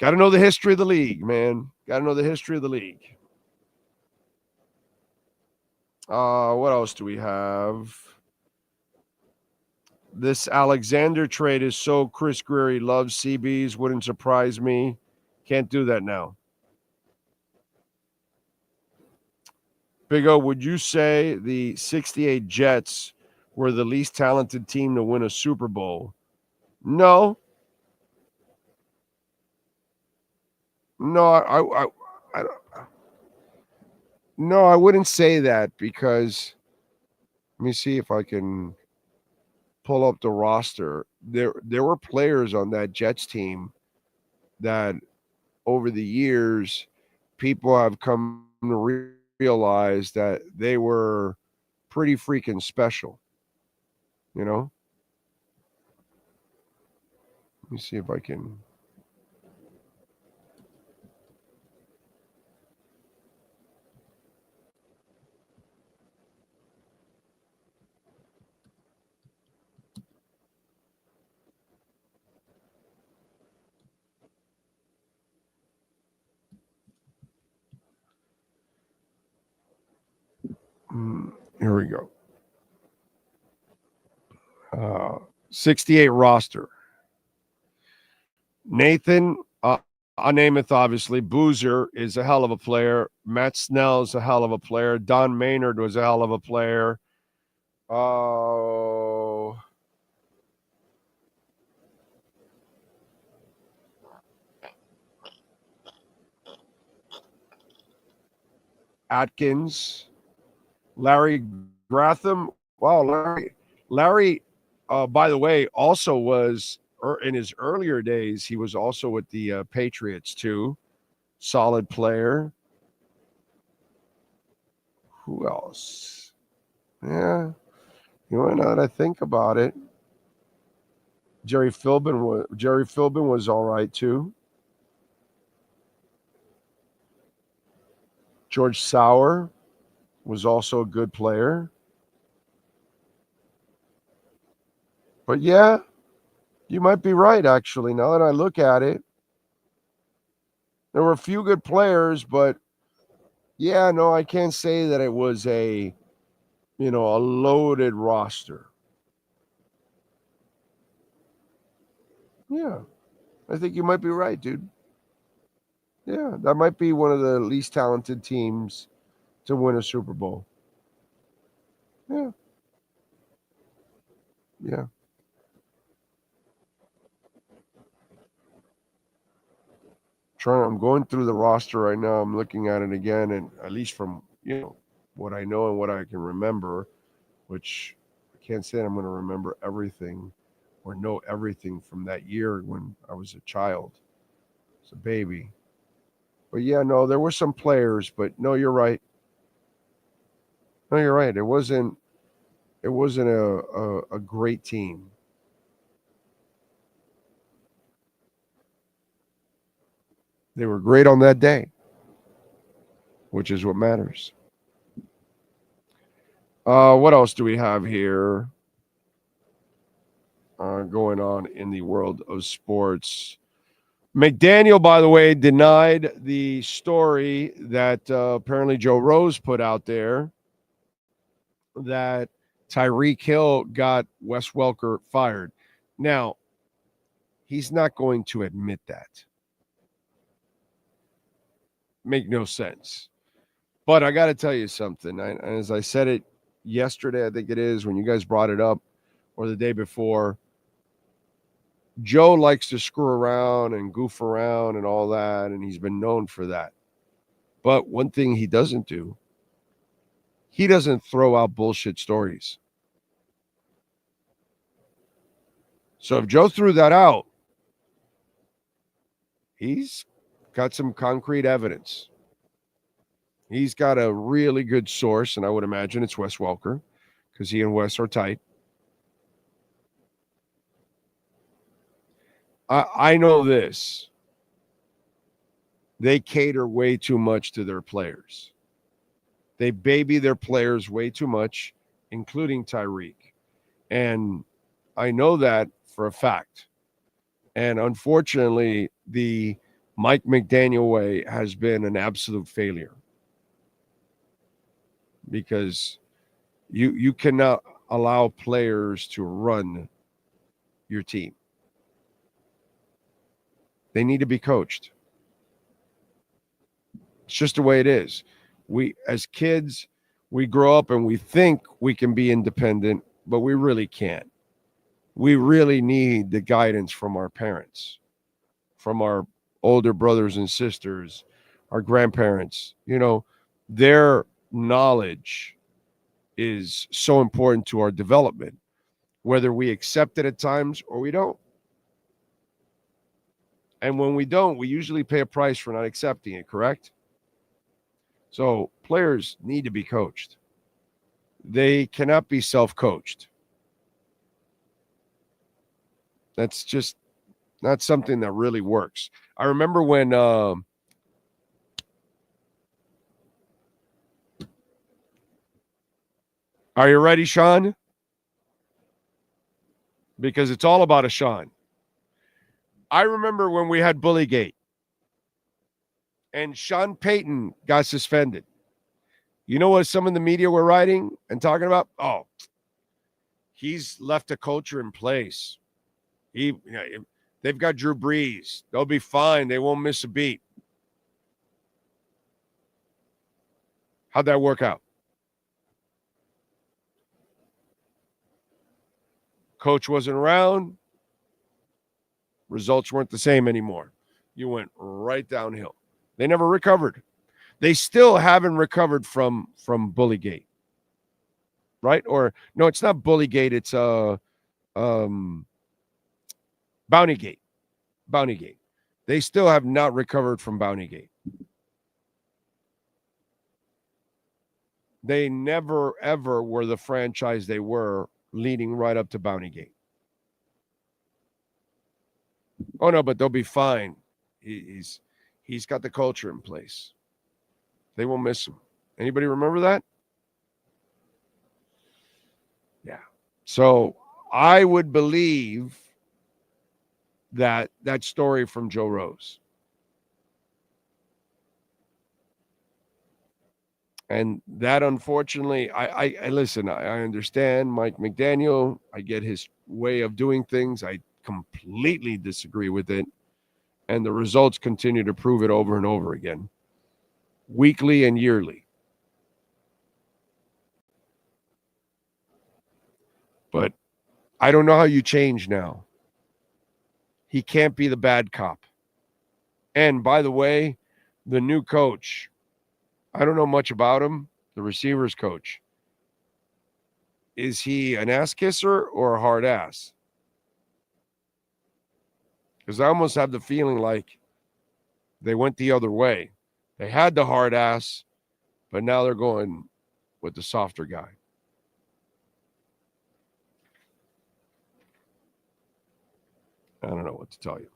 Got to know the history of the league, man. Got to know the history of the league. What else do we have? This Alexander trade is so Chris Greery loves CBs. Wouldn't surprise me. Can't do that now. Big O, would you say the 68 Jets were the least talented team to win a Super Bowl? No. No, I wouldn't say that because let me see if I can pull up the roster. There were players on that Jets team that over the years people have come to realize that they were pretty freaking special. You know? Let me see if I can. Here we go. 68 roster. Nathan Namath, obviously. Boozer is a hell of a player. Matt Snell is a hell of a player. Don Maynard was a hell of a player. Atkins. Larry Gratham. Wow, Larry, by the way, also was in his earlier days, he was also with the Patriots too. Solid player. Who else? Yeah, you know, now that I think about it, Jerry Philbin was all right too. George Sauer was also a good player. But yeah, you might be right, actually, now that I look at it. There were a few good players, but yeah, no, I can't say that it was a loaded roster. Yeah, I think you might be right, dude. Yeah, that might be one of the least talented teams to win a Super Bowl. Yeah. Yeah. I'm going through the roster right now. I'm looking at it again, and at least from, what I know and what I can remember, which I can't say I'm going to remember everything or know everything from that year when I was a child. As a baby. But yeah, no, there were some players, but no, you're right. No, you're right. It wasn't a great team. They were great on that day, which is what matters. What else do we have here going on in the world of sports? McDaniel, by the way, denied the story that apparently Joe Rose put out there that Tyreek Hill got Wes Welker fired. Now, he's not going to admit that. Make no sense. But I got to tell you something. As I said it yesterday, I think it is, when you guys brought it up, or the day before, Joe likes to screw around and goof around and all that, and he's been known for that. But one thing he doesn't do, he doesn't throw out bullshit stories. So if Joe threw that out, he's got some concrete evidence. He's got a really good source, and I would imagine it's Wes Welker, because he and Wes are tight. I know this. They cater way too much to their players. They baby their players way too much, including Tyreek. And I know that for a fact. And unfortunately, the Mike McDaniel way has been an absolute failure, because you cannot allow players to run your team. They need to be coached. It's just the way it is. We, as kids, we grow up and we think we can be independent, but we really can't. We really need the guidance from our parents, from our older brothers and sisters, our grandparents. You know, their knowledge is so important to our development, whether we accept it at times or we don't. And when we don't, we usually pay a price for not accepting it, correct? So players need to be coached. They cannot be self-coached. That's just not something that really works. I remember when are you ready, Sean? Because it's all about a Sean. I remember when we had Bullygate and Sean Payton got suspended. You know what some of the media were writing and talking about? Oh, he's left a culture in place. They've got Drew Brees. They'll be fine. They won't miss a beat. How'd that work out? Coach wasn't around. Results weren't the same anymore. You went right downhill. They never recovered. They still haven't recovered from Bullygate. Right? Or no, it's not Bullygate, it's Bountygate. Bountygate. They still have not recovered from Bountygate. They never, ever were the franchise they were leading right up to Bountygate. Oh, no, but they'll be fine. He's got the culture in place. They won't miss him. Anybody remember that? Yeah. So I would believe that story from Joe Rose. And that, unfortunately, I listen, I understand Mike McDaniel. I get his way of doing things. I completely disagree with it. And the results continue to prove it over and over again, weekly and yearly. But I don't know how you change now. He can't be the bad cop. And by the way, the new coach, I don't know much about him, the receivers coach. Is he an ass kisser or a hard ass? Because I almost have the feeling like they went the other way. They had the hard ass, but now they're going with the softer guy. I don't know what to tell you.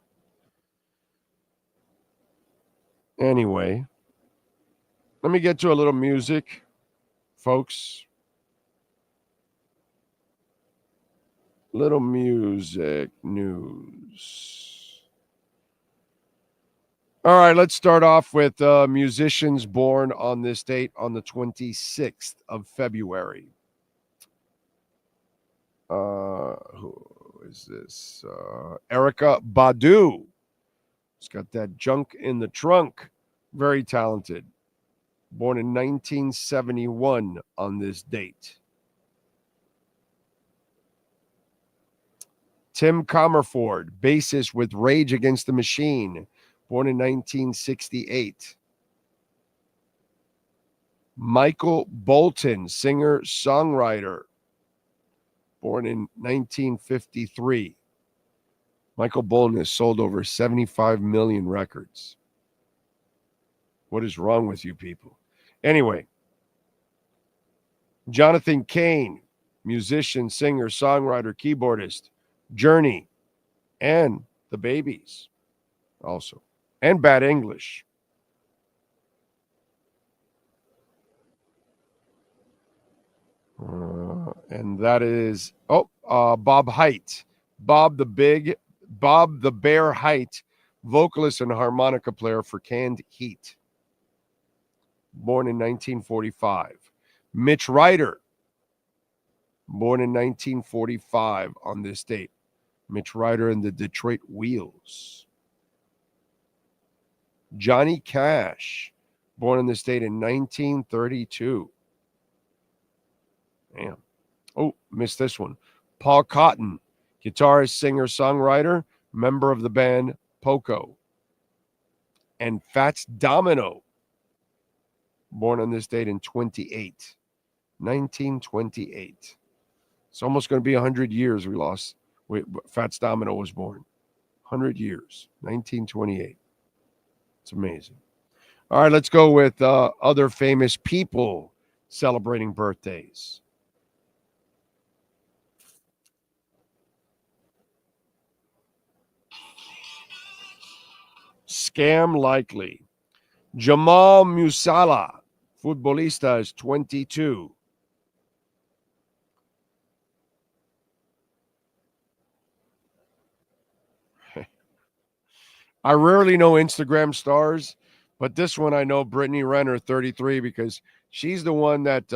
Anyway, let me get to a little music, folks. Little music news. All right, let's start off with musicians born on this date, on the 26th of February. Who is this? Erykah Badu. She's got that junk in the trunk. Very talented. Born in 1971 on this date. Tim Comerford, bassist with Rage Against the Machine, born in 1968. Michael Bolton, singer, songwriter, born in 1953. Michael Bolton has sold over 75 million records. What is wrong with you people? Anyway, Jonathan Cain, musician, singer, songwriter, keyboardist, Journey, and the Babies also, and Bad English. And that is Bob Haidt. Bob the Bear Haidt, vocalist and harmonica player for Canned Heat, born in 1945. Mitch Ryder, born in 1945 on this date. Mitch Ryder and the Detroit Wheels. Johnny Cash, born in this date in 1932. Damn. Oh, missed this one. Paul Cotton, guitarist, singer, songwriter, member of the band Poco. And Fats Domino, born on this date in 1928. It's almost going to be 100 years we lost. Fats Domino was born. 100 years, 1928. It's amazing. All right, let's go with other famous people celebrating birthdays. Scam likely. Jamal Musiala, futbolista, is 22. I rarely know Instagram stars, but this one I know, Brittany Renner, 33, because she's the one that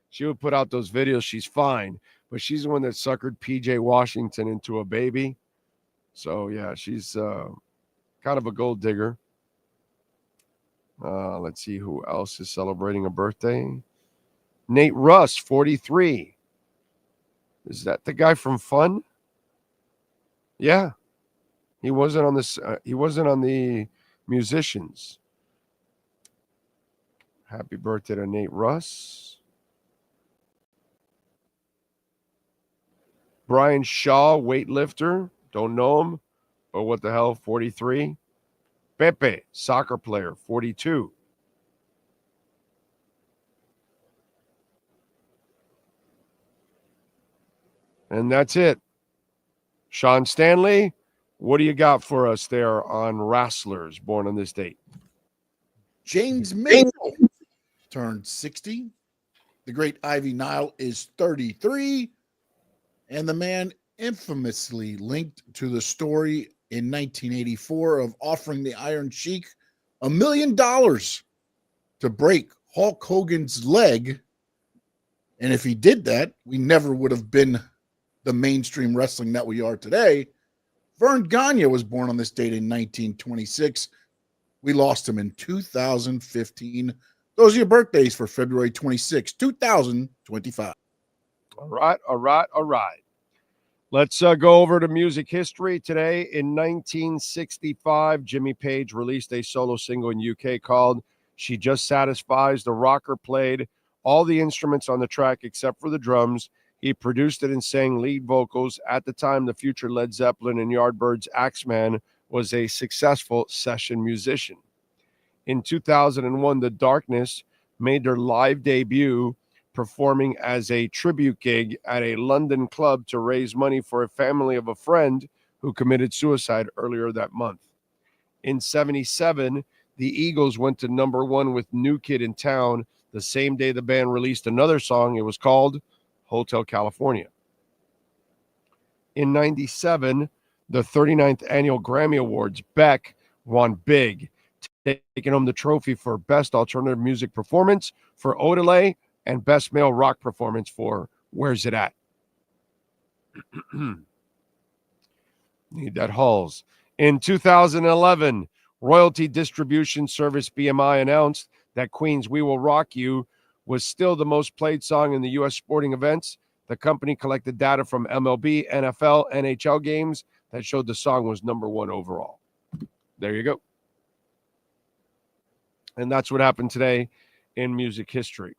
she would put out those videos. She's fine, but she's the one that suckered PJ Washington into a baby. So, yeah, she's kind of a gold digger. Let's see who else is celebrating a birthday. Nate Russ, 43. Is that the guy from Fun? Yeah. He wasn't on this. He wasn't on the Musicians. Happy birthday to Nate Russ. Brian Shaw, weightlifter. Don't know him. But what the hell, 43. Pepe, soccer player, 42. And that's it. Sean Stanley, what do you got for us there on wrestlers born on this date? James Mitchell turned 60. The great Ivy Nile is 33. And the man infamously linked to the story in 1984 of offering the Iron Sheik $1 million to break Hulk Hogan's leg. And if he did that, we never would have been the mainstream wrestling that we are today. Vern Gagne was born on this date in 1926. We lost him in 2015. Those are your birthdays for February 26, 2025. All right. Let's go over to music history. Today in 1965, Jimmy Page released a solo single in UK called She Just Satisfies. The rocker played all the instruments on the track except for the drums. He produced it and sang lead vocals. At the time, the future Led Zeppelin and Yardbirds Axeman was a successful session musician. In 2001, The Darkness made their live debut, performing as a tribute gig at a London club to raise money for a family of a friend who committed suicide earlier that month. In 1977, the Eagles went to #1 with New Kid in Town. The same day the band released another song. It was called Hotel California. In 1997, the 39th annual Grammy Awards, Beck won big, taking home the trophy for Best Alternative Music Performance for Odelay and Best Male Rock Performance for Where's It At? Need that Halls. In 2011, royalty distribution service BMI announced that Queen's We Will Rock You was still the most played song in the U.S. sporting events. The company collected data from MLB, NFL, NHL games that showed the song was #1 overall. There you go. And that's what happened today in music history.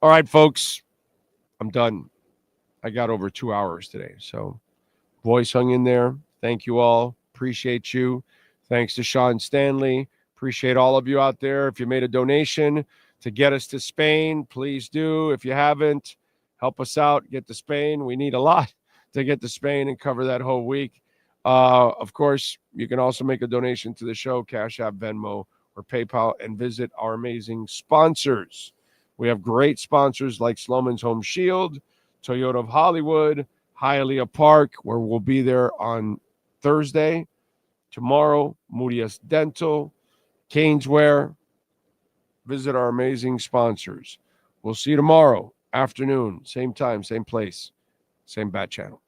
All right, folks, I'm done. I got over 2 hours today. So voice hung in there. Thank you all. Appreciate you. Thanks to Sean Stanley. Appreciate all of you out there. If you made a donation to get us to Spain, please do. If you haven't, help us out. Get to Spain. We need a lot to get to Spain and cover that whole week. Of course, you can also make a donation to the show, Cash App, Venmo, or PayPal, and visit our amazing sponsors. We have great sponsors like Slomin's Home Shield, Toyota of Hollywood, Hialeah Park, where we'll be there on Thursday Tomorrow, Murias Dental, Caneswear. Visit our amazing sponsors. We'll see you tomorrow afternoon, same time, same place, same bat channel.